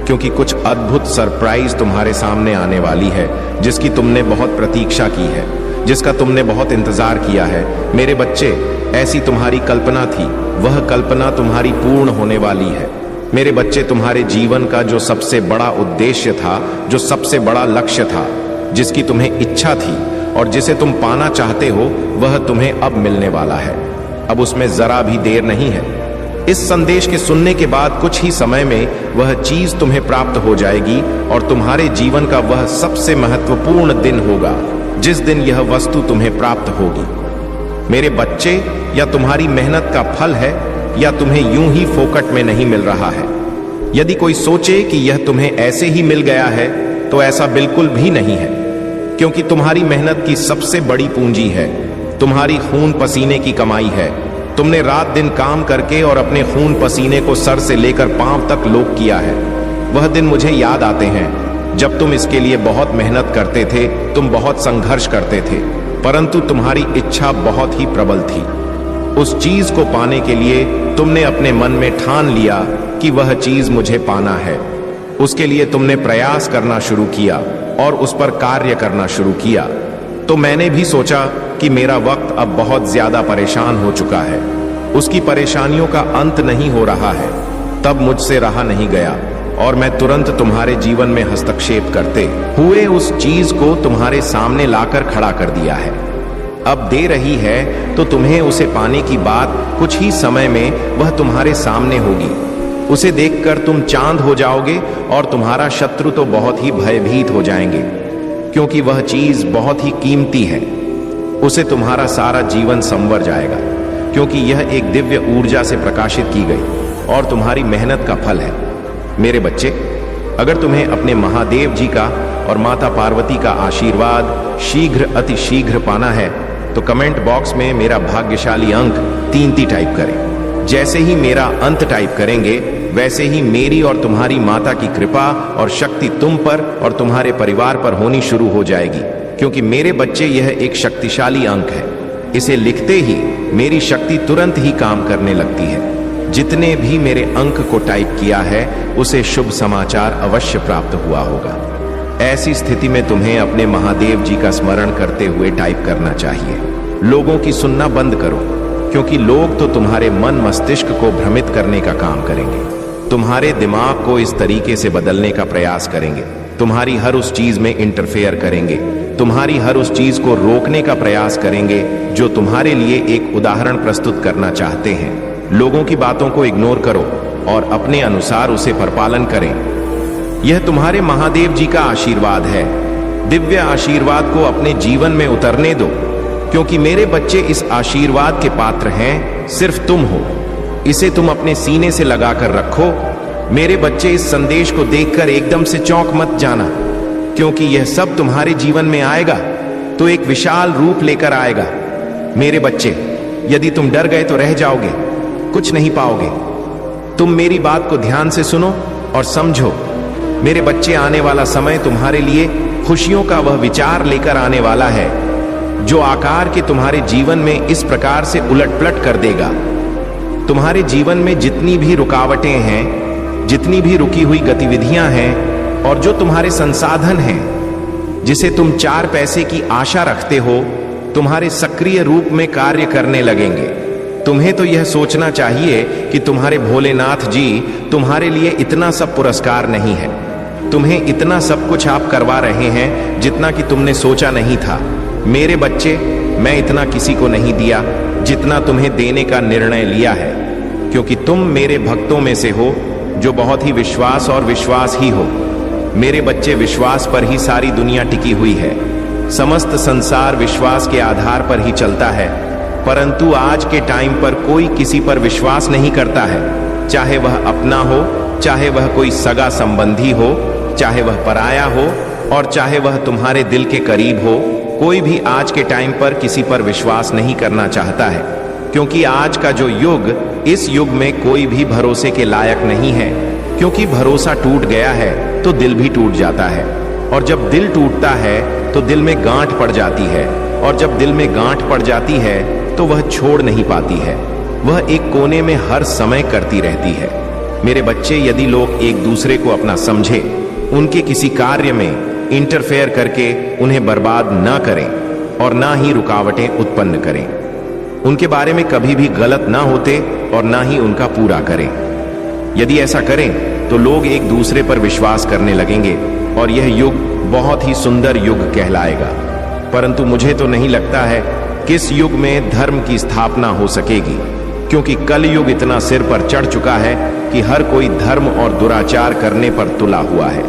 क्योंकि कुछ अद्भुत सरप्राइज तुम्हारे सामने आने वाली है जिसकी तुमने बहुत प्रतीक्षा की है, जिसका तुमने बहुत इंतजार किया है। मेरे बच्चे, ऐसी तुम्हारी कल्पना थी, वह कल्पना तुम्हारी पूर्ण होने वाली है। मेरे बच्चे, तुम्हारे जीवन का जो सबसे बड़ा उद्देश्य था, जो सबसे बड़ा लक्ष्य था, जिसकी तुम्हें इच्छा थी और जिसे तुम पाना चाहते हो, वह तुम्हें अब मिलने वाला है। अब उसमें जरा भी देर नहीं है। इस संदेश के सुनने के बाद कुछ ही समय में वह चीज तुम्हें प्राप्त हो जाएगी और तुम्हारे जीवन का वह सबसे महत्वपूर्ण दिन होगा जिस दिन यह वस्तु तुम्हें प्राप्त होगी। मेरे बच्चे, या तुम्हारी मेहनत का फल है या तुम्हें यूं ही फोकट में नहीं मिल रहा है। यदि कोई सोचे कि यह तुम्हें ऐसे ही मिल गया है तो ऐसा बिल्कुल भी नहीं है, क्योंकि तुम्हारी मेहनत की सबसे बड़ी पूंजी है, तुम्हारी खून पसीने की कमाई है। तुमने रात दिन काम करके और अपने खून पसीने को सर से लेकर पांव तक लोक किया है। वह दिन मुझे याद आते हैं जब तुम इसके लिए बहुत मेहनत करते थे, तुम बहुत संघर्ष करते थे, परंतु तुम्हारी इच्छा बहुत ही प्रबल थी। उस चीज को पाने के लिए तुमने अपने मन में ठान लिया कि वह चीज मुझे पाना है। उसके लिए तुमने प्रयास करना शुरू किया और उस पर कार्य करना शुरू किया। तो मैंने भी सोचा कि मेरा वक्त अब बहुत ज्यादा परेशान हो चुका है, उसकी परेशानियों का अंत नहीं हो रहा है। तब मुझसे रहा नहीं गया और मैं तुरंत तुम्हारे जीवन में हस्तक्षेप करते हुए उस चीज को तुम्हारे सामने लाकर खड़ा कर दिया है। अब दे रही है तो तुम्हें उसे पाने की बात कुछ ही समय में वह तुम्हारे सामने होगी। उसे देखकर तुम चांद हो जाओगे और तुम्हारा शत्रु तो बहुत ही भयभीत हो जाएंगे, क्योंकि वह चीज बहुत ही कीमती है। उसे तुम्हारा सारा जीवन संवर जाएगा, क्योंकि यह एक दिव्य ऊर्जा से प्रकाशित की गई और तुम्हारी मेहनत का फल है। मेरे बच्चे, अगर तुम्हें अपने महादेव जी का और माता पार्वती का आशीर्वाद शीघ्र अति शीघ्र पाना है तो कमेंट बॉक्स में मेरा भाग्यशाली अंक 3 टाइप करें। जैसे ही मेरा अंत टाइप करेंगे, वैसे ही मेरी और तुम्हारी माता की कृपा और शक्ति तुम पर और तुम्हारे परिवार पर होनी शुरू हो जाएगी, क्योंकि मेरे बच्चे, यह एक शक्तिशाली अंक है। इसे लिखते ही मेरी शक्ति तुरंत ही काम करने लगती है। जितने भी मेरे अंक को टाइप किया है उसे शुभ समाचार अवश्य प्राप्त हुआ होगा। ऐसी स्थिति में तुम्हें अपने महादेव जी का स्मरण करते हुए टाइप करना चाहिए। लोगों की सुनना बंद करो, क्योंकि लोग तो तुम्हारे मन मस्तिष्क को भ्रमित करने का काम करेंगे, तुम्हारे दिमाग को इस तरीके से बदलने का प्रयास करेंगे, तुम्हारी हर उस चीज में इंटरफेयर करेंगे, तुम्हारी हर उस चीज को रोकने का प्रयास करेंगे जो तुम्हारे लिए एक उदाहरण प्रस्तुत करना चाहते हैं। लोगों की बातों को इग्नोर करो और अपने अनुसार उसे परिपालन करें। यह तुम्हारे महादेव जी का आशीर्वाद है। दिव्य आशीर्वाद को अपने जीवन में उतरने दो, क्योंकि मेरे बच्चे, इस आशीर्वाद के पात्र हैं सिर्फ तुम हो। इसे तुम अपने सीने से लगाकर रखो। मेरे बच्चे, इस संदेश को देखकर एकदम से चौंक मत जाना, क्योंकि यह सब तुम्हारे जीवन में आएगा तो एक विशाल रूप लेकर आएगा। मेरे बच्चे, यदि तुम डर गए तो रह जाओगे, कुछ नहीं पाओगे। तुम मेरी बात को ध्यान से सुनो और समझो। मेरे बच्चे, आने वाला समय तुम्हारे लिए खुशियों का वह विचार लेकर आने वाला है जो आकार के तुम्हारे जीवन में इस प्रकार से उलटपलट कर देगा। तुम्हारे जीवन में जितनी भी रुकावटें हैं, जितनी भी रुकी हुई गतिविधियां हैं और जो तुम्हारे संसाधन हैं, जिसे तुम 4 पैसे की आशा रखते हो, तुम्हारे सक्रिय रूप में कार्य करने लगेंगे। तुम्हें तो यह सोचना चाहिए कि तुम्हारे भोलेनाथ जी तुम्हारे लिए इतना सब पुरस्कार नहीं है। तुम्हें इतना सब कुछ आप करवा रहे हैं जितना कि तुमने सोचा नहीं था। मेरे बच्चे, मैं इतना किसी को नहीं दिया जितना तुम्हें देने का निर्णय लिया है, क्योंकि तुम मेरे भक्तों में से हो जो बहुत ही विश्वास और विश्वास ही हो। मेरे बच्चे, विश्वास पर ही सारी दुनिया टिकी हुई है। समस्त संसार विश्वास के आधार पर ही चलता है। परंतु आज के टाइम पर कोई किसी पर विश्वास नहीं करता है, चाहे वह अपना हो, चाहे वह कोई सगा संबंधी हो, चाहे वह पराया हो और चाहे वह तुम्हारे दिल के करीब हो। कोई भी आज के टाइम पर किसी पर विश्वास नहीं करना चाहता है, क्योंकि आज का जो युग, इस युग में कोई भी भरोसे के लायक नहीं है। क्योंकि भरोसा टूट गया है तो दिल भी टूट जाता है, और जब दिल टूटता है तो दिल में गांठ पड़ जाती है, और जब दिल में गांठ पड़ जाती है तो वह छोड़ नहीं पाती है, वह एक कोने में हर समय करती रहती है। मेरे बच्चे, यदि लोग एक दूसरे को अपना समझे, उनके किसी कार्य में इंटरफेयर करके उन्हें बर्बाद ना करें और ना ही रुकावटें उत्पन्न करें, उनके बारे में कभी भी गलत ना होते और ना ही उनका पूरा करें। यदि ऐसा करें तो लोग एक दूसरे पर विश्वास करने लगेंगे और यह युग बहुत ही सुंदर युग कहलाएगा। परंतु मुझे तो नहीं लगता है कि इस युग में धर्म की स्थापना हो सकेगी, क्योंकि कलयुग इतना सिर पर चढ़ चुका है कि हर कोई धर्म और दुराचार करने पर तुला हुआ है।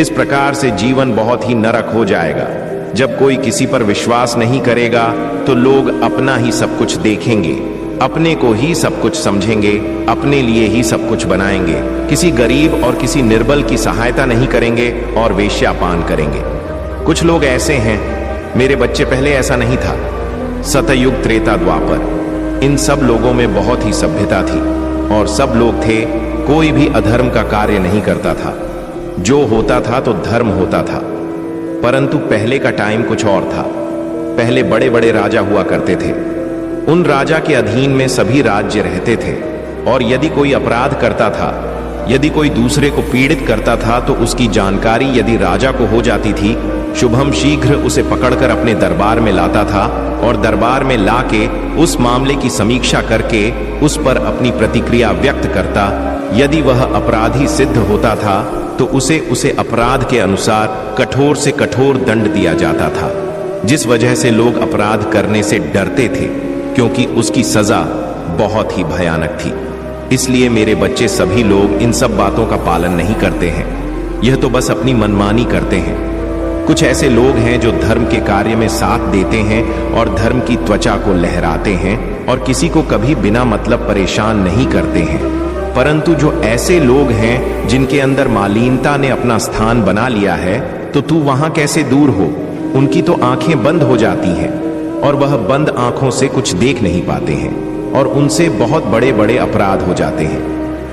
इस प्रकार से जीवन बहुत ही नरक हो जाएगा। जब कोई किसी पर विश्वास नहीं करेगा तो लोग अपना ही सब कुछ देखेंगे, अपने को ही सब कुछ समझेंगे, अपने लिए ही सब कुछ बनाएंगे, किसी गरीब और किसी निर्बल की सहायता नहीं करेंगे और वेश्यापान करेंगे। कुछ लोग ऐसे हैं, मेरे बच्चे, पहले ऐसा नहीं था। सतयुग, त्रेता, द्वापर, इन सब लोगों में बहुत ही सभ्यता थी और सब लोग थे, कोई भी अधर्म का कार्य नहीं करता था। जो होता था तो धर्म होता था। परंतु पहले का टाइम कुछ और था। पहले बड़े बड़े राजा हुआ करते थे, उन राजा के अधीन में सभी राज्य रहते थे, और यदि कोई अपराध करता था, यदि कोई दूसरे को पीड़ित करता था तो उसकी जानकारी यदि राजा को हो जाती थी, शुभम शीघ्र उसे पकड़कर अपने दरबार में लाता था और दरबार में लाके उस मामले की समीक्षा करके उस पर अपनी प्रतिक्रिया व्यक्त करता। यदि वह अपराधी सिद्ध होता था तो उसे अपराध के अनुसार कठोर से कठोर दंड दिया जाता था, जिस वजह से लोग अपराध करने से डरते थे, क्योंकि उसकी सजा बहुत ही भयानक थी। इसलिए मेरे बच्चे, सभी लोग इन सब बातों का पालन नहीं करते हैं, यह तो बस अपनी मनमानी करते हैं। कुछ ऐसे लोग हैं जो धर्म के कार्य में साथ देते हैं और धर्म की त्वचा को लहराते हैं और किसी को कभी बिना मतलब परेशान नहीं करते हैं। परंतु जो ऐसे लोग हैं जिनके अंदर मालिनता ने अपना स्थान बना लिया है, तो तू वहां कैसे दूर हो? उनकी तो आंखें बंद हो जाती हैं और वह बंद आंखों से कुछ देख नहीं पाते हैं और उनसे बहुत बड़े बड़े अपराध हो जाते हैं।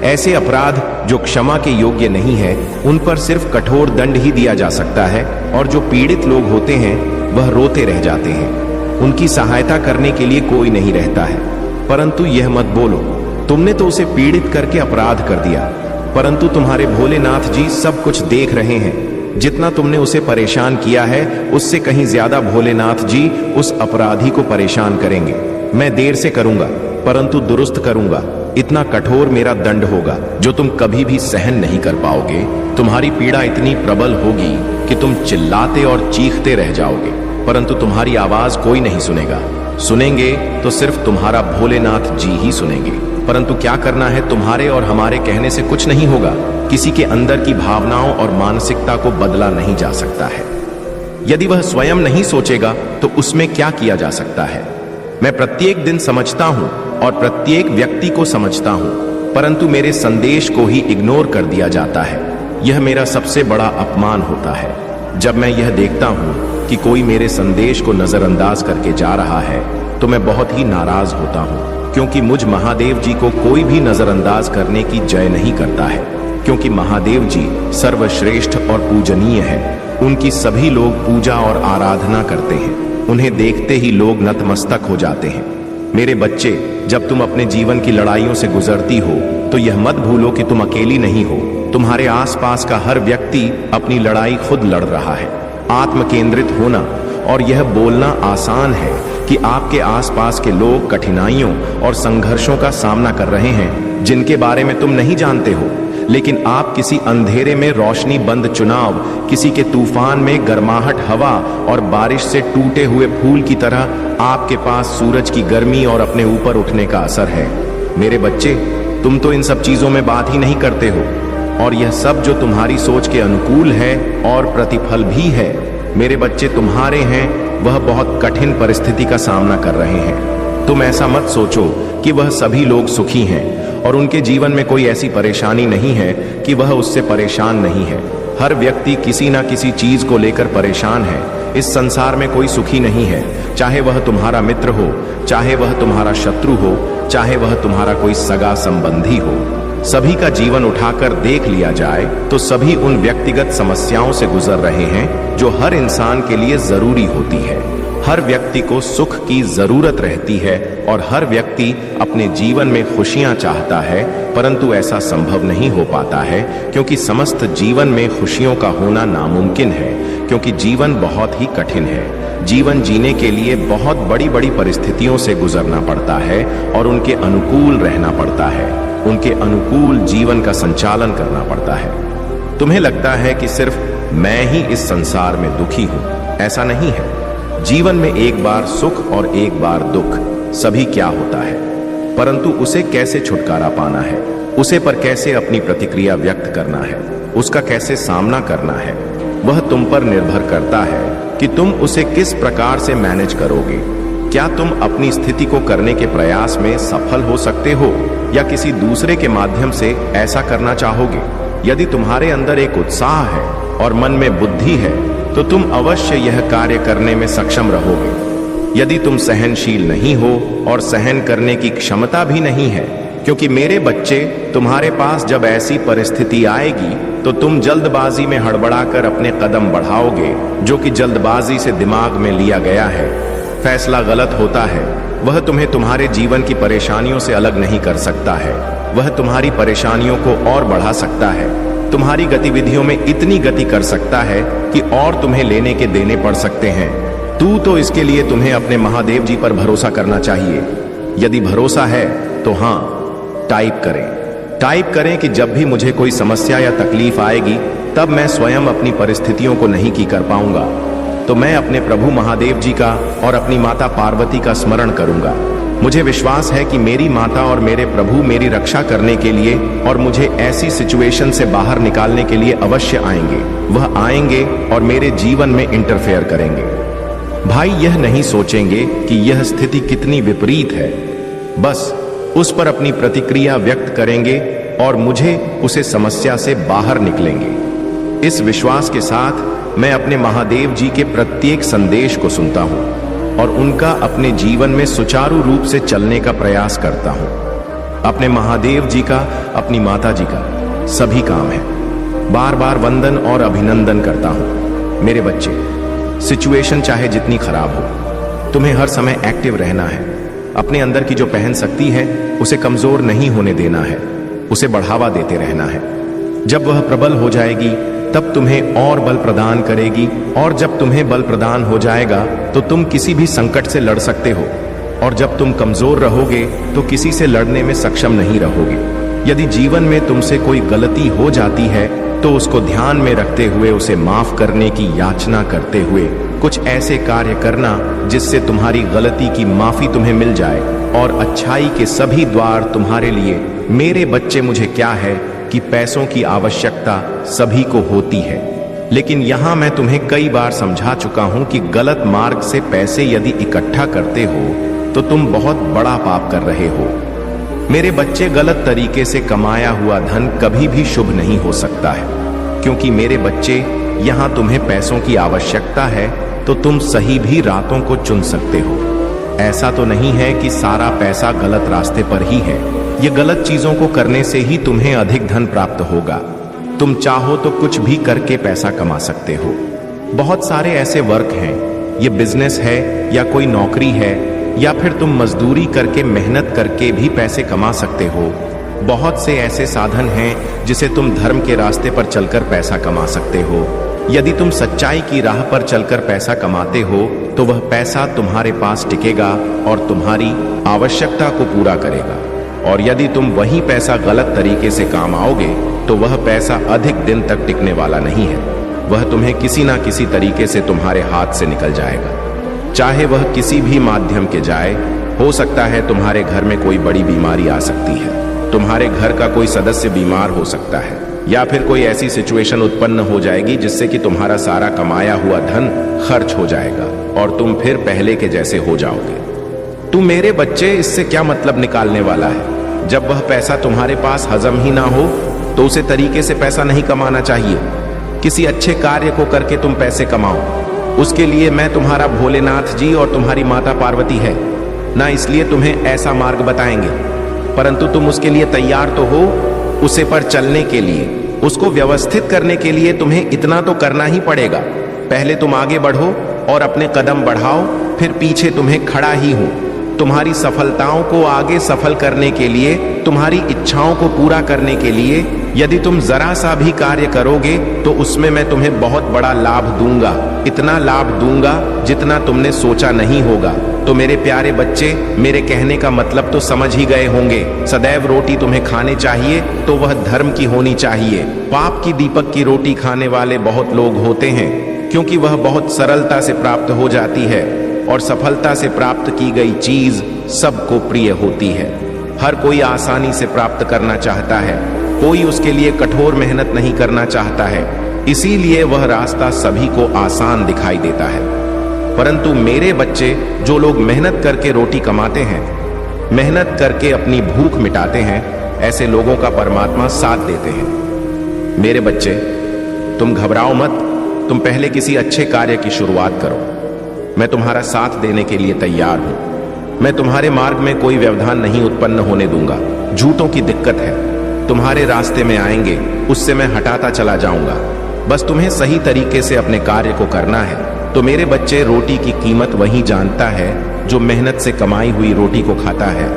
ऐसे अपराध जो क्षमा के योग्य नहीं है, उन पर सिर्फ कठोर दंड ही दिया जा सकता है, और जो पीड़ित लोग होते हैं वह रोते रह जाते हैं। उनकी सहायता करने के लिए कोई नहीं रहता है। परंतु यह मत बोलो, तुमने तो उसे पीड़ित करके अपराध कर दिया, परंतु तुम्हारे भोलेनाथ जी सब कुछ देख रहे हैं। जितना तुमने उसे परेशान किया है, उससे कहीं ज्यादा भोलेनाथ जी उस अपराधी को परेशान करेंगे। मैं देर से करूंगा, परंतु दुरुस्त करूंगा। इतना कठोर मेरा दंड होगा जो तुम कभी भी सहन नहीं कर पाओगे। तुम्हारी पीड़ा इतनी प्रबल होगी कि तुम चिल्लाते और चीखते रह जाओगे, परंतु तुम्हारी आवाज कोई नहीं सुनेगा। सुनेंगे तो सिर्फ तुम्हारा भोलेनाथ जी ही सुनेंगे। परंतु क्या करना है, तुम्हारे और हमारे कहने से कुछ नहीं होगा। किसी के अंदर की भावनाओं और मानसिकता को बदला नहीं जा सकता है। यदि वह स्वयं नहीं सोचेगा तो उसमें क्या किया जा सकता है? मैं प्रत्येक दिन समझता हूं और प्रत्येक व्यक्ति को समझता हूं, परंतु मेरे संदेश को ही इग्नोर कर दिया जाता है। यह मेरा सबसे बड़ा अपमान होता है। जब मैं यह देखता हूं कि कोई मेरे संदेश को नजरअंदाज करके जा रहा है तो मैं बहुत ही नाराज होता हूं, क्योंकि मुझ महादेव जी को कोई भी नजरअंदाज करने की जय नहीं करता है, क्योंकि महादेव जी सर्वश्रेष्ठ और पूजनीय है। उनकी सभी लोग पूजा और आराधना करते हैं। उन्हें देखते ही लोग नतमस्तक हो जाते हैं। मेरे बच्चे, जब तुम अपने जीवन की लड़ाइयों से गुजरती हो तो यह मत भूलो कि तुम अकेली नहीं हो। तुम्हारे आसपास का हर व्यक्ति अपनी लड़ाई खुद लड़ रहा है। आत्म केंद्रित होना और यह बोलना आसान है कि आपके आसपास के लोग कठिनाइयों और संघर्षों का सामना कर रहे हैं जिनके बारे में तुम नहीं जानते हो, लेकिन आप किसी अंधेरे में रोशनी बंद चुनाव, किसी के तूफान में गर्माहट हवा और बारिश से टूटे हुए फूल की तरह आपके पास सूरज की गर्मी और अपने ऊपर उठने का असर है। मेरे बच्चे, तुम तो इन सब चीजों में बात ही नहीं करते हो, और यह सब जो तुम्हारी सोच के अनुकूल है और प्रतिफल भी है। मेरे बच्चे तुम्हारे हैं, वह बहुत कठिन परिस्थिति का सामना कर रहे हैं। तुम ऐसा मत सोचो कि वह सभी लोग सुखी हैं और उनके जीवन में कोई ऐसी परेशानी नहीं है कि वह उससे परेशान नहीं है। हर व्यक्ति किसी ना किसी चीज को लेकर परेशान है। इस संसार में कोई सुखी नहीं है, चाहे वह तुम्हारा मित्र हो, चाहे वह तुम्हारा शत्रु हो, चाहे वह तुम्हारा कोई सगा संबंधी हो। सभी का जीवन उठाकर देख लिया जाए तो सभी उन व्यक्तिगत समस्याओं से गुजर रहे हैं जो हर इंसान के लिए जरूरी होती है। हर व्यक्ति को सुख की जरूरत रहती है और हर व्यक्ति अपने जीवन में खुशियां चाहता है, परंतु ऐसा संभव नहीं हो पाता है क्योंकि समस्त जीवन में खुशियों का होना नामुमकिन है, क्योंकि जीवन बहुत ही कठिन है। जीवन जीने के लिए बहुत बड़ी बड़ी परिस्थितियों से गुजरना पड़ता है और उनके अनुकूल रहना पड़ता है, उनके अनुकूल जीवन का संचालन करना पड़ता है। तुम्हें लगता है कि सिर्फ मैं ही इस संसार में दुखी हूं, ऐसा नहीं है। जीवन में एक बार सुख और एक बार दुख सभी क्या होता है, परंतु उसे कैसे छुटकारा पाना है, उसे पर कैसे अपनी प्रतिक्रिया व्यक्त करना है, उसका कैसे सामना करना है, वह तुम पर निर्भर करता है कि तुम उसे किस प्रकार से मैनेज करोगे। क्या तुम अपनी स्थिति को करने के प्रयास में सफल हो सकते हो या किसी दूसरे के माध्यम से ऐसा करना चाहोगे? यदि तुम्हारे अंदर एक उत्साह है और मन में बुद्धि है तो तुम अवश्य यह कार्य करने में सक्षम रहोगे। यदि तुम सहनशील नहीं हो और सहन करने की क्षमता भी नहीं है, क्योंकि मेरे बच्चे तुम्हारे पास जब ऐसी परिस्थिति आएगी तो तुम जल्दबाजी में हड़बड़ाकर अपने कदम बढ़ाओगे, जो कि जल्दबाजी से दिमाग में लिया गया है। फैसला गलत होता है, वह तुम्हें तुम्हारे जीवन की परेशानियों से अलग नहीं कर सकता है, वह तुम्हारी परेशानियों को और बढ़ा सकता है, तुम्हारी गतिविधियों में इतनी गति कर सकता है कि और तुम्हें लेने के देने पड़ सकते हैं। तो इसके लिए तुम्हें अपने महादेव जी पर भरोसा करना चाहिए। यदि भरोसा है तो हाँ, टाइप करें कि जब भी मुझे कोई समस्या या तकलीफ आएगी तब मैं स्वयं अपनी परिस्थितियों को नहीं की कर पाऊंगा, तो मैं अपने प्रभु महादेव जी का और अपनी माता पार्वती का स्मरण करूंगा। मुझे विश्वास है कि मेरी माता और मेरे प्रभु मेरी रक्षा करने के लिए और मुझे ऐसी सिचुएशन से बाहर निकालने के लिए अवश्य आएंगे। वह आएंगे और मेरे जीवन में इंटरफेयर करेंगे। भाई यह नहीं सोचेंगे कि यह स्थिति कितनी विपरीत है, बस उस पर अपनी प्रतिक्रिया व्यक्त करेंगे और मुझे उसे समस्या से बाहर निकलेंगे। इस विश्वास के साथ मैं अपने महादेव जी के प्रत्येक संदेश को सुनता हूं और उनका अपने जीवन में सुचारू रूप से चलने का प्रयास करता हूं। अपने महादेव जी का, अपनी माता जी का सभी काम है बार बार वंदन और अभिनंदन करता हूं। मेरे बच्चे, सिचुएशन चाहे जितनी खराब हो, तुम्हें हर समय एक्टिव रहना है। अपने अंदर की जो पहन शक्ति है उसे कमजोर नहीं होने देना है, उसे बढ़ावा देते रहना है। जब वह प्रबल हो जाएगी तब तुम्हें और बल प्रदान करेगी, और जब तुम्हें बल प्रदान हो जाएगा तो तुम किसी भी संकट से लड़ सकते हो, और जब तुम कमजोर रहोगे तो किसी से लड़ने में सक्षम नहीं रहोगे। यदि जीवन में तुमसे कोई गलती हो जाती है तो उसको ध्यान में रखते हुए उसे माफ करने की याचना करते हुए कुछ ऐसे कार्य करना जिससे तुम्हारी गलती की माफी तुम्हें मिल जाए और अच्छाई के सभी द्वार तुम्हारे लिए। मेरे बच्चे, मुझे क्या है कि पैसों की आवश्यकता सभी को होती है, लेकिन यहां मैं तुम्हें कई बार समझा चुका हूं कि गलत मार्ग से पैसे यदि इकट्ठा करते हो तो तुम बहुत बड़ा पाप कर रहे हो। मेरे बच्चे, गलत तरीके से कमाया हुआ धन कभी भी शुभ नहीं हो सकता है, क्योंकि मेरे बच्चे, यहां तुम्हें पैसों की आवश्यकता है तो तुम सही भी रातों को चुन सकते हो। ऐसा तो नहीं है कि सारा पैसा गलत रास्ते पर ही है। ये गलत चीजों को करने से ही तुम्हें अधिक धन प्राप्त होगा। तुम चाहो तो कुछ भी करके पैसा कमा सकते हो। बहुत सारे ऐसे वर्क हैं, ये बिजनेस है या कोई नौकरी है, या फिर तुम मजदूरी करके मेहनत करके भी पैसे कमा सकते हो। बहुत से ऐसे साधन हैं जिसे तुम धर्म के रास्ते पर चलकर पैसा कमा सकते हो। यदि तुम सच्चाई की राह पर चलकर पैसा कमाते हो तो वह पैसा तुम्हारे पास टिकेगा और तुम्हारी आवश्यकता को पूरा करेगा, और यदि तुम वही पैसा गलत तरीके से कमाओगे तो वह पैसा अधिक दिन तक टिकने वाला नहीं है। वह तुम्हें किसी ना किसी तरीके से तुम्हारे हाथ से निकल जाएगा, चाहे वह किसी भी माध्यम के जाए। हो सकता है तुम्हारे घर में कोई बड़ी बीमारी आ सकती है, तुम्हारे घर का कोई सदस्य बीमार हो सकता है, या फिर कोई ऐसी सिचुएशन उत्पन्न हो जाएगी जिससे कि तुम्हारा सारा कमाया हुआ धन खर्च हो जाएगा और तुम फिर पहले के जैसे हो जाओगे। तू मेरे बच्चे इससे क्या मतलब निकालने वाला है? जब वह पैसा तुम्हारे पास हजम ही ना हो तो उसे तरीके से पैसा नहीं कमाना चाहिए। किसी अच्छे कार्य को करके तुम पैसे कमाओ। उसके लिए मैं तुम्हारा भोलेनाथ जी और तुम्हारी माता पार्वती है ना, इसलिए तुम्हें ऐसा मार्ग बताएंगे, परंतु तुम उसके लिए तैयार तो हो? उसे पर चलने के लिए, उसको व्यवस्थित करने के लिए तुम्हें इतना तो करना ही पड़ेगा। पहले तुम आगे बढ़ो और अपने कदम बढ़ाओ, फिर पीछे तुम्हें खड़ा ही हूं। तुम्हारी सफलताओं को आगे सफल करने के लिए, तुम्हारी इच्छाओं को पूरा करने के लिए यदि तुम जरा सा भी कार्य करोगे तो उसमें मैं तुम्हें बहुत बड़ा लाभ दूंगा, इतना लाभ दूंगा जितना तुमने सोचा नहीं होगा। तो मेरे प्यारे बच्चे, मेरे कहने का मतलब तो समझ ही गए होंगे। सदैव रोटी तुम्हें खाने चाहिए तो वह धर्म की होनी चाहिए। पाप की दीपक की रोटी खाने वाले बहुत लोग होते हैं, क्योंकि वह बहुत सरलता से प्राप्त हो जाती है और सफलता से प्राप्त की गई चीज सबको प्रिय होती है। हर कोई आसानी से प्राप्त करना चाहता है, कोई उसके लिए कठोर मेहनत नहीं करना चाहता है, इसीलिए वह रास्ता सभी को आसान दिखाई देता है। परंतु मेरे बच्चे, जो लोग मेहनत करके रोटी कमाते हैं, मेहनत करके अपनी भूख मिटाते हैं, ऐसे लोगों का परमात्मा साथ देते हैं। मेरे बच्चे, तुम घबराओ मत, तुम पहले किसी अच्छे कार्य की शुरुआत करो। मैं तुम्हारा साथ देने के लिए तैयार हूं। मैं तुम्हारे मार्ग में कोई व्यवधान नहीं उत्पन्न होने दूंगा। झूठों की दिक्कत है, तुम्हारे रास्ते में आएंगे, उससे मैं हटाता चला जाऊंगा। बस तुम्हें सही तरीके से अपने कार्य को करना है। तो मेरे बच्चे, रोटी की कीमत वही जानता है जो मेहनत से कमाई हुई रोटी को खाता है,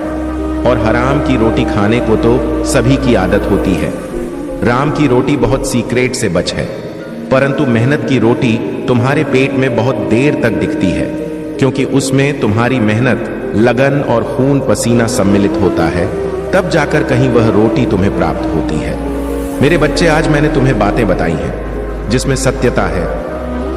और हराम की रोटी खाने को तो सभी की आदत होती है। राम की रोटी बहुत सीक्रेट से बच है, परंतु मेहनत की रोटी तुम्हारे पेट में बहुत देर तक दिखती है, क्योंकि उसमें तुम्हारी मेहनत, लगन और खून पसीना सम्मिलित होता है, तब जाकर कहीं वह रोटी तुम्हें प्राप्त होती है। मेरे बच्चे, आज मैंने तुम्हें बातें बताई हैं जिसमें सत्यता है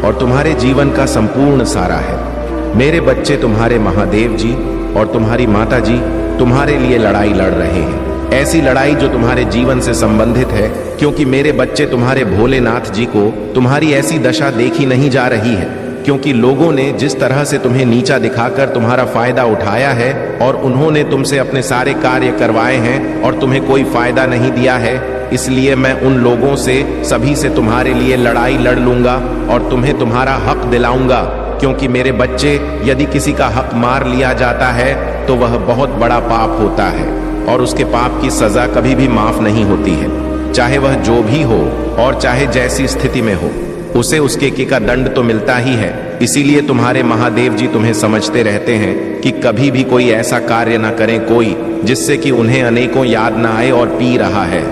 और तुम्हारे जीवन का संपूर्ण सारा है। मेरे बच्चे, तुम्हारे महादेव जी और तुम्हारी माता जी तुम्हारे लिए लड़ाई लड़ रहे हैं, ऐसी लड़ाई जो तुम्हारे जीवन से संबंधित है, क्योंकि मेरे बच्चे, तुम्हारे भोलेनाथ जी को तुम्हारी ऐसी दशा देखी नहीं जा रही है, क्योंकि लोगों ने जिस तरह से तुम्हें नीचा दिखाकर तुम्हारा फायदा उठाया है और उन्होंने तुमसे अपने सारे कार्य करवाए हैं और तुम्हें कोई फायदा नहीं दिया है, इसलिए मैं उन लोगों से, सभी से तुम्हारे लिए लड़ाई लड़ लूंगा और तुम्हें तुम्हारा हक दिलाऊंगा। क्योंकि मेरे बच्चे, यदि किसी का हक मार लिया जाता है तो वह बहुत बड़ा पाप होता है और उसके पाप की सजा कभी भी माफ नहीं होती है, चाहे वह जो भी हो और चाहे जैसी स्थिति में हो, उसे उसके का दंड तो मिलता ही है। इसीलिए तुम्हारे महादेव जी तुम्हें समझते रहते हैं कि कभी भी कोई ऐसा कार्य ना करें कोई जिससे कि उन्हें अनेकों याद ना आए और पी रहा है।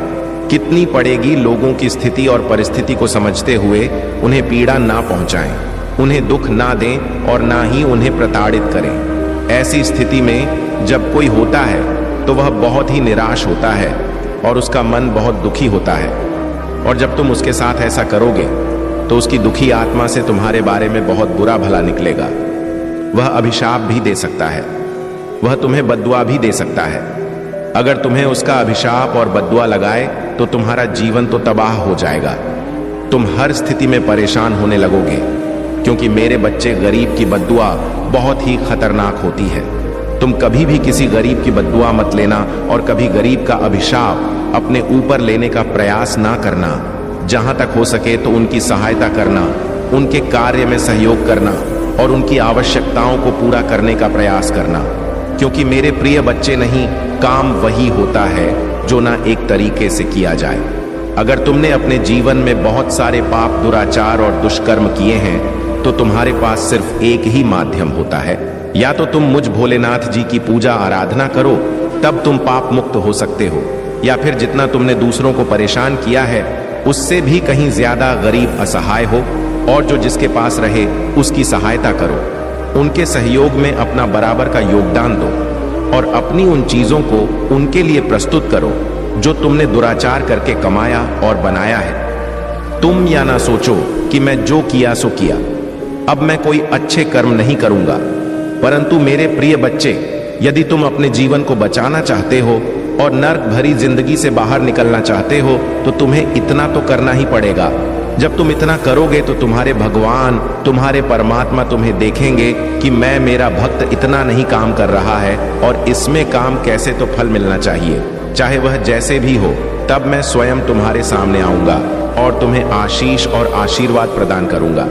कितनी पड़ेगी लोगों की स्थिति और परिस्थिति को समझते हुए उन्हें पीड़ा ना पहुंचाएं, उन्हें दुख ना दें और ना ही उन्हें प्रताड़ित करें। ऐसी स्थिति में जब कोई होता है तो वह बहुत ही निराश होता है और उसका मन बहुत दुखी होता है, और जब तुम उसके साथ ऐसा करोगे तो उसकी दुखी आत्मा से तुम्हारे बारे में बहुत बुरा भला निकलेगा। वह अभिशाप भी दे सकता है, वह तुम्हें बद्दुआ भी दे सकता है। अगर तुम्हें उसका अभिशाप और बद्दुआ लगाए तो तुम्हारा जीवन तो तबाह हो जाएगा। तुम हर स्थिति में परेशान होने लगोगे, क्योंकि मेरे बच्चे, गरीब की बद्दुआ बहुत ही खतरनाक होती है। तुम कभी भी किसी गरीब की बद्दुआ मत लेना और कभी गरीब का अभिशाप अपने ऊपर लेने का प्रयास ना करना। जहां तक हो सके तो उनकी सहायता करना, उनके कार्य में सहयोग करना और उनकी आवश्यकताओं को पूरा करने का प्रयास करना, क्योंकि मेरे प्रिय बच्चे, नहीं, काम वही होता है जो ना एक तरीके से किया जाए। अगर तुमने अपने जीवन में बहुत सारे पाप, दुराचार और दुष्कर्म किए हैं तो तुम्हारे पास सिर्फ एक ही माध्यम होता है, या तो तुम मुझ भोलेनाथ जी की पूजा आराधना करो, तब तुम पाप मुक्त हो सकते हो, या फिर जितना तुमने दूसरों को परेशान किया है उससे भी कहीं ज्यादा गरीब, असहाय हो और जो जिसके पास रहे उसकी सहायता करो। उनके सहयोग में अपना बराबर का योगदान दो और अपनी उन चीजों को उनके लिए प्रस्तुत करो जो तुमने दुराचार करके कमाया और बनाया है। तुम या ना सोचो कि मैं जो किया सो किया, अब मैं कोई अच्छे कर्म नहीं करूंगा। परंतु मेरे प्रिय बच्चे, यदि तुम अपने जीवन को बचाना चाहते हो और नर्क भरी जिंदगी से बाहर निकलना चाहते हो तो तुम्हें इतना तो करना ही पड़ेगा जब तुम इतना करोगे तो तुम्हारे भगवान, तुम्हारे परमात्मा तुम्हें देखेंगे कि मैं, मेरा भक्त इतना नहीं काम कर रहा है और इसमें काम कैसे तो फल मिलना चाहिए, चाहे वह जैसे भी हो। तब मैं स्वयं तुम्हारे सामने आऊंगा और तुम्हें आशीष और आशीर्वाद प्रदान करूंगा।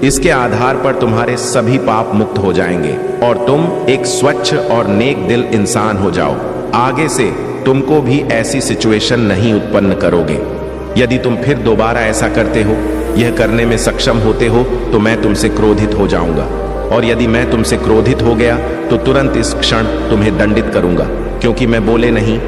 इसके आधार पर तुम्हारे सभी पाप मुक्त हो जाएंगे और तुम एक स्वच्छ और नेक दिल इंसान हो जाओ। आगे से तुमको भी ऐसी सिचुएशन नहीं उत्पन्न करोगे। यदि तुम फिर दोबारा ऐसा करते हो, यह करने में सक्षम होते हो, तो मैं तुमसे क्रोधित हो जाऊंगा और यदि मैं तुमसे क्रोधित हो गया तो तुरंत इस क्षण तुम्हें दंडित करूंगा, क्योंकि मैं बोले नहीं